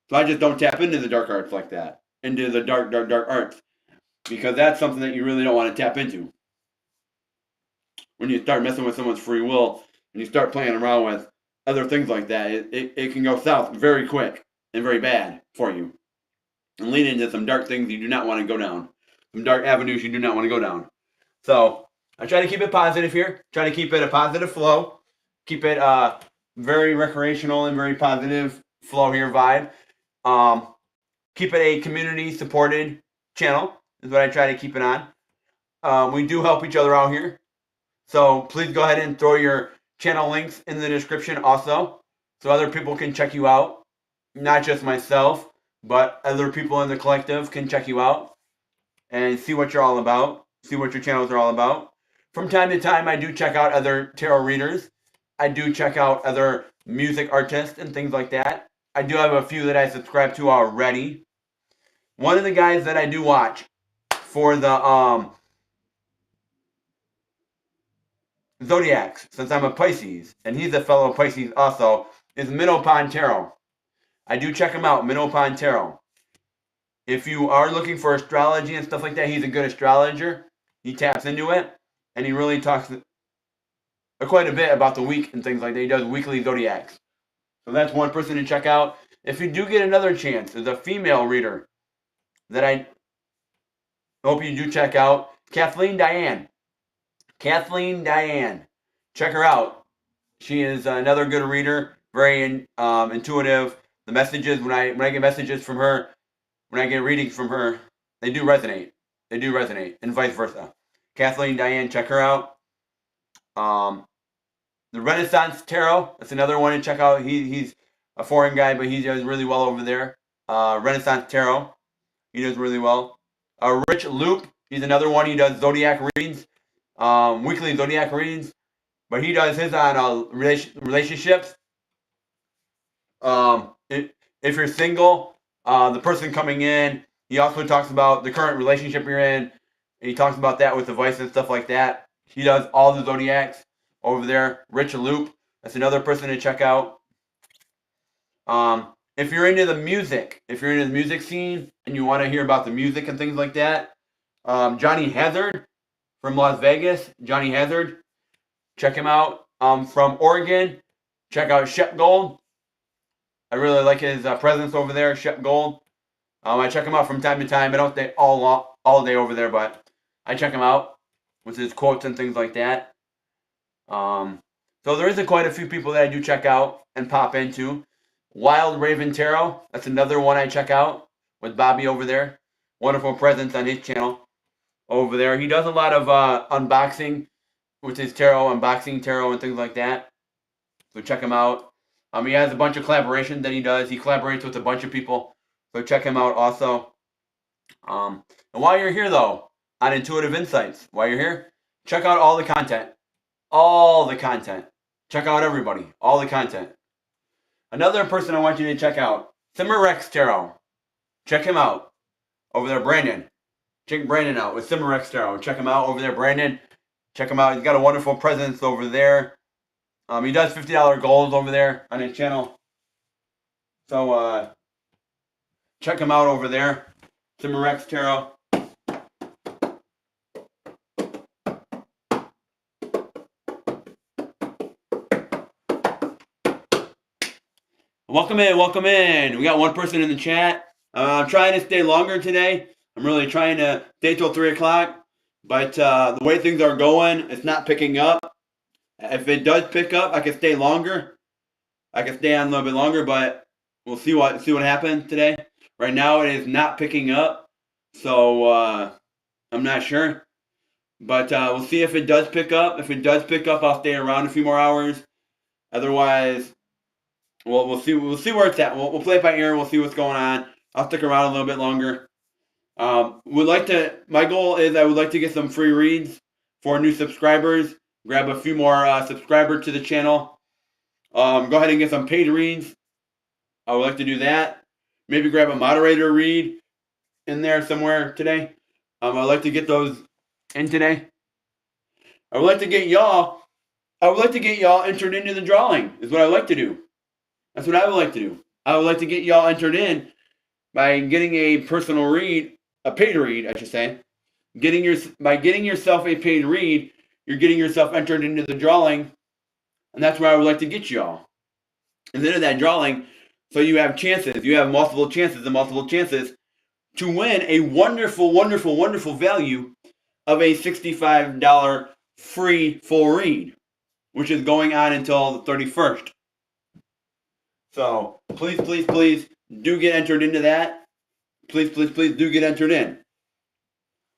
A: So I just don't tap into the dark arts like that, into the dark arts, because that's something that you really don't want to tap into. When you start messing with someone's free will and you start playing around with other things like that, it can go south very quick and very bad for you and lead into some dark things you do not want to go down, some dark avenues you do not want to go down. So I try to keep it positive here, try to keep it a positive flow, keep it very recreational and very positive flow here vibe. Keep it a community supported channel is what I try to keep it on. We do help each other out here. So please go ahead and throw your channel links in the description also, so other people can check you out. Not just myself, but other people in the collective can check you out and see what you're all about, see what your channels are all about. From time to time, I do check out other tarot readers. I do check out other music artists and things like that. I do have a few that I subscribe to already. One of the guys that I do watch for the Zodiacs, since I'm a Pisces, and he's a fellow Pisces also, is Minnow Pond Tarot. I do check him out, Minnow Pond Tarot. If you are looking for astrology and stuff like that, he's a good astrologer. He taps into it, and he really talks quite a bit about the week and things like that. He does weekly Zodiacs. So that's one person to check out. If you do get another chance, there's a female reader that I hope you do check out, Kathleen Diane. Kathleen Diane. Check her out. She is another good reader, very intuitive. The messages, when I get messages from her, when I get readings from her, they do resonate. They do resonate, and vice versa. Kathleen Diane, check her out. The Renaissance Tarot, that's another one to check out. He's a foreign guy, but he does really well over there. Renaissance Tarot, he does really well. Rich Loop, he's another one. He does zodiac reads, weekly zodiac reads, but he does his on relationships. If you're single, the person coming in, he also talks about the current relationship you're in, and he talks about that with advice and stuff like that. He does all the zodiacs over there. Rich Loop, that's another person to check out. If you're into the music, if you're into the music scene and you want to hear about the music and things like that, Johnny Hazard from Las Vegas, Johnny Hazard, check him out. From Oregon, check out Shep Gold. I really like his presence over there, Shep Gold. I check him out from time to time. I don't stay all day over there, but I check him out with his quotes and things like that. So there is quite a few people that I do check out and pop into. Wild Raven Tarot, that's another one I check out with Bobby over there. Wonderful presence on his channel over there. He does a lot of unboxing with his tarot, unboxing tarot and things like that. So check him out. He has a bunch of collaborations that he does. He collaborates with a bunch of people. So check him out also. And while you're here though, on intuitive insights. While you're here, check out all the content. All the content. Check out everybody. All the content. Another person I want you to check out, Simmer Rex Tarot. Check him out. Over there, Brandon. Check Brandon out with Simmer Rex Tarot. Check him out over there, Brandon. Check him out. He's got a wonderful presence over there. He does $50 goals over there on his channel. So check him out over there. Simmer Rex Tarot. Welcome in, welcome in. We got one person in the chat. I'm trying to stay longer today. I'm really trying to stay till 3 o'clock. But the way things are going, it's not picking up. If it does pick up, I can stay longer. I can stay on a little bit longer, but we'll see what happens today. Right now, it is not picking up, so I'm not sure. But we'll see if it does pick up. If it does pick up, I'll stay around a few more hours. Otherwise, we'll see where it's at. We'll play it by ear. We'll see what's going on. I'll stick around a little bit longer. My goal is I would like to get some free reads for new subscribers. Grab a few more subscribers to the channel. Go ahead and get some paid reads. I would like to do that. Maybe grab a moderator read in there somewhere today. I'd like to get those in today. I would like to get y'all entered into the drawing, is what I would like to do. That's what I would like to do. I would like to get y'all entered in by getting a personal read, a paid read, I should say. By getting yourself a paid read, you're getting yourself entered into the drawing, and that's where I would like to get y'all. Into that drawing, so you have chances. You have multiple chances to win a wonderful, wonderful, wonderful value of a $65 free full read, which is going on until the 31st. So please, please, please do get entered into that. Please, please, please do get entered in.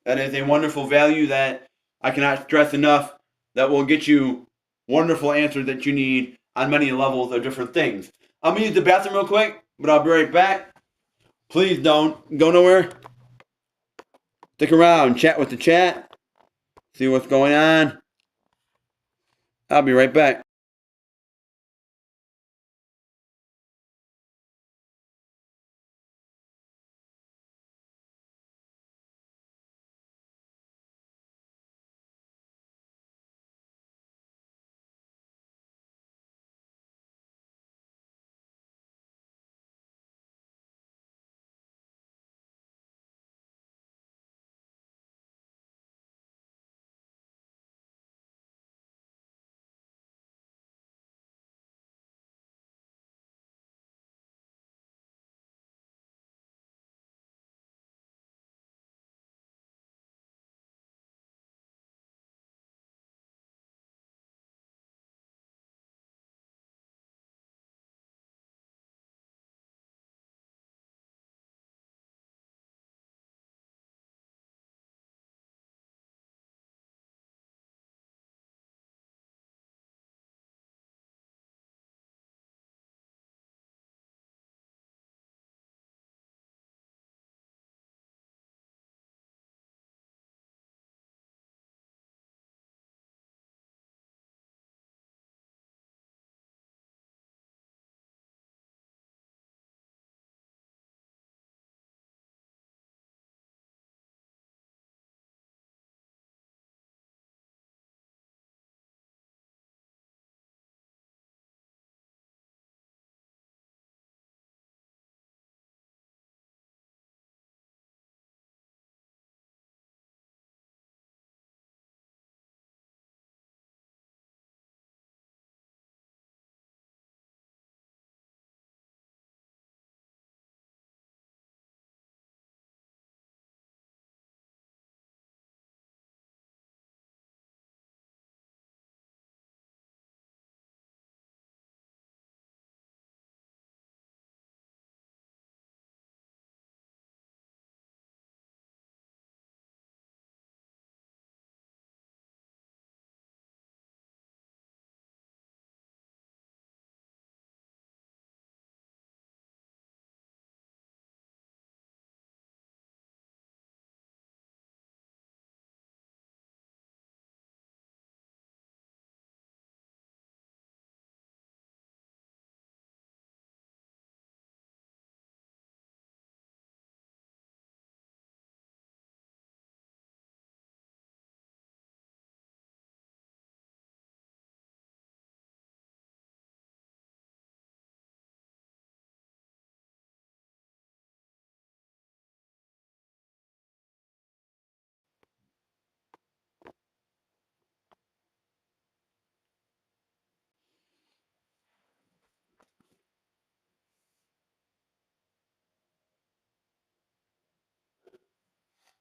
A: That is a wonderful value that I cannot stress enough, that will get you wonderful answers that you need on many levels of different things. I'm going to use the bathroom real quick, but I'll be right back. Please don't go nowhere. Stick around, chat with the chat, see what's going on. I'll be right back.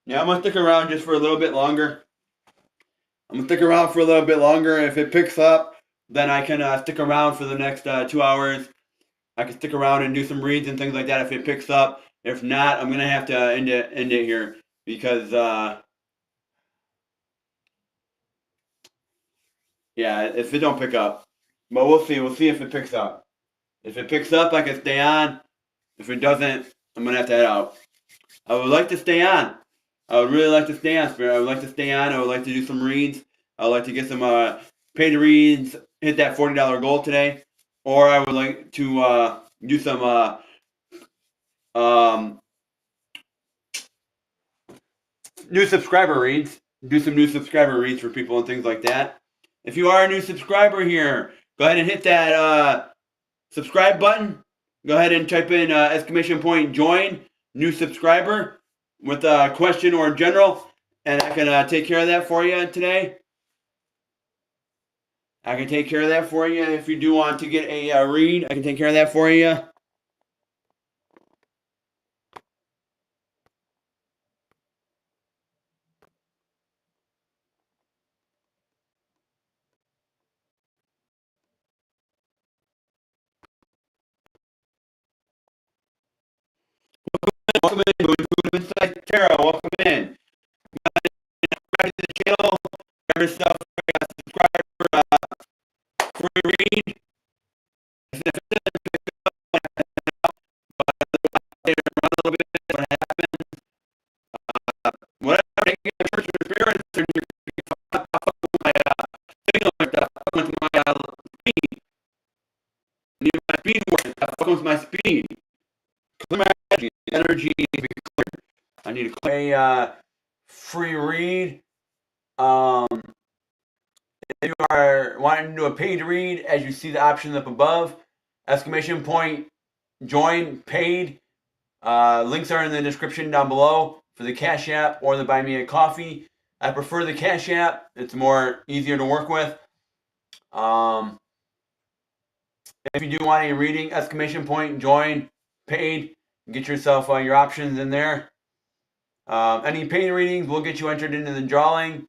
A: Yeah, I'm gonna stick around just for a little bit longer. I'm gonna stick around for a little bit longer. If it picks up, then I can stick around for the next 2 hours. I can stick around and do some reads and things like that if it picks up. If not, I'm gonna have to end it here because yeah, if it don't pick up, but we'll see. We'll see if it picks up. If it picks up, I can stay on. If it doesn't, I'm gonna have to head out. I would like to stay on. I would really like to stay on, Spirit. I would like to stay on. I would like to do some reads. I would like to get some paid reads, hit that $40 goal today. Or I would like to do some um, new subscriber reads. Do some new subscriber reads for people and things like that. If you are a new subscriber here, go ahead and hit that subscribe button. Go ahead and type in exclamation point join new subscriber with a question or general, and I can take care of that for you today. I can take care of that for you. If you do want to get a read, I can take care of that for you. Welcome in, Insight Tarot. Welcome in. Back to the channel. Grab yourself a subscriber for a read. If it doesn't pick up, run a little bit. What happens? Whatever. Take a church experience, and you're my signal like that. With my speed. Need my speed work. That fucks with my speed. Clear my energy. Energy needs to be cleared. I need to clear a free read. If you are wanting to do a paid read, as you see the options up above, exclamation point join paid. Links are in the description down below for the Cash App or the Buy Me a Coffee. I prefer the Cash App. It's easier to work with. If you do want a reading, exclamation point join paid. Get yourself your options in there. Any paid readings will get you entered into the drawing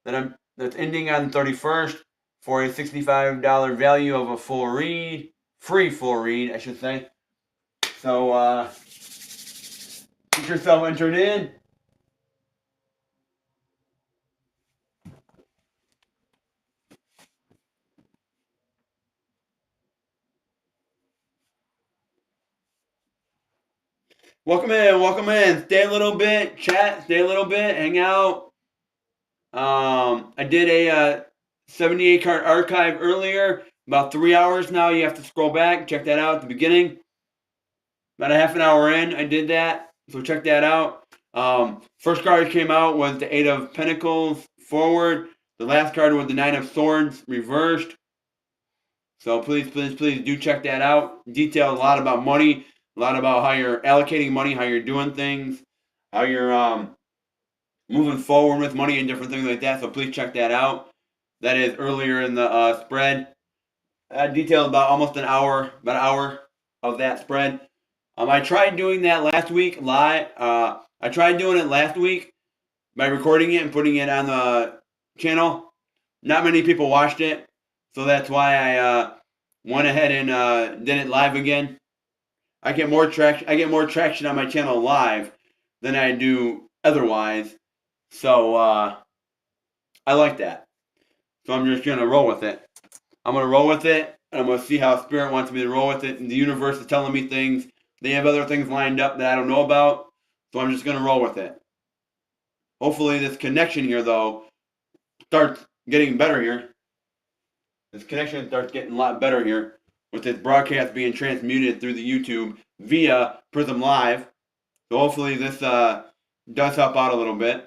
A: that's ending on the 31st for a $65 value of a full read. Free full read, I should say. So, get yourself entered in. Welcome in, welcome in. Stay a little bit, chat, stay a little bit, hang out. I did a 78 card archive earlier, about 3 hours now. You have to scroll back, check that out at the beginning. About a half an hour in, I did that, so check that out. First card came out was the 8 of Pentacles forward. The last card was the 9 of Swords reversed. So please, please, please do check that out. Details a lot about money, a lot about how you're allocating money, how you're doing things, how you're moving forward with money and different things like that. So please check that out. That is earlier in the spread. Detailed about almost an hour, about an hour of that spread. I tried doing that last week live. I tried doing it last week by recording it and putting it on the channel. Not many people watched it, so that's why I went ahead and did it live again. I get more traction on my channel live than I do otherwise. So I like that. So I'm just gonna roll with it. I'm gonna roll with it, and I'm gonna see how Spirit wants me to roll with it. And the universe is telling me things. They have other things lined up that I don't know about, so I'm just gonna roll with it. Hopefully, this connection here, though, starts getting better here. This connection starts getting a lot better here with this broadcast being transmuted through the YouTube via Prism Live. So hopefully this does help out a little bit.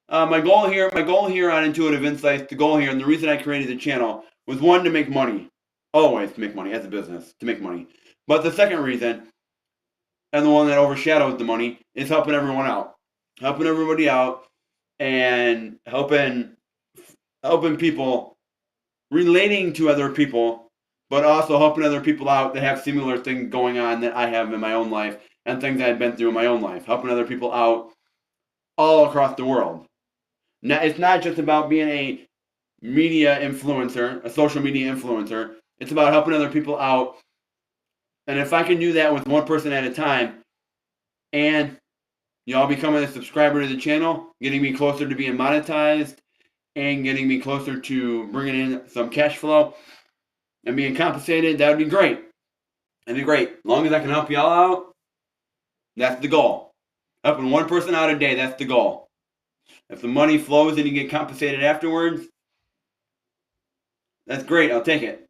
A: My goal here on Intuitive Insights, the goal here, and the reason I created the channel was one, to make money. Always to make money as a business, to make money. But the second reason, and the one that overshadows the money, is helping everyone out. Helping everybody out and helping people, relating to other people, but also helping other people out that have similar things going on that I have in my own life and things I've been through in my own life. Helping other people out all across the world. Now, it's not just about being a media influencer, a social media influencer. It's about helping other people out. And if I can do that with one person at a time, and y'all becoming a subscriber to the channel, getting me closer to being monetized, and getting me closer to bringing in some cash flow and being compensated, that would be great. That'd be great. As long as I can help y'all out, that's the goal. Helping one person out a day, that's the goal. If the money flows and you get compensated afterwards, that's great. I'll take it.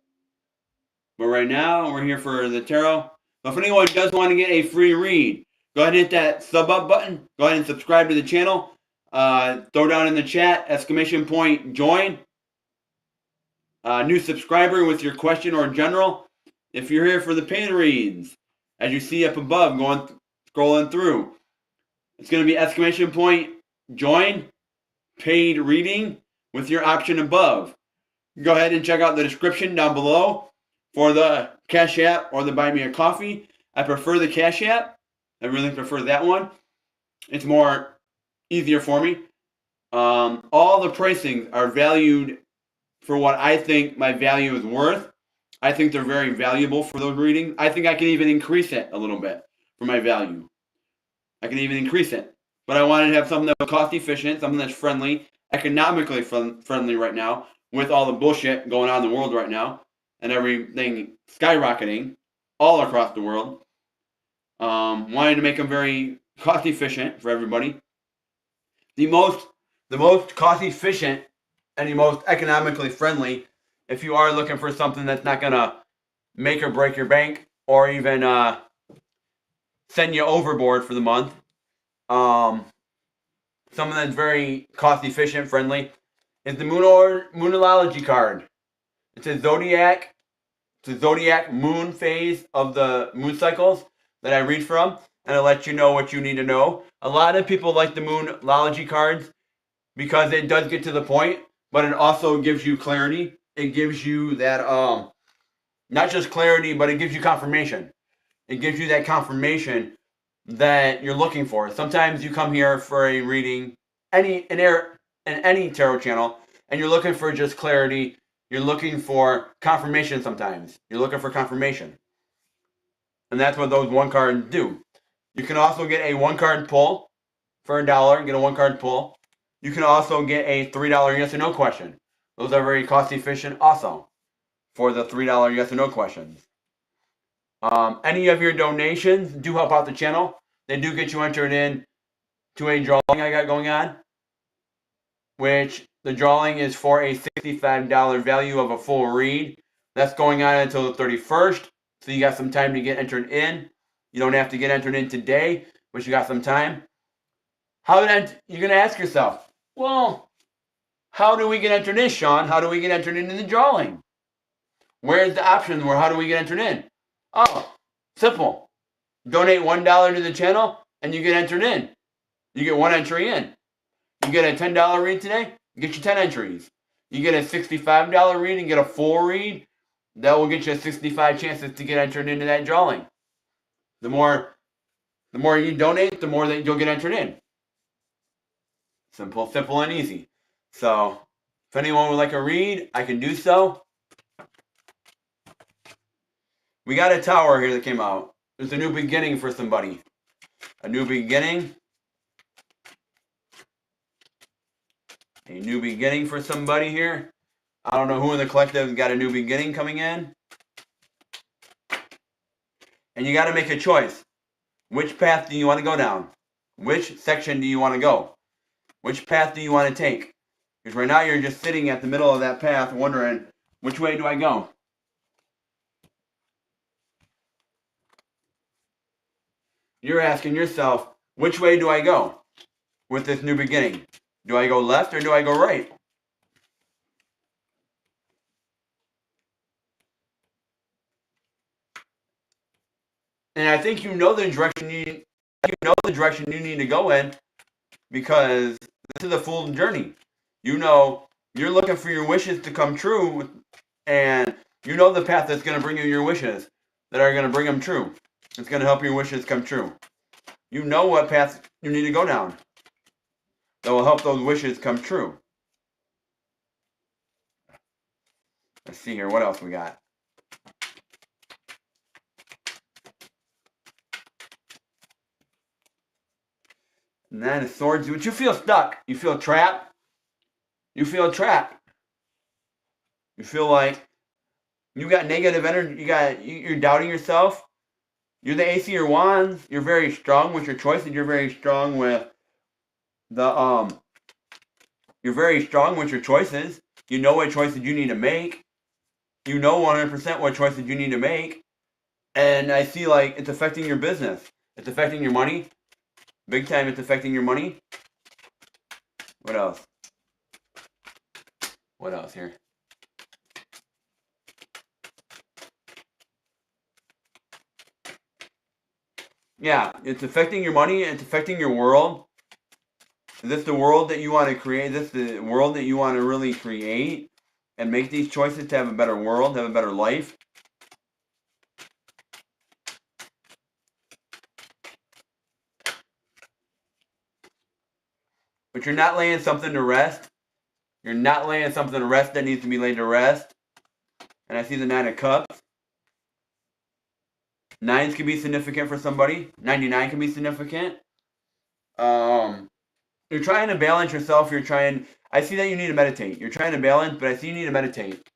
A: But right now, we're here for the tarot. So if anyone does want to get a free read, go ahead and hit that sub up button. Go ahead and subscribe to the channel. Throw down in the chat, _, join. New subscriber with your question or general. If you're here for the paid reads, as you see up above, scrolling through, it's going to be !, join, paid reading with your option above. Go ahead and check out the description down below for the Cash App or the Buy Me a Coffee. I prefer the Cash App. I really prefer that one. It's more easier for me. All the pricings are valued for what I think my value is worth. I think they're very valuable for those readings. I think I can even increase it a little bit for my value. I can even increase it. But I wanted to have something that's cost efficient, something that's friendly, economically friendly right now, with all the bullshit going on in the world right now, and everything skyrocketing all across the world. Wanted to make them very cost efficient for everybody. The most cost efficient and the most economically friendly, if you are looking for something that's not gonna make or break your bank or even send you overboard for the month. Something that's very cost efficient, friendly, is the Moonology card. It's a zodiac moon phase of the moon cycles that I read from, and it lets you know what you need to know. A lot of people like the Moonology cards because it does get to the point, but it also gives you clarity. It gives you that not just clarity, but it gives you confirmation. It gives you that confirmation that you're looking for. Sometimes you come here for a reading, in any tarot channel, and you're looking for just clarity. You're looking for confirmation sometimes. You're looking for confirmation. And that's what those one cards do. You can also get a one card pull for $1, get a one card pull. You can also get a $3 yes or no question. Those are very cost efficient also for the $3 yes or no questions. Any of your donations do help out the channel. They do get you entered in to a drawing I got going on, which the drawing is for a $65 value of a full read. That's going on until the 31st, so you got some time to get entered in. You don't have to get entered in today, but you got some time. You're going to ask yourself, well, how do we get entered in, Sean? How do we get entered into the drawing? Where's the option where how do we get entered in? Oh, simple. Donate $1 to the channel and you get entered in. You get one entry in. You get a $10 read today, get you 10 entries. You get a $65 read and get a full read, that will get you 65 chances to get entered into that drawing. The more you donate, the more that you'll get entered in. Simple and easy. So, if anyone would like a read, I can do so. We got a tower here that came out. There's a new beginning for somebody. A new beginning. A new beginning for somebody here. I don't know who in the collective has got a new beginning coming in. And you got to make a choice. Which path do you want to go down? Which section do you want to go? Which path do you want to take? Because right now you're just sitting at the middle of that path wondering, which way do I go? You're asking yourself, which way do I go with this new beginning? Do I go left or do I go right? And I think you know the direction you need to go in, because this is a full journey. You know you're looking for your wishes to come true, and you know the path that's going to bring you your wishes that are going to bring them true. It's going to help your wishes come true. You know what path you need to go down. that will help those wishes come true. Let's see here. What else we got? Nine of Swords. But you feel stuck. You feel trapped. You feel trapped. You feel like you got negative energy. You're doubting yourself. You're the Ace of your Wands. You're very strong with your choices. You're very strong with the You're very strong with your choices. You know what choices you need to make. You know 100% what choices you need to make. And I see like it's affecting your business. It's affecting your money. Big time it's affecting your money. What else? What else here? Yeah, it's affecting your money. It's affecting your world. Is this the world that you want to create? Is this the world that you want to really create and make these choices to have a better world, have a better life? But you're not laying something to rest. You're not laying something to rest that needs to be laid to rest. And I see the Nine of Cups. Nines can be significant for somebody. 99 can be significant. You're trying to balance yourself. I see that you need to meditate. You're trying to balance, but I see you need to meditate.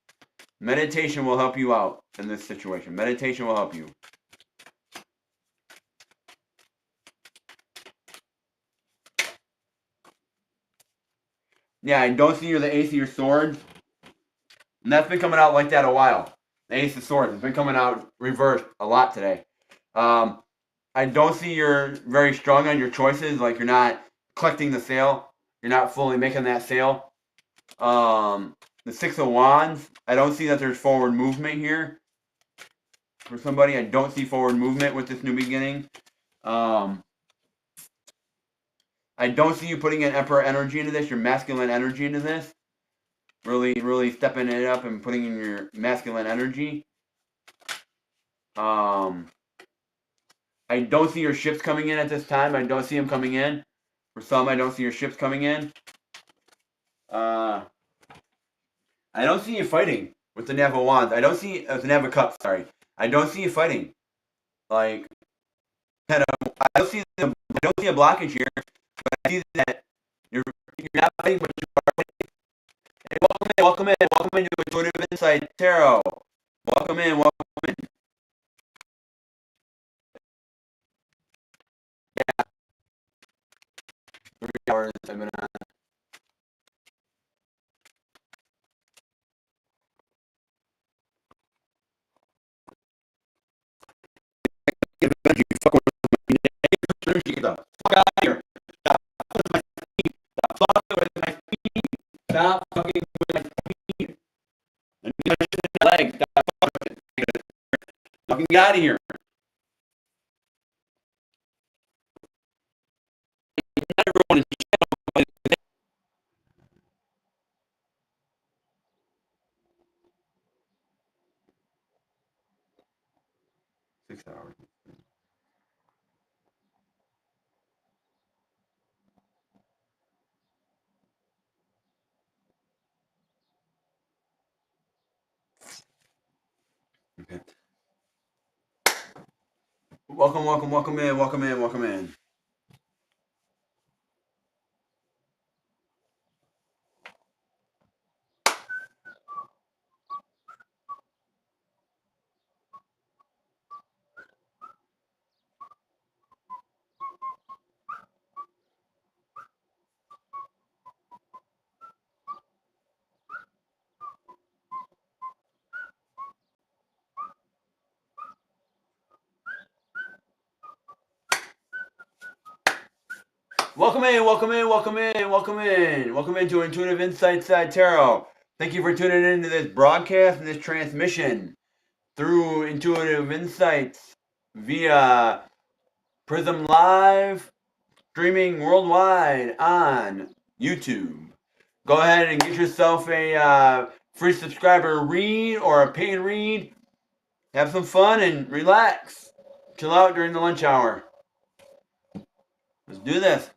A: Meditation will help you out in this situation. Meditation will help you. Yeah, I don't see you're the Ace of your Swords. And that's been coming out like that a while. The Ace of Swords has been coming out reversed a lot today. I don't see you're very strong on your choices. Like you're not collecting the sale. You're not fully making that sale. The Six of Wands. I don't see that there's forward movement here. For somebody, I don't see forward movement with this new beginning. I don't see you putting an Emperor energy into this, your masculine energy into this. Really, really stepping it up and putting in your masculine energy. I don't see your ships coming in at this time. I don't see them coming in. For some, I don't see your ships coming in. I don't see you fighting with the Knave of Wands. I don't see the Knave of Cups. Sorry, I don't see you fighting. Like, I don't see a blockage here, but I see that you're not fighting, but you are fighting. Hey, welcome in to Intuitive Insight Tarot. Welcome in. Yeah, 3 hours I've been on. Get the fuck out of here. Stop fucking with my feet. Stop fucking with my feet. I need my shit in my legs. Stop fucking get out of here. Not everyone is 6 hours. Okay. Welcome in. Welcome in to Intuitive Insights Tarot. Thank you for tuning in to this broadcast and this transmission through Intuitive Insights via Prism Live, streaming worldwide on YouTube. Go ahead and get yourself a free subscriber read or a paid read. Have some fun and relax. Chill out during the lunch hour. Let's do this.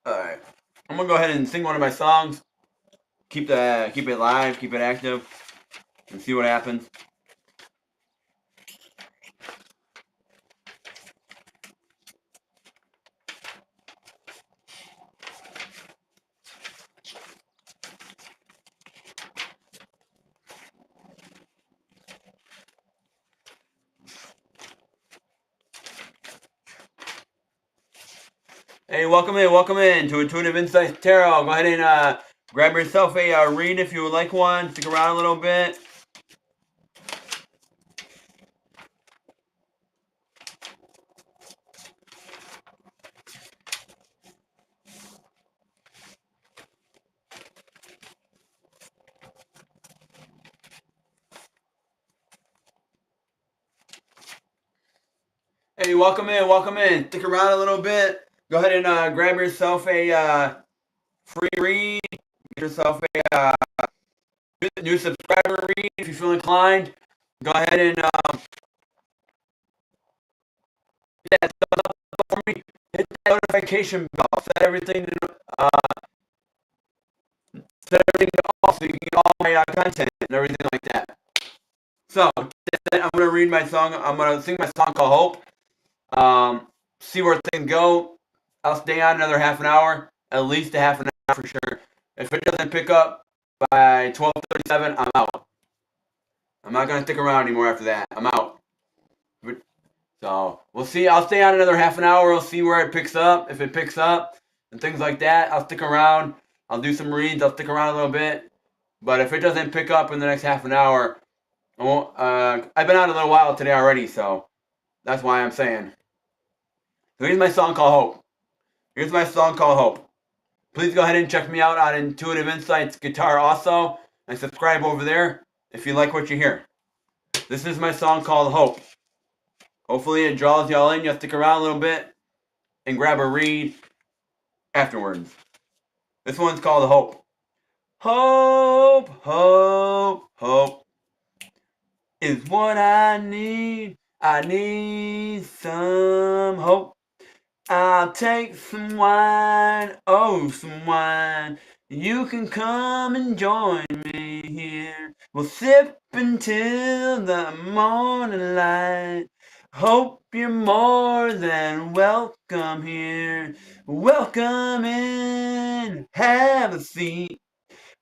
A: Alright. I'm gonna go ahead and sing one of my songs. Keep it live, keep it active, and see what happens. Hey, welcome in to Intuitive Insights Tarot. Go ahead and grab yourself a read if you would like one. Stick around a little bit. Hey, welcome in. Stick around a little bit. Go ahead and grab yourself a free read. Get yourself a new subscriber read if you feel inclined. Go ahead and yeah, for me. Hit that notification bell. Uh, set everything off so you can get all my content and everything like that. So I'm gonna read my song. I'm gonna sing my song called Hope. See where things go. I'll stay on another half an hour, at least a half an hour for sure. If it doesn't pick up by 12:37, I'm out. I'm not gonna stick around anymore after that. I'm out. So we'll see. I'll stay on another half an hour. We'll see where it picks up. If it picks up and things like that, I'll stick around. I'll do some reads. I'll stick around a little bit. But if it doesn't pick up in the next half an hour, I won't. I've been on a little while today already, so that's why I'm saying. So here's my song called Hope. Please go ahead and check me out on Intuitive Insights Guitar also, and subscribe over there if you like what you hear. This is my song called Hope. Hopefully it draws y'all in. You'll stick around a little bit and grab a read afterwards. This one's called Hope. Hope, hope, hope is what I need. I need some hope. I'll take some wine, oh, some wine. You can come and join me here. We'll sip until the morning light. Hope you're more than welcome here. Welcome in, have a seat.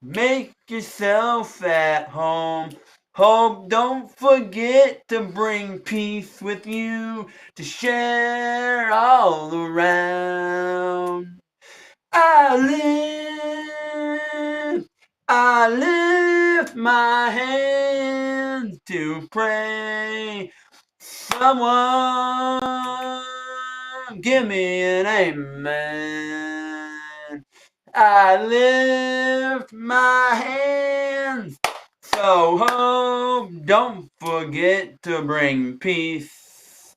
A: Make yourself at home. Hope don't forget to bring peace with you to share all around. I lift my hands to pray. Someone give me an amen. I lift my hands. So hope don't forget to bring peace.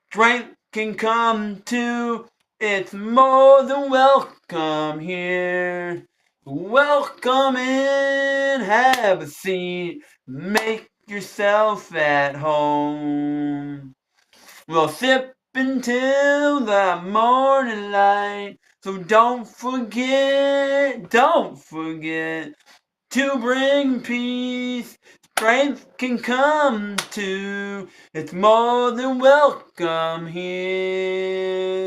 A: Strength can come too. It's more than welcome here. Welcome in, have a seat. Make yourself at home. We'll sip until the morning light. So don't forget to bring peace. Strength can come too. It's more than welcome here.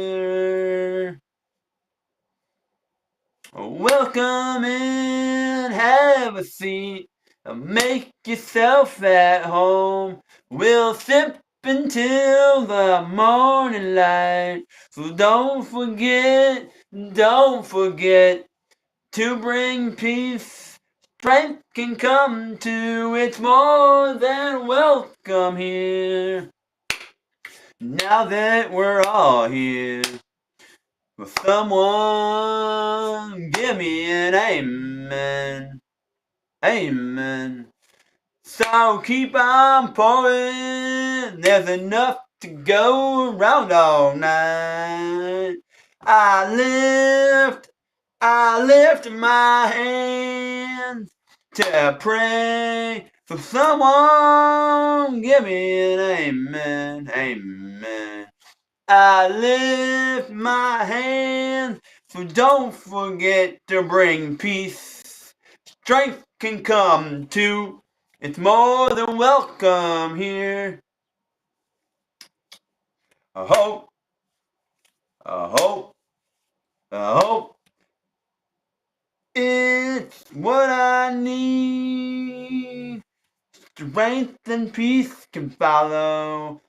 A: Welcome in, have a seat. Make yourself at home. We'll sip until the morning light. So don't forget to bring peace. Strength can come too. It's more than welcome here. Now that we're all here, will someone give me an amen? Amen. So keep on pouring. There's enough to go around all night. I lift my hands to pray. So someone give me an amen. Amen. I lift my hands So don't forget to bring peace. Strength can come too. It's more than welcome here. I hope, I hope, I hope it's what I need. Strength and peace can follow.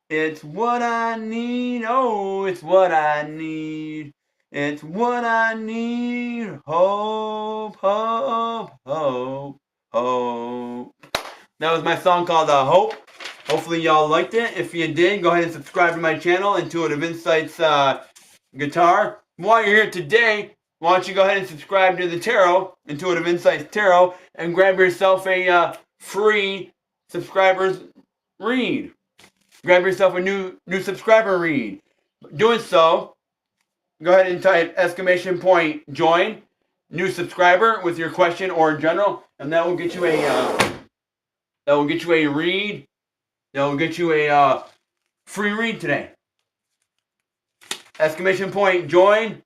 A: It's what I need. Oh, it's what I need. It's what I need. Hope, hope, hope, hope. That was my song called Hope. Hopefully y'all liked it. If you did, go ahead and subscribe to my channel, Intuitive Insights Guitar. While you're here today, why don't you go ahead and subscribe to the Tarot, Intuitive Insights Tarot, and grab yourself a free subscribers read. Grab yourself a new subscriber read. Doing so, go ahead and type ! join, new subscriber with your question or in general, and that will get you a read. That will get you a free read today. ! join,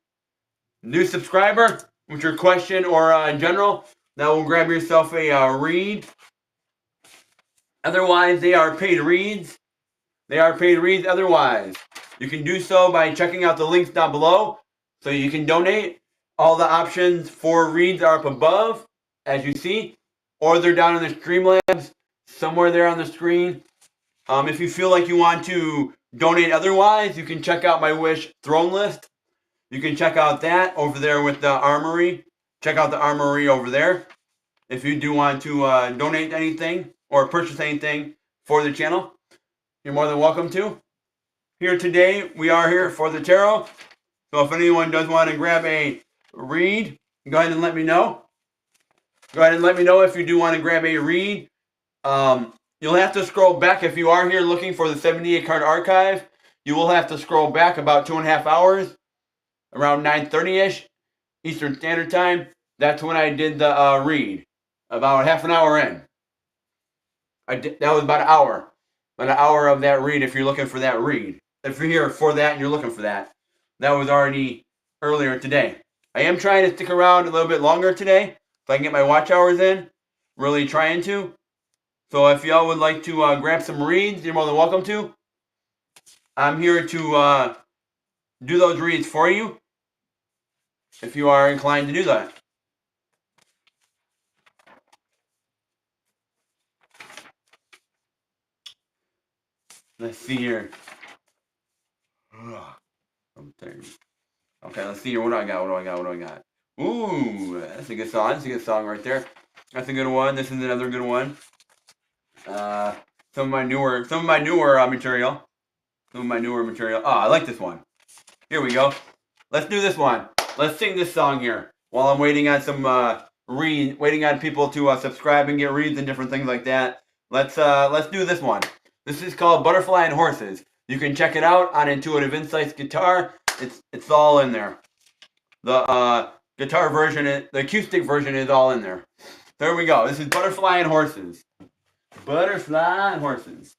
A: new subscriber with your question or in general. That will grab yourself a read. Otherwise, they are paid reads. They are paid reads otherwise. You can do so by checking out the links down below so you can donate. All the options for reads are up above, as you see, or they're down in the Streamlabs, somewhere there on the screen. If you feel like you want to donate otherwise, you can check out my Wish Throne list. You can check out that over there with the Armory. Check out the Armory over there. If you do want to donate anything or purchase anything for the channel, you're more than welcome to. Here today, we are here for the tarot. So if anyone does want to grab a read, go ahead and let me know. Go ahead and let me know if you do want to grab a read. You'll have to scroll back. If you are here looking for the 78 card archive, you will have to scroll back about 2.5 hours, around 9:30ish Eastern Standard Time. That's when I did the read, about half an hour in. That was about an hour of that read if you're looking for that read. If you're here for that and you're looking for that, that was already earlier today. I am trying to stick around a little bit longer today so I can get my watch hours in. Really trying to. So if y'all would like to grab some reads, you're more than welcome to. I'm here to do those reads for you if you are inclined to do that. Let's see here. Okay, let's see here. What do I got? Ooh, that's a good song. That's a good song right there. That's a good one. This is another good one. Some of my newer material. Oh, I like this one. Here we go. Let's do this one. Let's sing this song here while I'm waiting on some waiting on people to subscribe and get reads and different things like that. Let's do this one. This is called Butterfly and Horses. You can check it out on Intuitive Insights Guitar. It's all in there. The guitar version, the acoustic version is all in there. There we go. This is Butterfly and Horses. Butterfly and Horses.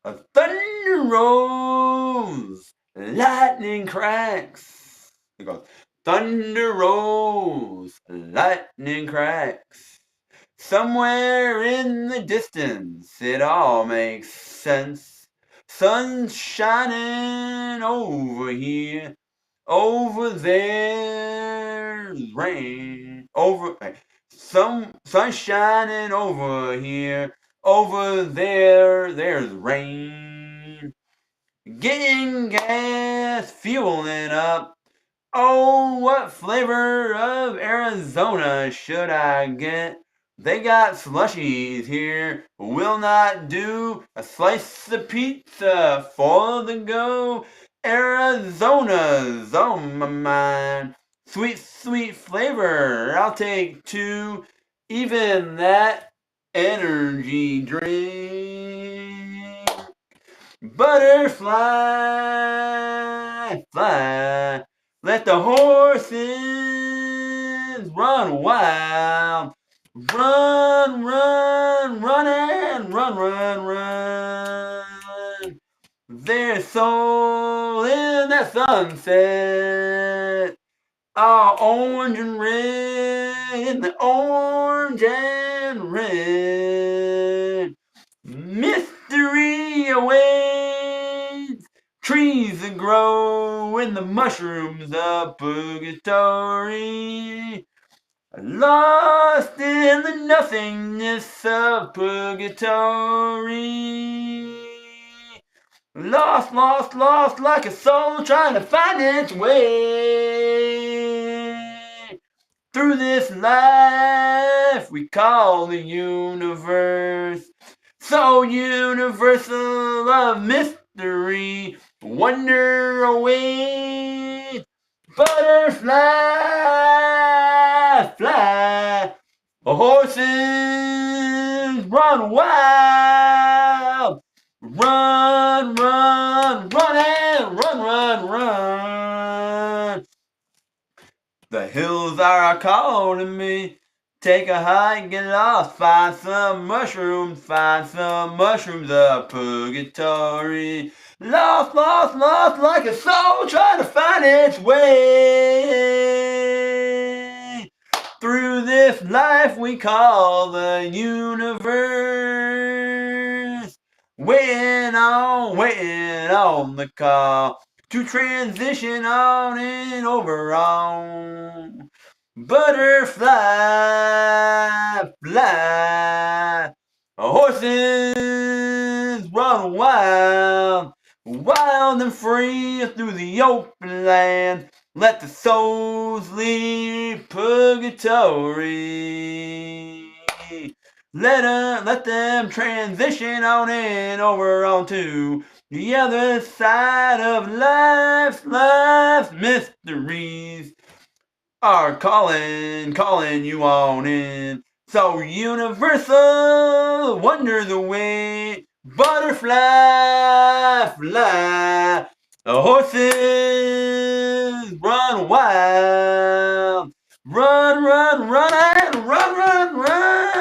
A: A thunder rolls, lightning cracks. It goes, thunder rolls, lightning cracks. Somewhere in the distance, it all makes sense. Sun's shining over here. Over there's rain. Sun shining over here. Over there's rain. Getting gas, fueling up. Oh, what flavor of Arizona should I get? They got slushies here, will not do. A slice of pizza for the go. Arizona's on my mind. Sweet, sweet flavor, I'll take 2. Even that energy drink. Butterfly, fly. Let the horses run wild. Run, run, run and run, run, run. Their soul in the sunset. Oh, orange and red, the orange and red. Mystery awaits. Trees that grow in the mushrooms of purgatory. Lost in the nothingness of purgatory. Lost, lost, lost like a soul trying to find its way through this life we call the universe. So universal of mystery, wonder awaits. Butterfly, fly. Horses run wild. Run, run, run and run, run, run. The hills are calling me. Take a hike, get lost, find some mushrooms of purgatory. Lost, lost, lost like a soul trying to find its way through this life we call the universe. Waiting on the call to transition on and over on. Butterfly, fly. Horses run wild, wild and free through the open land. Let the souls leave purgatory. Let them transition on and over onto the other side of life's mysteries are calling you on in. So universal wonder the way. Butterfly, fly. Horses run wild. Run, run, run, and run, run, run.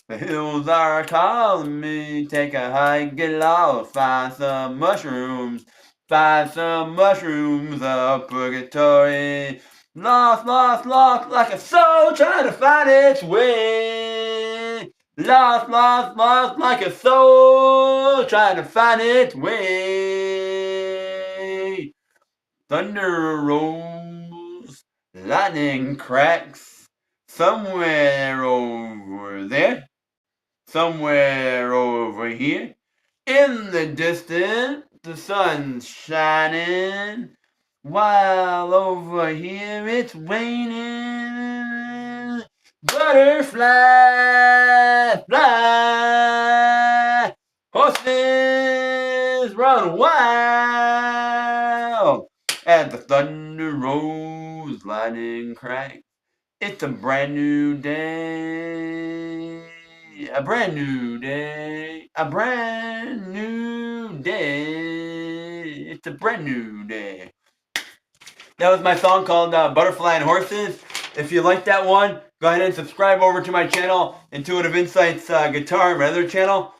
A: The hills are calling me. Take a hike, get lost, find some mushrooms. Find some mushrooms of purgatory. Lost, lost, lost like a soul trying to find its way. Lost, lost, lost like a soul trying to find its way. Thunder rolls, lightning cracks, somewhere over there, somewhere over here. In the distance, the sun's shining, while over here it's raining. Butterfly, fly, horses run wild. As the thunder rolls, lightning cracks, it's a brand new day. A brand new day. A brand new day. It's a brand new day. That was my song called Butterfly and Horses. If you like that one, go ahead and subscribe over to my channel, Intuitive Insights Guitar, my other channel.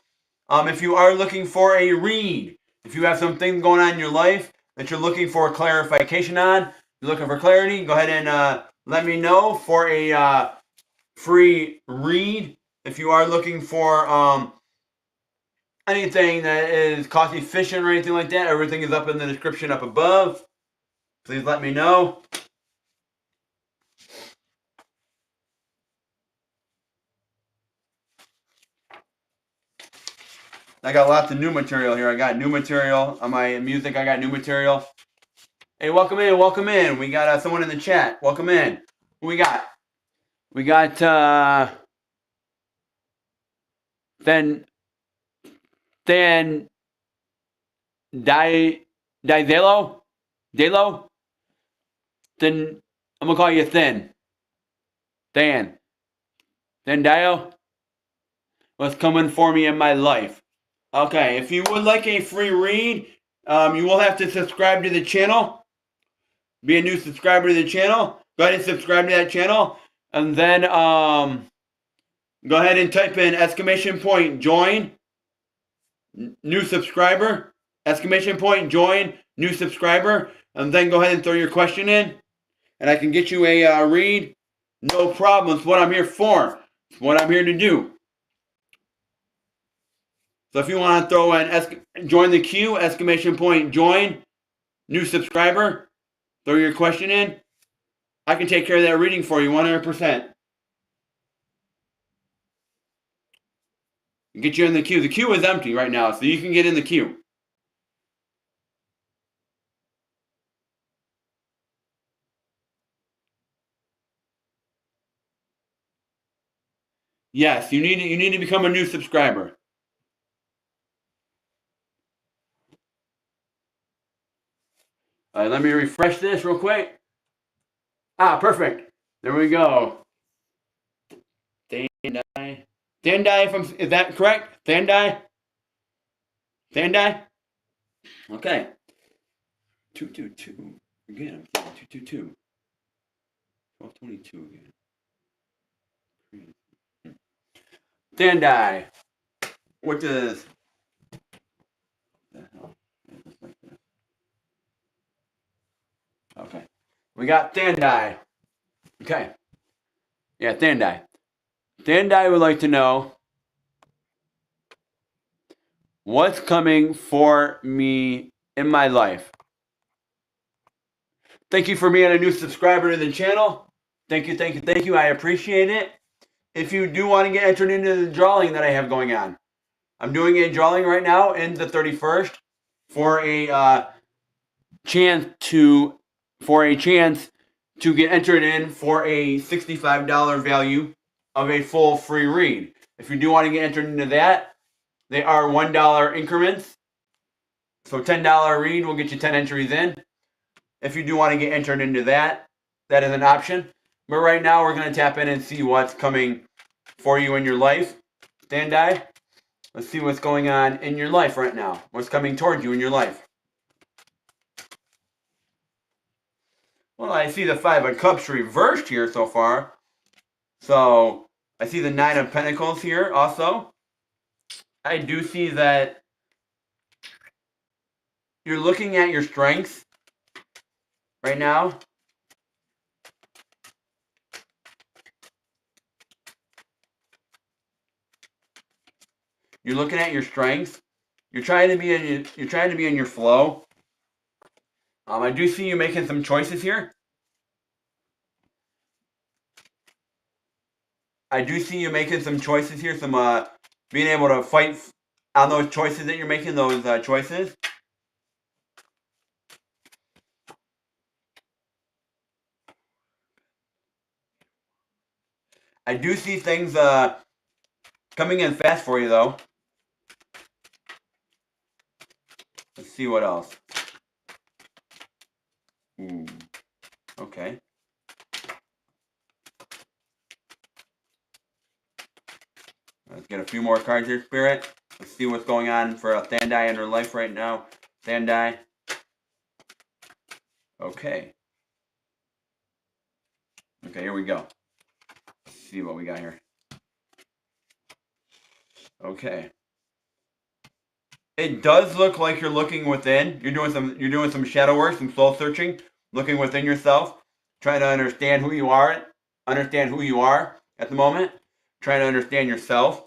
A: If you are looking for a read, if you have something going on in your life that you're looking for clarification on, you're looking for clarity, go ahead and let me know for a free read. If you are looking for anything that is cost efficient or anything like that, everything is up in the description up above. Please let me know. I got lots of new material here. I got new material on my music. I got new material. Hey, welcome in, welcome in. We got someone in the chat. Welcome in. Who we got? We got then Dizelo? Dalo? Then I'm gonna call you Thin. Dan. Then Dio? What's coming for me in my life? Okay, if you would like a free read, you will have to subscribe to the channel. Be a new subscriber to the channel. Go ahead and subscribe to that channel. And then go ahead and type in exclamation point join. New subscriber. Exclamation point join. new subscriber, and then go ahead and throw your question in, and I can get you a read. No problem. It's what I'm here for. It's what I'm here to do. So if you want to throw in join the queue, exclamation point, join, new subscriber, throw your question in, I can take care of that reading for you 100%. Get you in the queue. The queue is empty right now, so you can get in the queue. Yes, you need to become a new subscriber. Let me refresh this real quick. Perfect. There we go. Thandai. Thandai, is that correct? Thandai? Thandai? Okay. 222. Again, I'm 222. 1222 again. Thandai. What does the hell? Just like this. Okay. We got Thandai. Okay. Yeah, Thandai. Thandai would like to know what's coming for me in my life. Thank you for being a new subscriber to the channel. Thank you, thank you, thank you. I appreciate it. If you do want to get entered into the drawing that I have going on, I'm doing a drawing right now in the 31st for a chance to get entered in for a $65 value of a full free read. If you do want to get entered into that, they are $1 increments. So $10 read will get you 10 entries in. If you do want to get entered into that, that is an option. But right now we're going to tap in and see what's coming for you in your life. Thandai, let's see what's going on in your life right now. What's coming towards you in your life. Well, I see the 5 of Cups reversed here so far. So I see the 9 of Pentacles here also. I do see that you're looking at your strengths right now. You're looking at your strengths. You're trying to be in your flow. I do see you making some choices here. I do see you making some choices here. Some being able to fight on those choices that you're making. Those choices. I do see things coming in fast for you, though. Let's see what else. Okay. Let's get a few more cards here, Spirit. Let's see what's going on for Thandai in her life right now. Thandai. Okay. Okay, here we go. Let's see what we got here. Okay. It does look like you're looking within. You're doing some shadow work, some soul searching, looking within yourself, trying to understand who you are at the moment, trying to understand yourself.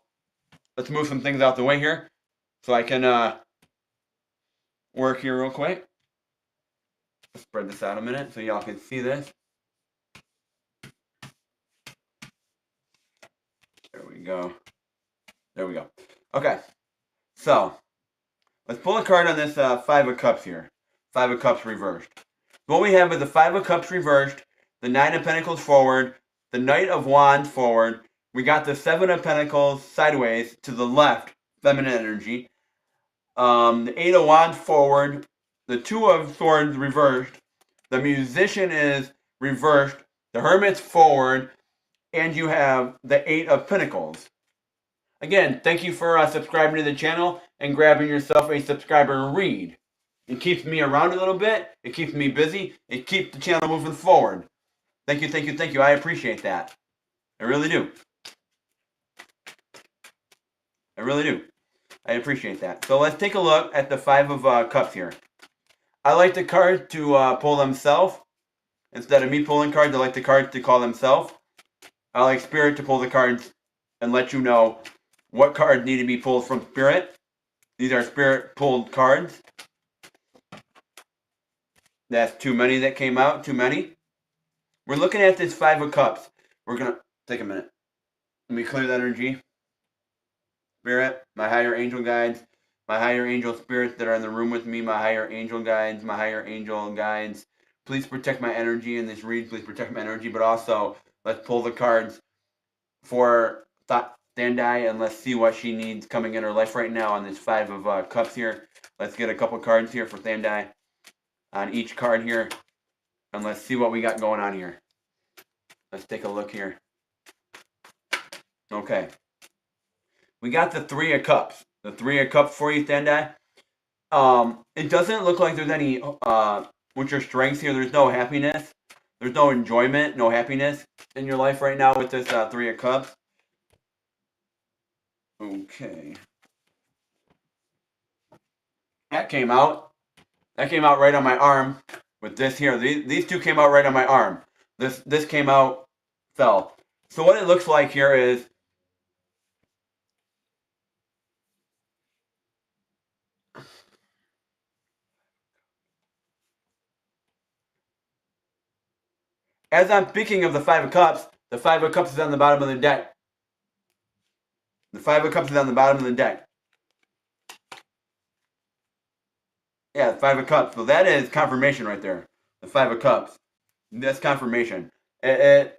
A: Let's move some things out the way here so I can work here real quick. Let's spread this out a minute so y'all can see this. There we go. There we go. Okay. So, let's pull a card on this 5 of Cups here. 5 of Cups reversed. What we have is the 5 of Cups reversed, the 9 of Pentacles forward, the Knight of Wands forward. We got the 7 of Pentacles sideways to the left, feminine energy. The 8 of Wands forward, the 2 of Swords reversed, the Musician is reversed, the Hermit's forward, and you have the 8 of Pentacles. Again, thank you for subscribing to the channel and grabbing yourself a subscriber read. It keeps me around a little bit. It keeps me busy. It keeps the channel moving forward. Thank you, thank you, thank you. I appreciate that. I really do. I really do. I appreciate that. So let's take a look at the 5 of Cups here. I like the cards to pull themselves. Instead of me pulling cards, I like the cards to call themselves. I like Spirit to pull the cards and let you know what cards need to be pulled from Spirit. These are Spirit pulled cards. That's too many that came out, too many. We're looking at this Five of Cups. We're going to take a minute. Let me clear the energy. Spirit, my higher angel guides, my higher angel spirits that are in the room with me, my higher angel guides, my higher angel guides. Please protect my energy in this read. Please protect my energy, but also let's pull the cards for Thandai and let's see what she needs coming in her life right now on this Five of Cups here. Let's get a couple cards here for Thandai on each card here, and let's see what we got going on here. Let's take a look here. Okay. We got the Three of Cups. The Three of Cups for you, Thandai. It doesn't look like there's any, with your strengths here, there's no happiness. There's no enjoyment, no happiness in your life right now with this Three of Cups. Okay. That came out. That came out right on my arm with this here. These two came out right on my arm. This came out, fell. So what it looks like here is as I'm speaking of the Five of Cups, the Five of Cups is on the bottom of the deck. The Five of Cups is on the bottom of the deck. Yeah, the Five of Cups. So that is confirmation right there. The Five of Cups. That's confirmation. You're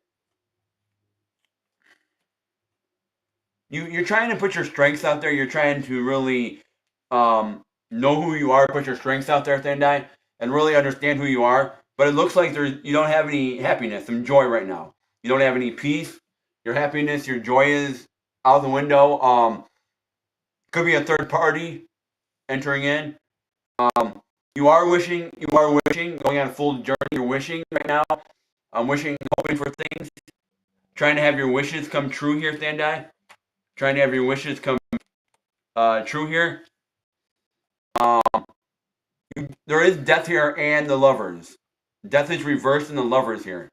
A: trying to put your strengths out there. You're trying to really know who you are, put your strengths out there, Thandai, and really understand who you are. But it looks like you don't have any happiness and joy right now. You don't have any peace. Your happiness, your joy is out the window. Could be a third party entering in. You are wishing, going on a full journey. You're wishing right now. I'm wishing, hoping for things. Trying to have your wishes come true here, Thandai. Trying to have your wishes come true here. There is death here and the lovers. Death is reversed in the lovers here.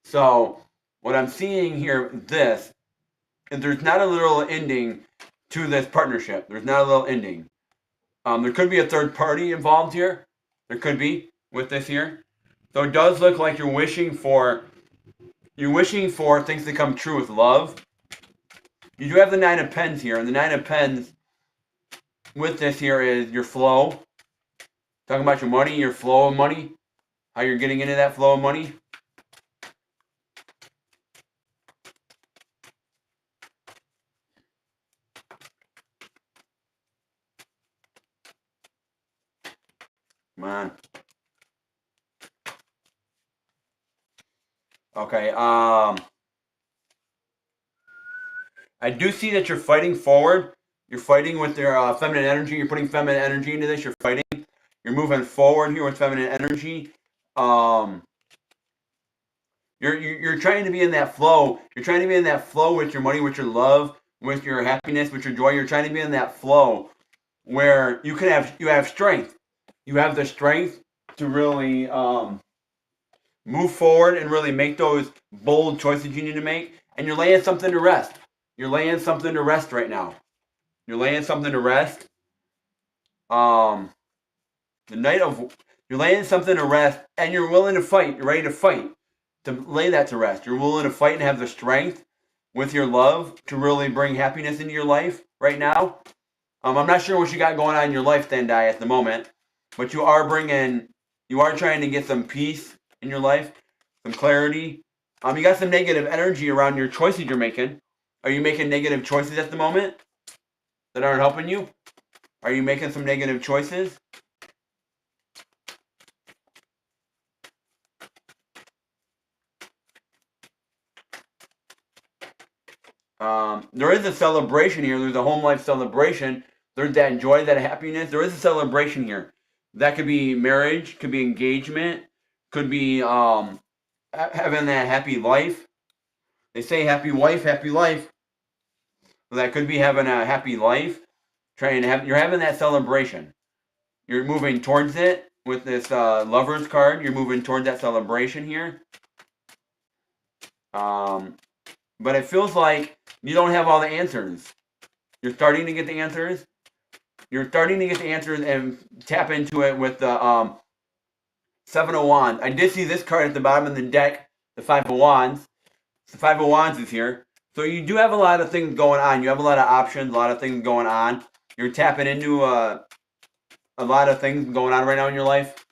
A: So what I'm seeing here, this, is there's not a literal ending to this partnership. There's not a little ending. There could be a third party involved here. There could be with this here. So it does look like you're wishing for things to come true with love. You do have the Nine of Pens here, and the Nine of Pens with this here is your flow. Talking about your money, your flow of money, how you're getting into that flow of money. Come on. Okay, I do see that you're fighting forward. You're fighting with your feminine energy. You're putting feminine energy into this. You're fighting. You're moving forward here with feminine energy. You're trying to be in that flow. You're trying to be in that flow with your money, with your love, with your happiness, with your joy. You're trying to be in that flow where you have strength. You have the strength to really move forward and really make those bold choices you need to make. And you're laying something to rest. You're laying something to rest right now. You're laying something to rest. You're laying something to rest, and you're willing to fight. You're ready to fight to lay that to rest. You're willing to fight and have the strength with your love to really bring happiness into your life right now. I'm not sure what you got going on in your life, Thandai, at the moment, but you are trying to get some peace in your life, some clarity. You got some negative energy around your choices you're making. Are you making negative choices at the moment that aren't helping you? Are you making some negative choices? There is a celebration here. There's a home life celebration. There's that joy, that happiness. There is a celebration here. That could be marriage, could be engagement, could be having that happy life. They say happy wife, happy life. So that could be having a happy life. You're having that celebration. You're moving towards it. with this Lovers card. You're moving toward that celebration here. But it feels like you don't have all the answers. You're starting to get the answers. You're starting to get the answers and tap into it with the Seven of Wands. I did see this card at the bottom of the deck, the Five of Wands. The Five of Wands is here. So you do have a lot of things going on. You have a lot of options, a lot of things going on. You're tapping into a lot of things going on right now in your life.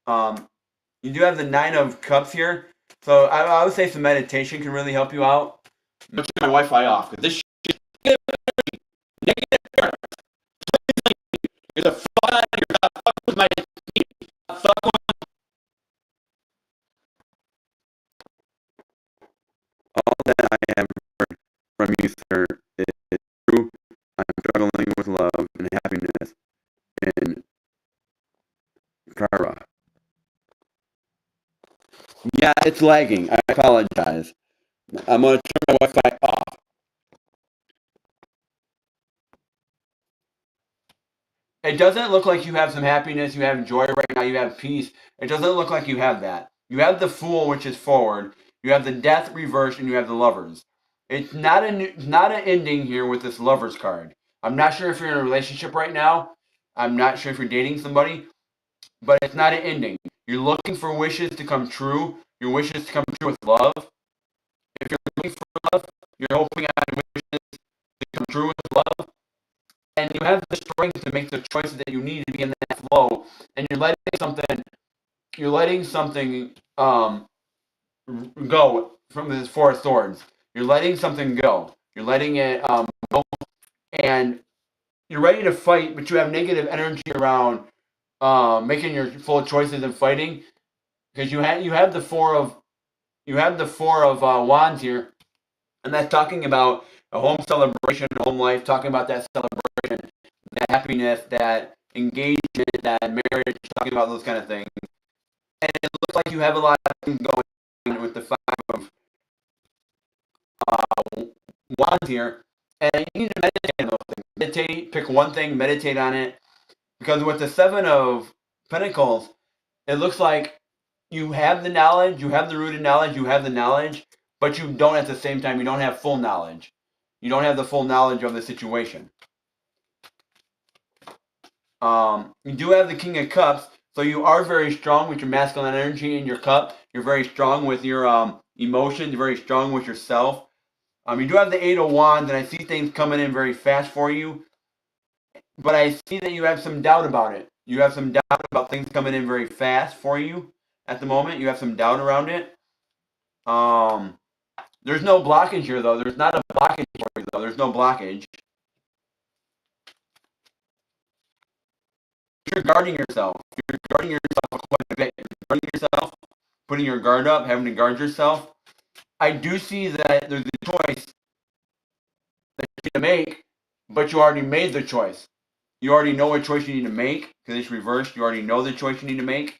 A: You do have the Nine of Cups here. So I would say some meditation can really help you out. I'm going to turn my Wi-Fi off because this shit is negative. You're the fuck out of here. Fuck with my fuck with all that I have heard from you, sir, is true. I'm struggling with love and happiness and Kara. Yeah, it's lagging. I apologize. I'm going to turn my Wi-Fi off. It doesn't look like you have some happiness, you have joy right now, you have peace. It doesn't look like you have that. You have the Fool, which is forward. You have the Death reversed, and you have the Lovers. It's not an ending here with this Lovers card. I'm not sure if you're in a relationship right now. I'm not sure if you're dating somebody, but it's not an ending. You're looking for wishes to come true. Your wishes to come true with love. If you're looking for love, you're hoping on wishes to come true with love. And you have the strength to make the choices that you need to be in that flow. And you're letting something go from this Four of Swords. You're letting something go. You're letting it go, and you're ready to fight, but you have negative energy around making your full choices and fighting, because you have the four of wands here, and that's talking about a home celebration, home life, talking about that celebration, that happiness, that engagement, that marriage, talking about those kind of things. And it looks like you have a lot of things going on with the Five of Wands here, and you need to meditate on those things. Meditate, pick one thing, meditate on it, because with the Seven of Pentacles, it looks like you have the knowledge, you have the rooted knowledge, you have the knowledge, but you don't at the same time, you don't have full knowledge. You don't have the full knowledge of the situation. You do have the King of Cups, so you are very strong with your masculine energy in your cup. You're very strong with your emotions. You're very strong with yourself. You do have the Eight of Wands, and I see things coming in very fast for you, but I see that you have some doubt about it. You have some doubt about things coming in very fast for you at the moment. You have some doubt around it. There's no blockage here, though. There's not a blockage for you, though. There's no blockage. You're guarding yourself. You're guarding yourself quite a bit. You're guarding yourself, putting your guard up, having to guard yourself. I do see that there's a choice that you need to make, but you already made the choice. You already know what choice you need to make, because it's reversed. You already know the choice you need to make.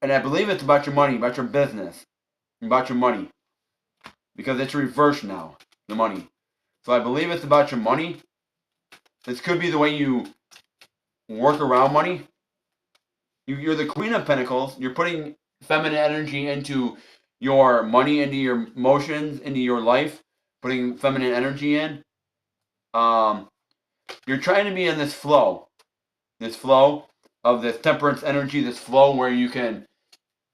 A: And I believe it's about your money, about your business, about your money. Because it's reversed now, the money. So I believe it's about your money. This could be the way you work around money. You're the Queen of Pentacles. You're putting feminine energy into your money, into your emotions, into your life. Putting feminine energy in. You're trying to be in this flow of this temperance energy, this flow where you can,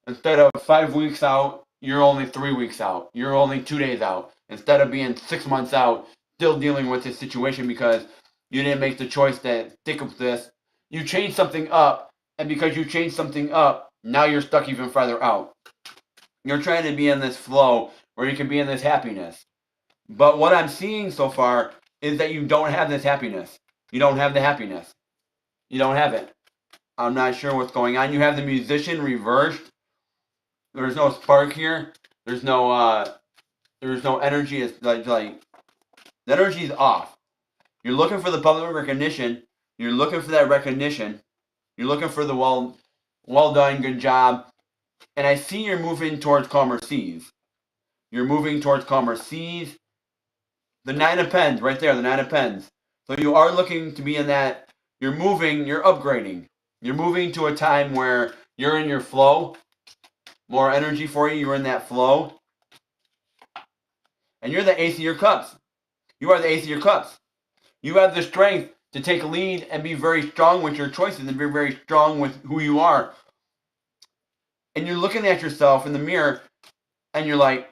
A: instead of 5 weeks out, you're only 3 weeks out. You're only 2 days out. Instead of being 6 months out, still dealing with this situation because you didn't make the choice to stick with this. You changed something up, and because you changed something up, now you're stuck even farther out. You're trying to be in this flow where you can be in this happiness. But what I'm seeing so far is that you don't have this happiness. You don't have the happiness. You don't have it. I'm not sure what's going on. You have the Musician reversed. There's no spark here. There's no energy. It's like the energy is off. You're looking for the public recognition. You're looking for that recognition. You're looking for the well done, good job. And I see you're moving towards calmer seas. You're moving towards calmer seas. The Nine of Pens, right there, the Nine of Pens. So you are looking to be in that, you're moving, you're upgrading. You're moving to a time where you're in your flow, more energy for you, you're in that flow. And you're the ace of your cups. You are the ace of your cups. You have the strength to take a lead and be very strong with your choices and be very strong with who you are. And you're looking at yourself in the mirror and you're like,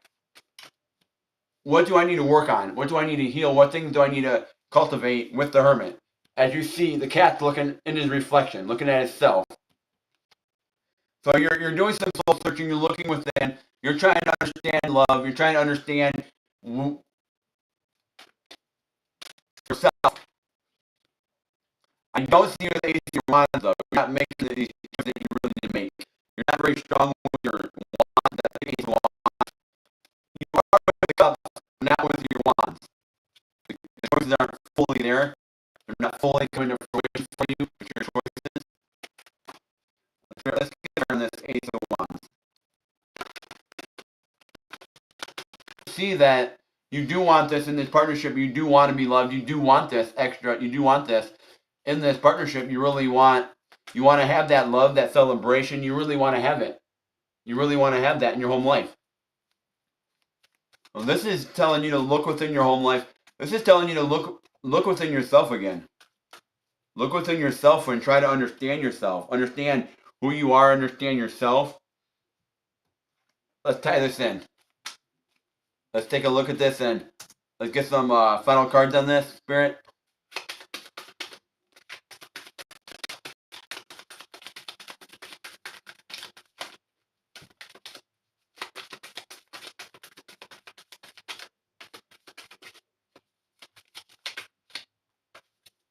A: what do I need to work on? What do I need to heal? What things do I need to cultivate with the hermit? As you see, the cat's looking in his reflection, looking at himself. So you're doing some soul searching, you're looking within, you're trying to understand love, you're trying to understand yourself. I don't see you as ace of your wands, though. You're not making these choices that you really need to make. You're not very strong with your wands. That's the ace of wands. You are with the cups, not with your wands. The choices aren't fully there. They're not fully coming to fruition for you with your choices. Let's get on this ace of wands. See that you do want this in this partnership. You do want to be loved. You do want this extra. You do want this in this partnership. You really want. You want to have that love, that celebration. You really want to have it. You really want to have that in your home life. Well, this is telling you to look within your home life. This is telling you to look within yourself again. Look within yourself and try to understand yourself. Understand who you are. Understand yourself. Let's tie this in. Let's take a look at this and let's get some final cards on this, Spirit.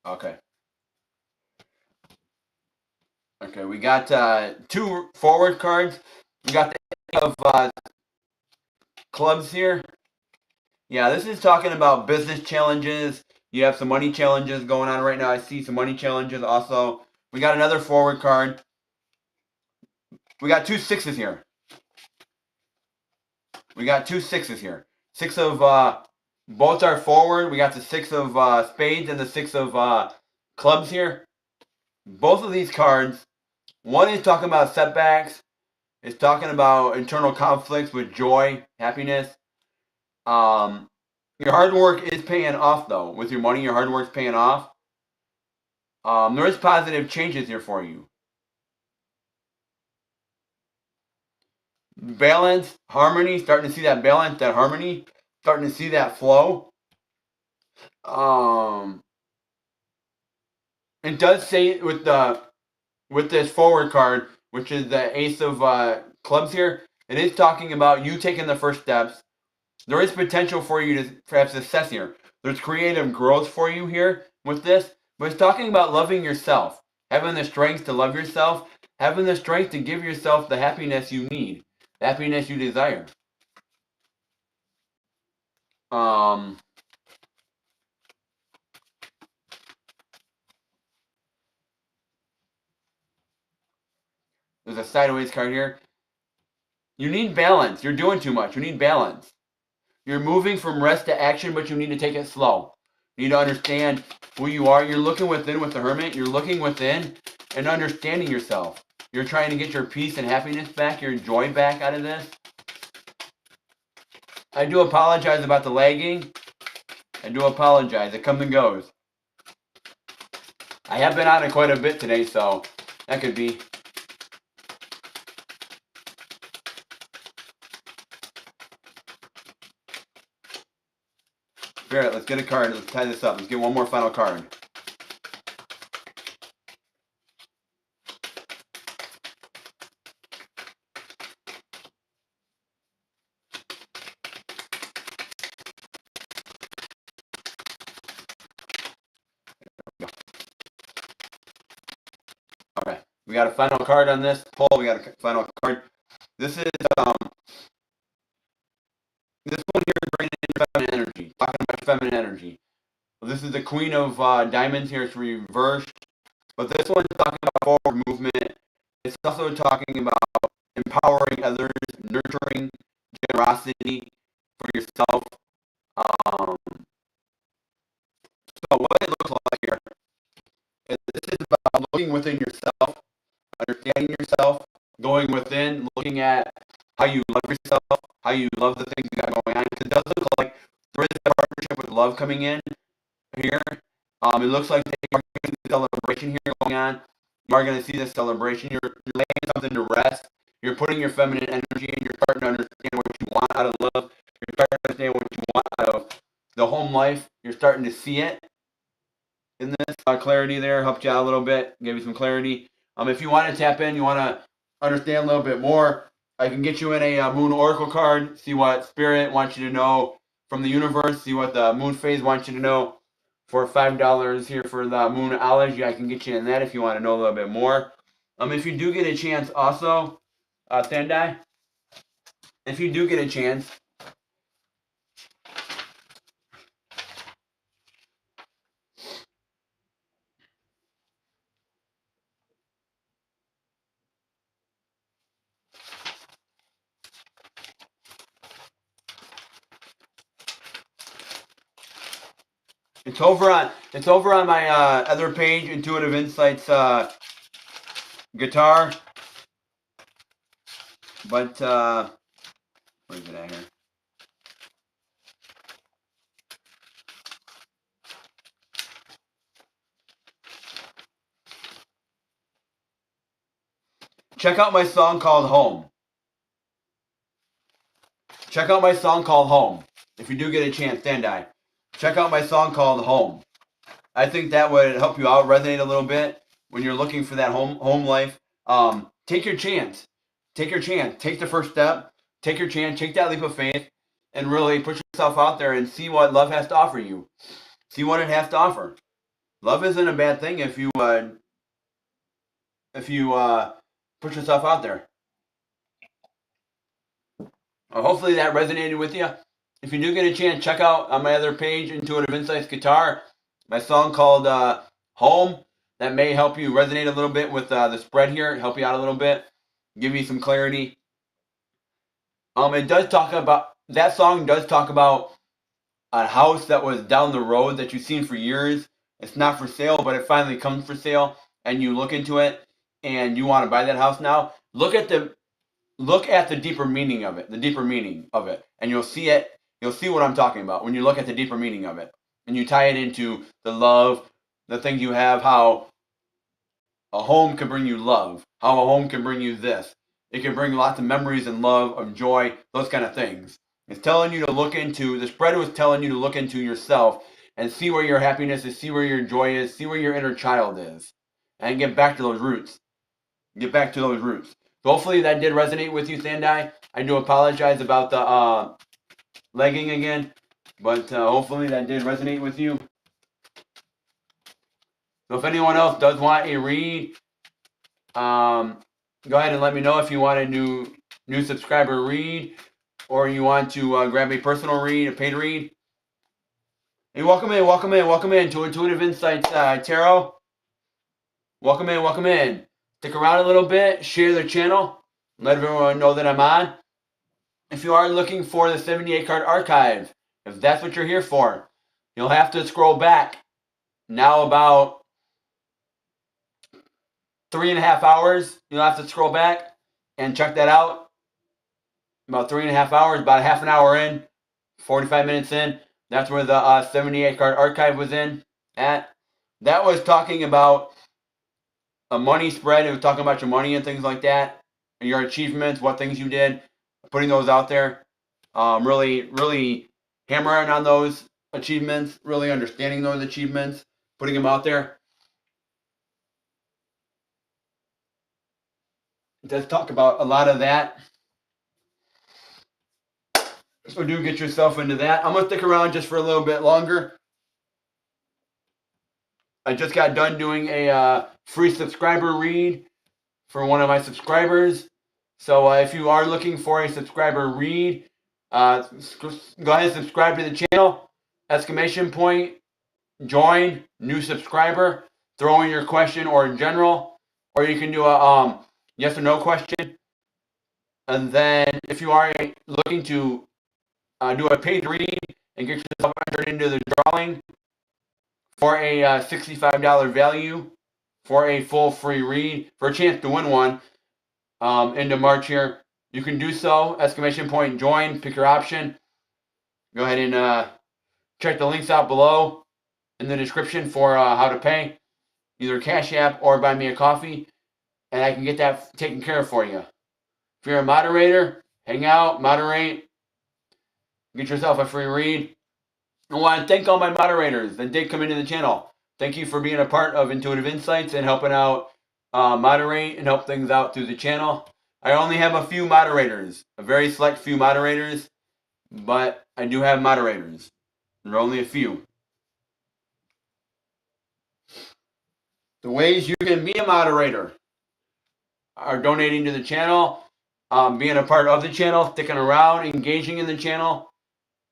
A: Okay. Okay, we got 2 forward cards. We got the of clubs here. Yeah, this is talking about business challenges. You have some money challenges going on right now. I see some money challenges also. We got another forward card. We got 2 sixes here. We got 2 sixes here. 6 of both are forward. We got the 6 of spades and the 6 of clubs here. Both of these cards, one is talking about setbacks. It's talking about internal conflicts with joy, happiness. Your hard work is paying off, though. With your money, your hard work is paying off. There is positive changes here for you. Balance, harmony, starting to see that balance, that harmony, starting to see that flow. It does say with this forward card, which is the ace of clubs here, it is talking about you taking the first steps. There is potential for you to have success here. There's creative growth for you here with this, but it's talking about loving yourself, having the strength to love yourself, having the strength to give yourself the happiness you need, the happiness you desire. There's a sideways card here. You need balance. You're doing too much. You need balance. You're moving from rest to action, but you need to take it slow. You need to understand who you are. You're looking within with the hermit. You're looking within and understanding yourself. You're trying to get your peace and happiness back, your joy back out of this. I do apologize about the lagging. I do apologize. It comes and goes. I have been on it quite a bit today, so that could be. Spirit, let's get a card. Let's tie this up. Let's get one more final card. Okay, we got a final card on this pull. We got a final card. This is this one here is bringing in feminine energy. Talking about feminine energy. Well, this is the Queen of Diamonds here. It's reversed. But this one's talking about forward movement. It's also talking about empowering others, nurturing, generosity for yourself. So what it looks looking within yourself, understanding yourself, going within, looking at how you love yourself, how you love the things you got going on. Because it does look like there is a partnership with love coming in here. It looks like there are a celebration here going on. You are going to see this celebration. You're laying something to rest. You're putting your feminine energy in. You're starting to understand what you want out of love. You're starting to understand what you want out of the home life. You're starting to see it in this. Clarity there helped you out a little bit. Gave you some clarity. If you want to tap in, you want to understand a little bit more, I can get you in a moon oracle card, see what spirit wants you to know from the universe, see what the moon phase wants you to know. For $5 here for the moonology, I can get you in that if you want to know a little bit more. If you do get a chance also, Thandai, if you do get a chance, it's over on my other page, Intuitive Insights guitar. But where is it at here? Check out my song called Home. Check out my song called Home. If you do get a chance, Thandai. Check out my song called Home. I think that would help you out, resonate a little bit when you're looking for that home life. Take your chance. Take your chance. Take the first step. Take your chance. Take that leap of faith and really put yourself out there and see what love has to offer you. See what it has to offer. Love isn't a bad thing if you put yourself out there. Hopefully that resonated with you. If you do get a chance, check out on my other page, Intuitive Insights Guitar, my song called Home. That may help you resonate a little bit with the spread here, help you out a little bit, give you some clarity. It does talk about, that song does talk about a house that was down the road that you've seen for years. It's not for sale, but it finally comes for sale, and you look into it, and you want to buy that house now. Look at the deeper meaning of it, and you'll see it. You'll see what I'm talking about when you look at the deeper meaning of it, and you tie it into the love, the things you have, how a home can bring you love, how a home can bring you this. It can bring lots of memories and love, of joy, those kind of things. It's telling you to look into, the spread was telling you to look into yourself and see where your happiness is, see where your joy is, see where your inner child is, and get back to those roots. Get back to those roots. So hopefully that did resonate with you, Thandai. I do apologize about the legging again, but hopefully that did resonate with you. So if anyone else does want a read, go ahead and let me know if you want a new subscriber read, or you want to grab a personal read, a paid read. Hey, welcome in to Intuitive Insights Tarot. Welcome in. Stick around a little bit, share the channel, let everyone know that I'm on. If you are looking for the 78 card archive, if that's what you're here for, you'll have to scroll back now about 3.5 hours. You'll have to scroll back and check that out. About 3.5 hours, about a half an hour in, 45 minutes in. That's where the 78 card archive was in at. That was talking about a money spread. It was talking about your money and things like that, and your achievements, what things you did, putting those out there. Really hammering on those achievements, really understanding those achievements, putting them out there. It does talk about a lot of that. So do get yourself into that. I'm going to stick around just for a little bit longer. I just got done doing a free subscriber read for one of my subscribers. So if you are looking for a subscriber read, go ahead and subscribe to the channel. Exclamation point, join, new subscriber, throw in your question or in general, or you can do a yes or no question. And then if you are looking to do a paid read and get yourself entered into the drawing for a $65 value for a full free read, for a chance to win one into March here. You can do so, exclamation point join, pick your option. Go ahead and check the links out below in the description for how to pay, either Cash App or buy me a coffee, and I can get that taken care of for you. If you're a moderator, hang out, moderate, get yourself a free read. I want to thank all my moderators that did come into the channel. Thank you for being a part of Intuitive Insights and helping out moderate and help things out through the channel. I only have a few moderators, a very select few moderators, but I do have moderators. There are only a few. The ways you can be a moderator are donating to the channel, being a part of the channel, sticking around, engaging in the channel,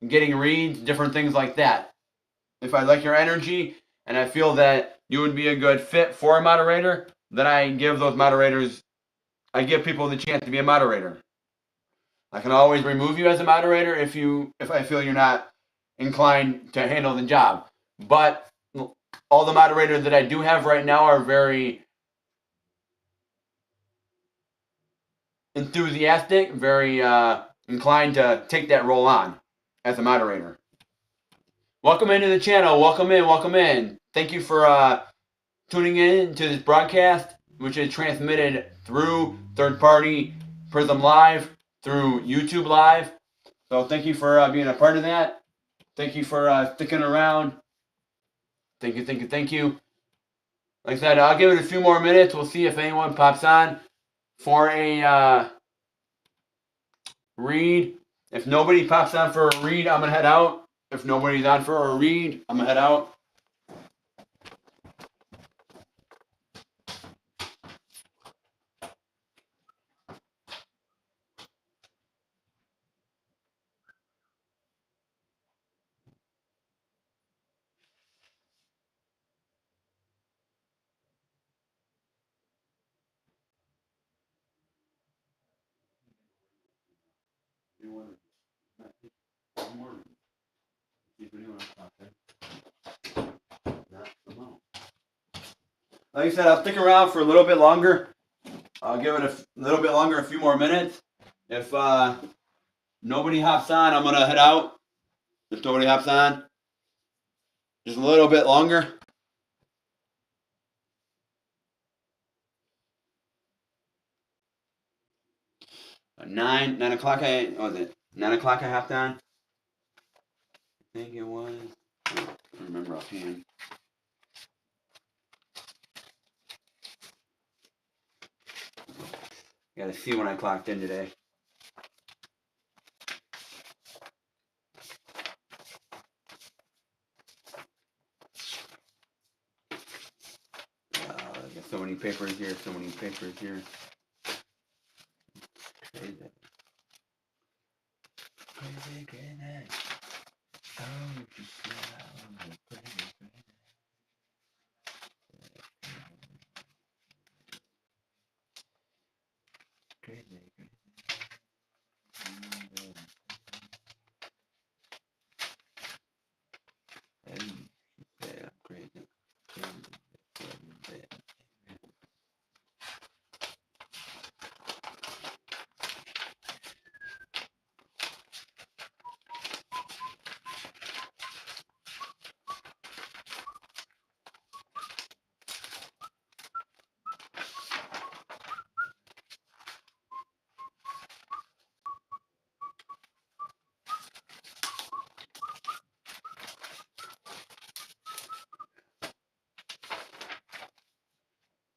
A: getting reads, different things like that. If I like your energy and I feel that you would be a good fit for a moderator, then I give people the chance to be a moderator. I can always remove you as a moderator if I feel you're not inclined to handle the job. But all the moderators that I do have right now are very enthusiastic, very inclined to take that role on as a moderator. Welcome into the channel. Welcome in. Thank you for tuning in to this broadcast, which is transmitted through third-party Prism Live, through YouTube Live. So thank you for being a part of that. Thank you for sticking around. Thank you. Like I said, I'll give it a few more minutes. We'll see if anyone pops on for a read. If nobody pops on for a read, I'm going to head out. If nobody's on for a read, I'm going to head out. Like I said, I'll stick around for a little bit longer. I'll give it a little bit longer, a few more minutes. If nobody hops on, I'm going to head out. If nobody hops on, just a little bit longer. 9 o'clock. What was it? 9 o'clock I hopped on. I think it was. I don't remember offhand. Got to see when I clocked in today. I got so many papers here. Crazy.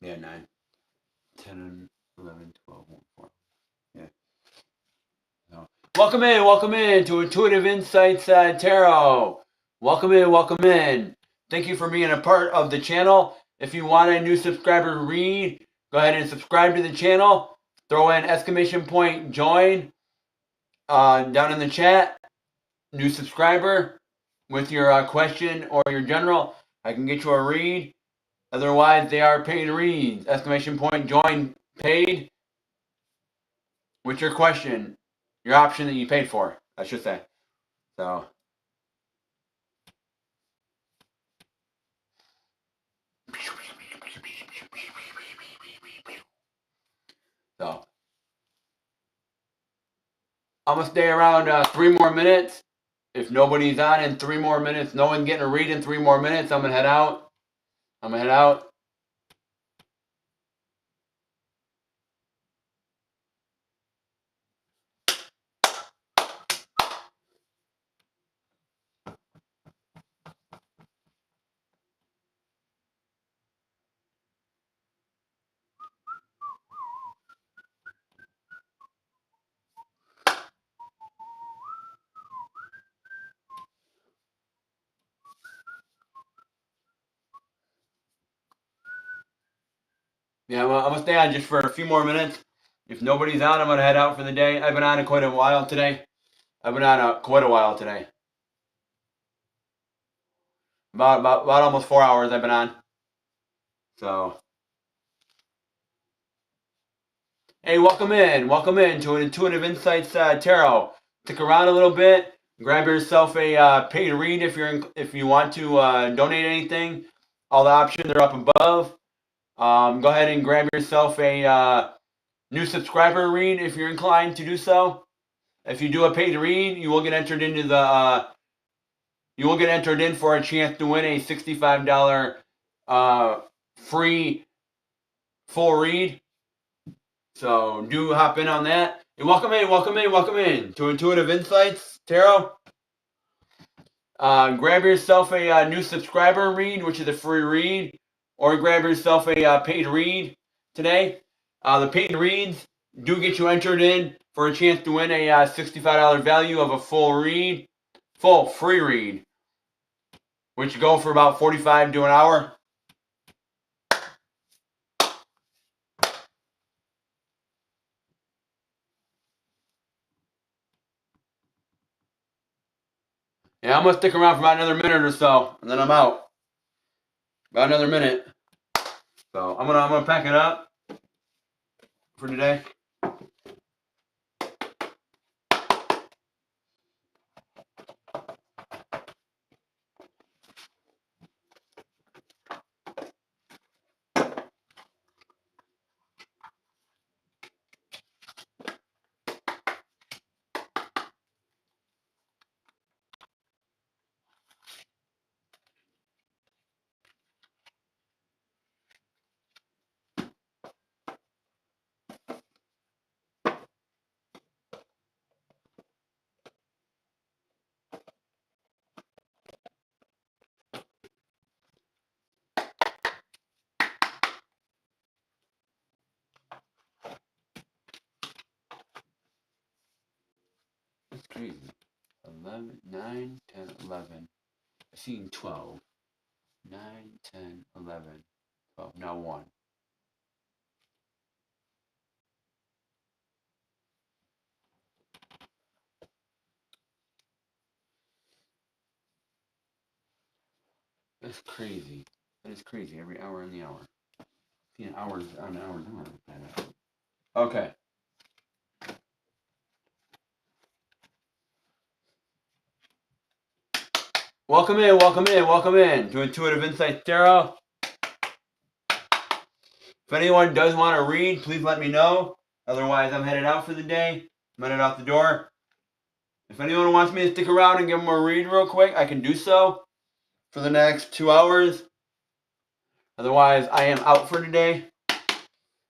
A: Yeah, 9, 10, 11, 12, 1, 4. Yeah. So, welcome in to Intuitive Insights Tarot. Welcome in. Thank you for being a part of the channel. If you want a new subscriber read, go ahead and subscribe to the channel. Throw in exclamation point join down in the chat. New subscriber with your question or your general. I can get you a read. Otherwise, they are paid reads. Exclamation point join paid with your question, your option that you paid for, I should say. So. I'm gonna stay around 3 more minutes. If nobody's on in 3 more minutes, no one's getting a read in 3 more minutes, I'm gonna head out. Yeah, I'm gonna stay on just for a few more minutes. If nobody's on, I'm gonna head out for the day. I've been on quite a while today. About almost 4 hours I've been on. So, hey, welcome in to an Intuitive Insights Tarot. Stick around a little bit. Grab yourself a paid read if you want to donate anything. All the options are up above. Go ahead and grab yourself a new subscriber read if you're inclined to do so. If you do a paid read, you will get entered in for a chance to win a $65 free full read. So do hop in on that. And welcome in to Intuitive Insights Tarot. Grab yourself a new subscriber read, which is a free read, or grab yourself a paid read today. The paid reads do get you entered in for a chance to win a $65 value of a full free read, which go for about 45 to an hour. Yeah, I'm gonna stick around for about another minute or so, and then I'm out. About another minute. So I'm gonna pack it up for today. That's crazy. 11, 9, 10, 11. I've seen 12. 9, 10, 11, 12. Now 1. That's crazy. That is crazy. Every hour on the hour. Seeing hours on hours. Okay. Welcome in to Intuitive Insights Tarot. If anyone does want to read, please let me know. Otherwise, I'm headed out for the day. I'm headed out the door. If anyone wants me to stick around and give them a read real quick, I can do so for the next 2 hours. Otherwise, I am out for today.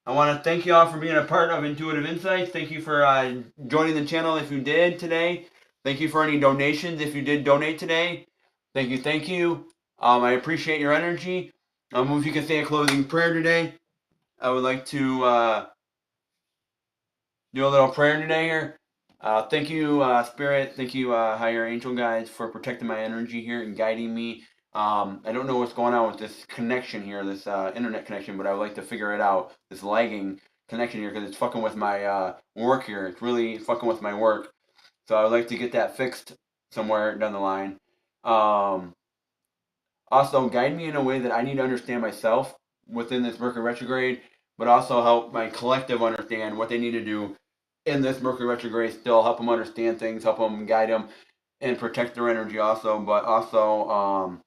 A: I want to thank you all for being a part of Intuitive Insights. Thank you for joining the channel if you did today. Thank you for any donations if you did donate today. Thank you. I appreciate your energy. If you can say a closing prayer today, I would like to do a little prayer today here. Thank you, Spirit. Thank you, Higher Angel Guides, for protecting my energy here and guiding me. I don't know what's going on with this connection here, this internet connection, but I would like to figure it out. This lagging connection here, because it's fucking with my work here. It's really fucking with my work. So I would like to get that fixed somewhere down the line. Also, guide me in a way that I need to understand myself within this Mercury retrograde, but also help my collective understand what they need to do in this Mercury retrograde. Still help them understand things, help them guide them, and protect their energy also. But also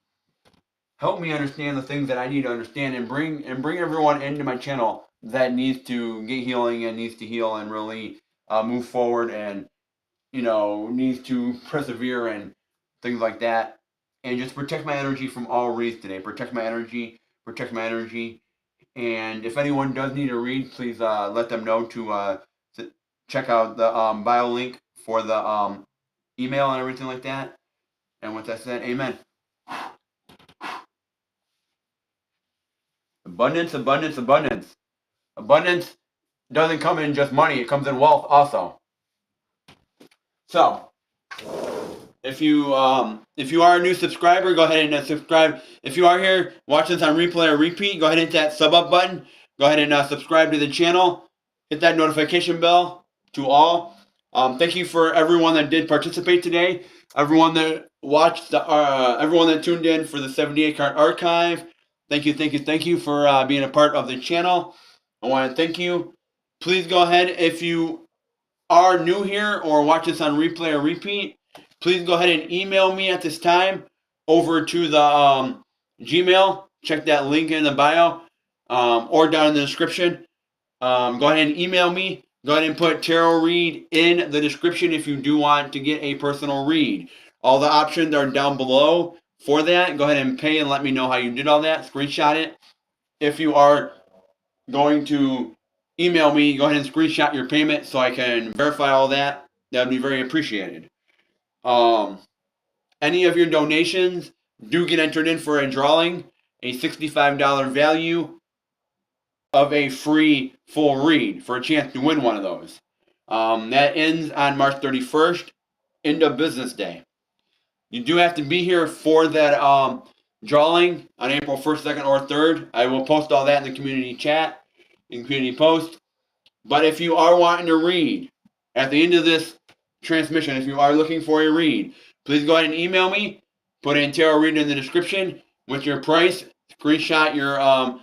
A: help me understand the things that I need to understand, and bring everyone into my channel that needs to get healing and needs to heal and really move forward and needs to persevere and things like that. And just protect my energy from all reads today. Protect my energy. Protect my energy. And if anyone does need a read, please let them know to check out the bio link for the email and everything like that. And with that said, amen. Abundance, abundance, abundance. Abundance doesn't come in just money, it comes in wealth also. So, if you are a new subscriber, go ahead and subscribe. If you are here watching this on replay or repeat, go ahead and hit that sub up button. Go ahead and subscribe to the channel. Hit that notification bell to all. Thank you for everyone that did participate today. Everyone that watched, everyone that tuned in for the 78 card archive. Thank you for being a part of the channel. I want to thank you. Please go ahead, if you are new here or watch this on replay or repeat, please go ahead and email me at this time over to the Gmail. Check that link in the bio or down in the description. Go ahead and email me. Go ahead and put tarot read in the description if you do want to get a personal read. All the options are down below for that. Go ahead and pay and let me know how you did all that. Screenshot it. If you are going to email me, go ahead and screenshot your payment so I can verify all that. That would be very appreciated. Any of your donations do get entered in for a drawing, a $65 value of a free full read for a chance to win one of those. That ends on March 31st, end of business day. You do have to be here for that drawing on April 1st, 2nd, or 3rd. I will post all that in the community chat, in community post. But if you are wanting to read, at the end of this transmission, if you are looking for a read, please go ahead and email me. Put in tarot read in the description with your price. Screenshot your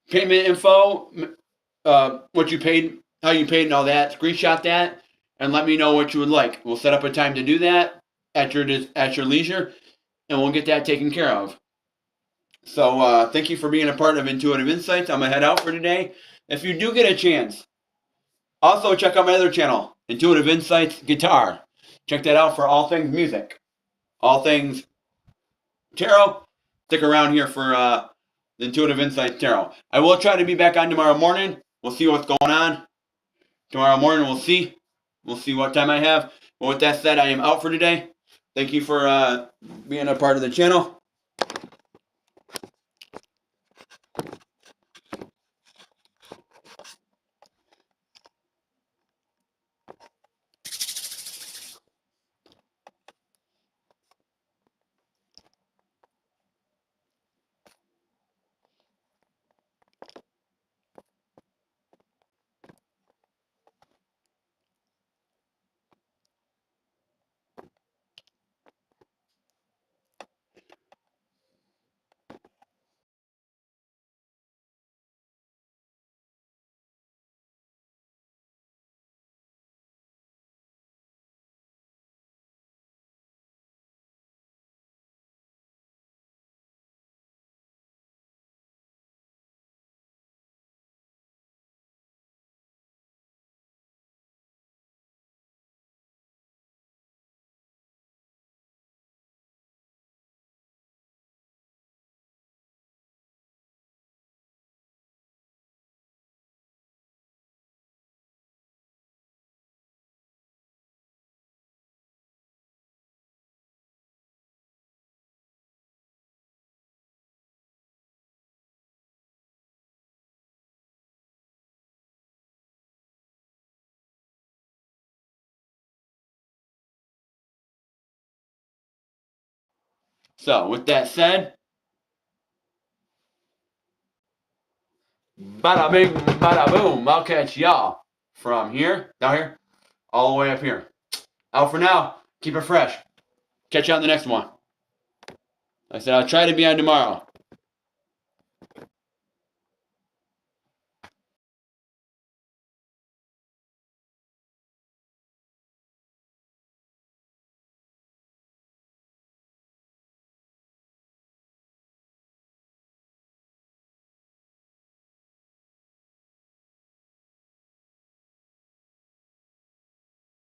A: payment info, what you paid, how you paid, and all that. Screenshot that, and let me know what you would like. We'll set up a time to do that at your leisure, and we'll get that taken care of. So thank you for being a part of Intuitive Insights. I'm gonna head out for today. If you do get a chance, also check out my other channel, Intuitive Insights Guitar. Check that out for all things music, all things tarot. Stick around here for the Intuitive Insights Tarot. I will try to be back on tomorrow morning. We'll see what's going on. Tomorrow morning we'll see. We'll see what time I have. But with that said, I am out for today. Thank you for being a part of the channel. So with that said, bada bing, bada boom. I'll catch y'all from here, down here, all the way up here. Out for now. Keep it fresh. Catch you on the next one. Like I said, I'll try to be on tomorrow.